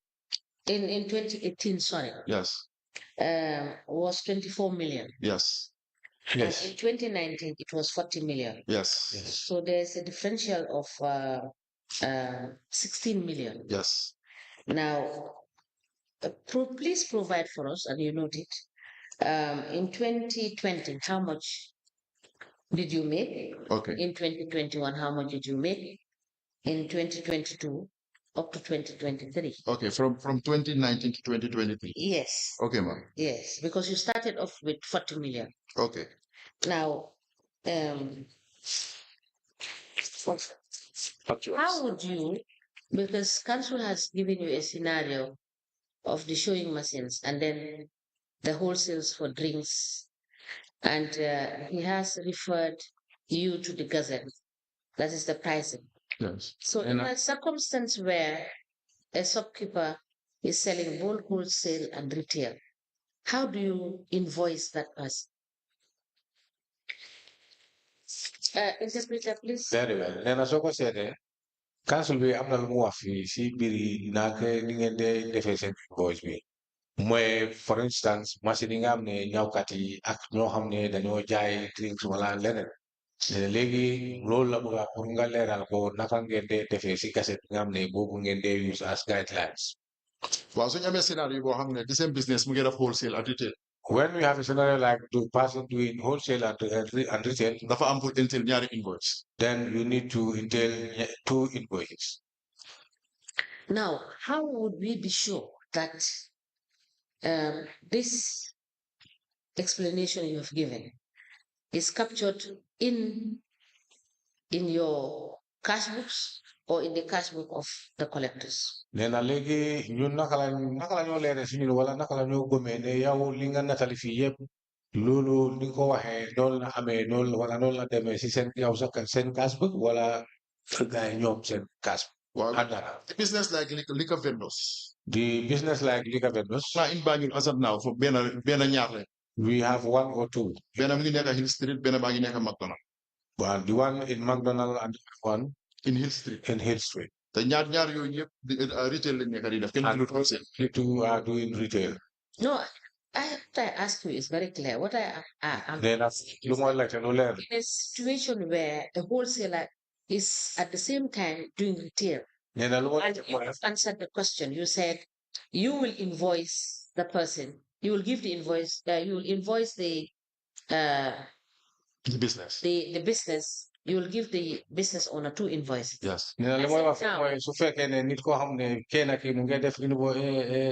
in 2018, sorry, Yes. was 24 million. Yes. And Yes. in 2019, it was 40 million. Yes. Yes. So there's a differential of 16 million. Yes. Now, please provide for us, and you note it, in 2020, how much did you make? Okay. In 2021, how much did you make? In 2022, up to 2023. Okay. From 2019 to 2023. Yes, Okay, ma'am. yes, because you started off with 40 million. Okay. Now, how would you, because council has given you a scenario of the showing machines and then the wholesales for drinks, and he has referred you to the gazette, that is the pricing. Yes. So in a circumstance where a shopkeeper is selling both wholesale and retail, how do you invoice that person? Interpreter, please. Very well. nee na soo ko seetee council bi am na lu mu wax fii si mbiri naka ni ngeen dee defee seen invoice bi mooy for instance machine yi nga xam ne ñawkat yi ak ñoo xam ne dañoo jaay drinks wala leneen léegi loolu la bëgg a pour nga leeral ko naka ngeen dee defee si cassette bi nga xam ne boobu ngeen dee use as guidelines. waaw suñu amee scénario boo xam ne the same business mu ngi def wholesale and retail. When we have a scenario like the person doing wholesale and retail, dafa am pour entail ñaari invoice. then you need to entail 2 invoices. Now, how would we be sure that this explanation you have given is captured in your cash books or in the cash book of the collectors? nee na léegi ñun naka la ñoo leeree si ñun wala naka la ñoo gëmee ne yow li nga natali fii yëpp loolu ni nga ko waxee noonu la amee noonu wala noonu la demee si seen yow sa seen cash book wala gars yi ñoom seen cash book. Wow. Àndala. The business like liquor vendors. The business like liquor vendors. Now in Banjul as of now for benn ñaar la. We have 1 or 2. benn mu ngi nekk Hill Street benn baa ngi nekk McDonald. Well, the one in McDonald and the one in Hill Street. In Hill Street. te ñaar yooyu yëpp retail lañ nekk di def kenn du wholesale. The 2 are doing retail. No, what I ask you is very clear. What I'm Then lu mooy laajte lu leer. in a situation where a wholesaler is at the same time doing retail. nee na lu mooy And you answered the question. You said you will invoice the person. You will give the invoice. You will invoice the business. The business. You will give the business owner 2 invoices. Yes. nee na li mooy wax mooy su fekkee ne nit koo xam ne kenn ki mu ngi def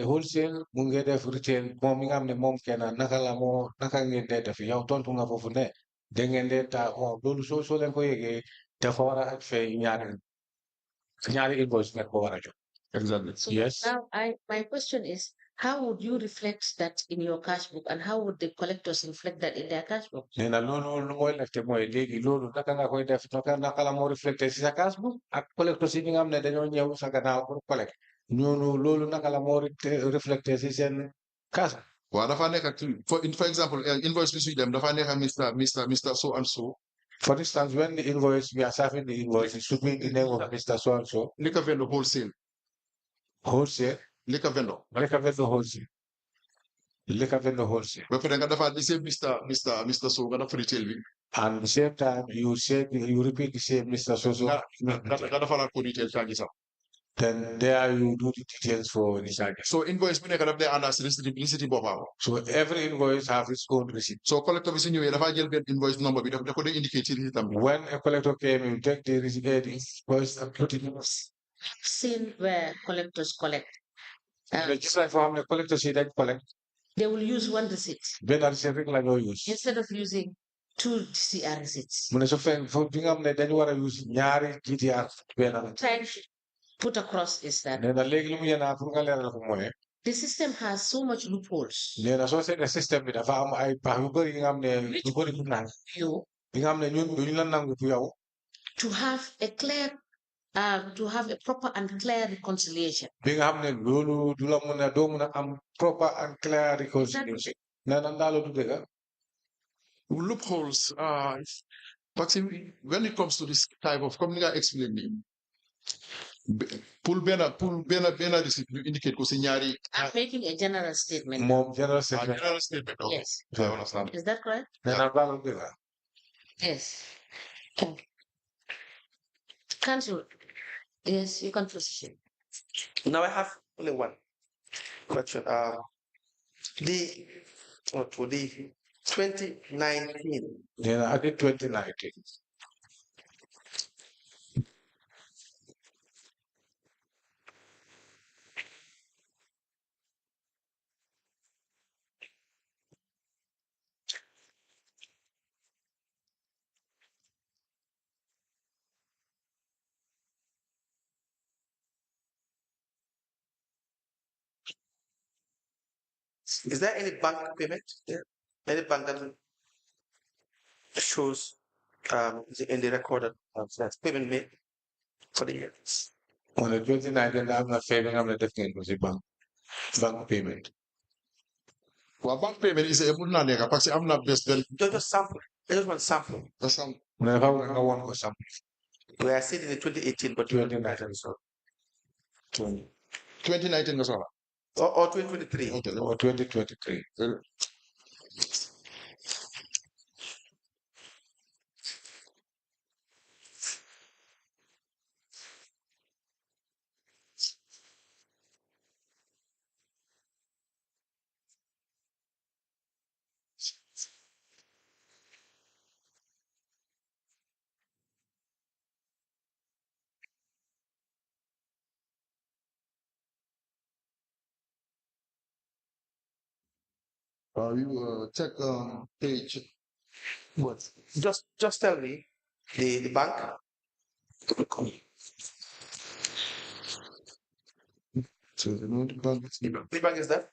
wholesale mu ngi def retail moom mi nga xam ne moom kenn naka ngeen dee def yow tontu nga foofu ne da ngeen dee taa loolu soo leen ko yëgee dafa war a fay ñaari invoice ngeen ko war a jox. Exactly. So yes. now my question is, how would you reflect that in your cash book, and how would the collectors reflect that in their cash book? nee na loolu lu mooy lefte mooy léegi loolu naka nga koy def naka la moo reflecté si sa cash book ak collectors si ñi nga xam ne dañoo ñëw sa gannaaw pour collecte ñooñu loolu naka la moo reflecté si seen cash. waaw dafa nekk for example invoice bi suy dem dafa nekk Mr. so and so. For instance, when the invoice, we are serving the invoice, it should be the name of Mr. So-and-so. Liquor vendor wholesale. Wholesale. Liquor vendor. Liquor vendor wholesale. Liquor vendor wholesale. But for the same Mr. So, got for retail. And at the same time, you repeat the same Mr. So-so. Retail charges. Then there you do the details for the charges. So invoice we nekk daf dee ànd ak receipt boobu. So every invoice have its own receipt. So collector bi su ñëwee dafa jël benn invoice number bi da ko dee indicate ci receipt am. When a collector came, you take the receipt invoice and put it in. Seen where collectors collect. Just like for the collectors see that collect. They will use 1 receipt. Benn receipt rek la ñoo use. Instead of using 2 GTR receipts. Mu ne su fekkee foofu bi nga xam ne dañu war a use ñaari GTR benn. put across is that nee na léegi lu mu yéene pour nga leeral ko mooy the system has so much loopholes. nee na soo seetee système bi dafa am ay pax yu bëri yi nga xam ne yu bëri pour naan You yi nga xam ne ñun duñu la nangu pour yow to have a clear, to have a proper and clear reconciliation. bi nga xam ne loolu du la mën a doo mën a am proper and clear reconciliation nee na ndaalo du dëgg Loopholes. But when it comes to this type of, comme ni nga explain pour benn receipt ñu indicate ko si ñaari. I'm making a general statement. moom general statement General statement. Okay. Yes. I understand. Is that correct? nee na ndaalo du dëgg Yes. Council, yes, you can proceed. Now I have only one question. The 2019. nee na ati 2019 Is there any bank payment there? Any bank that shows in the record that payment made for the year? on the 2019 am na fee bi nga xam ne def ngeen ko si bank payment Well, bank payment is a mun naa nekk parce que am na bés benn. Just sample. I just want sample. mu ne dafa nga woon ko sam We are seeing in the 2018, but 2019 so 2019 nga soxla. or 2023. Okay. or 2023 You check page. What? Just tell me the bank. So the bank. The bank is that?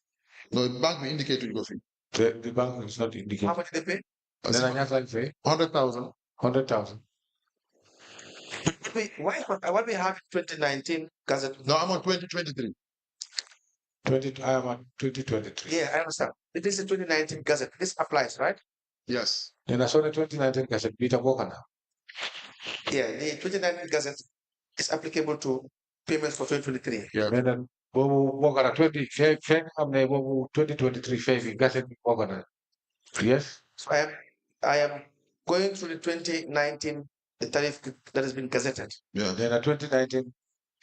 No, the bank will indicate you go fee. the bank is not How indicating much they pay? nee na ñaata lañ fay 100,000. 100,000 What we have in 2019 Gazette? No, I'm on 2023. 20 I am at 2023 Yeah, I understand. This is 2019 Gazette. This applies, right? Yes. nee na soo ne 2019 kaset bii tam bokk na Yeah, the 2019 Gazette is applicable to payments for 2023. Yeah. nee na boobu bokk na 20 fee nga xam ne boobu 2023 fee bi kaset bi bokk na yes So I am going through the 2019 the tariff that has been gazetted, Yeah. nee na 2019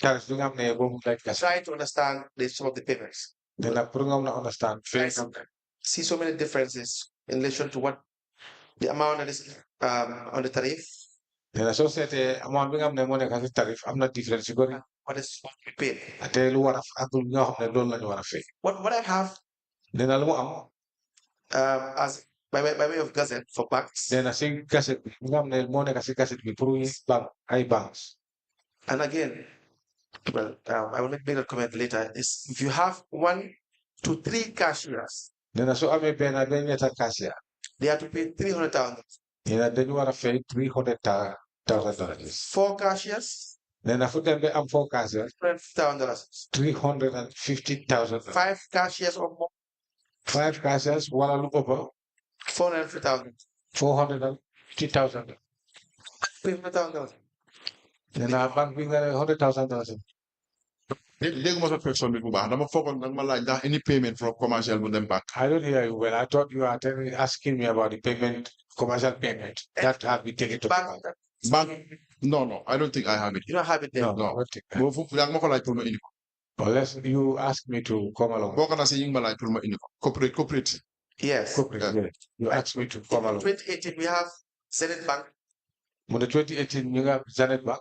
tarif bi nga xam ne boobu lañ kaset trying to understand some of the payments. nee na pour nga mën a understand fee I see so many differences in relation to what the amount that is on the tariff, nee na soo seetee amount bi nga xam ne moo nekk si tarif am na différence yu bëri what is what we pay. te lu war a ak lu nga xam ne loolu lañu war a fay What I have nee na lu mu am as by way of gazette for banks, nee na si kaset bi nga xam ne moo nekk si kaset bi pour ay banques and again, well, I will make a comment later. Is if you have 1 to 3 cashiers, nee na soo amee benn ñetta cashier they have to pay 300,000. nee na dañu war a fay $300,000 4 cashiers, nee na fu dem ba am 4 cashiers $350,000. $350,000 5 cashiers or more, 5 cashiers wala lu ëpp $450,000. $450,000 $300,000. nee na banque bi nga ne $100,000 Léegi ma sa question bi bu baax dama foogoon nag ma laaj ndax any payment from commercial bu dem bank. I don't hear you well. I thought you are asking me about the payment, commercial payment that have been taken to the bank. Bank. No, I don't think I have it. You don't have it there. No, No. I don't think that. Boo foofu yaa ngi ma ko laaj pour ma indi ko. Unless you ask me to come along. Bokk na si yi nga ma laaj pour ma indi ko. Corporate. Yes. Corporate, yeah. You ask me to come In along. 2018, we have Senate Bank. When the 2018 you have Janet Bank,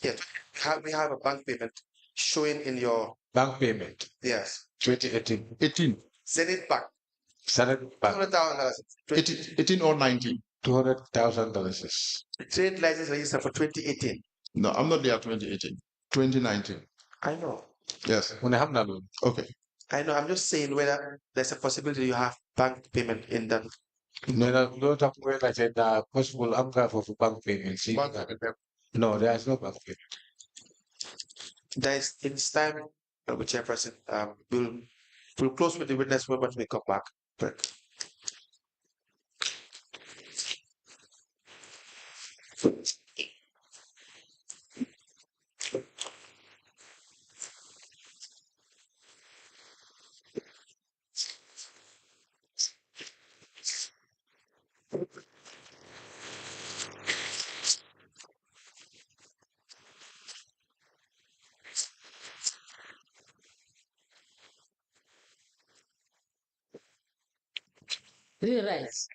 Yes. We have a bank payment showing in your, bank payment, yes. 2018. 18. Zenith Bank. Janet Bank, $200,000. 18 or 19. $200,000. The trade license register for 2018. No, I'm not there 2018. 2019. I know. Yes. mu ne xam naa loolu. Okay. I know. I'm just saying whether there's a possibility you have bank payment in that. nee na loolu tax muy laajte daa possible am nga foofu bank payment si. Bank payment. No, there is no bank payment. There's in this time, Chairperson, we'll close with the witness when we come back. Break. Realize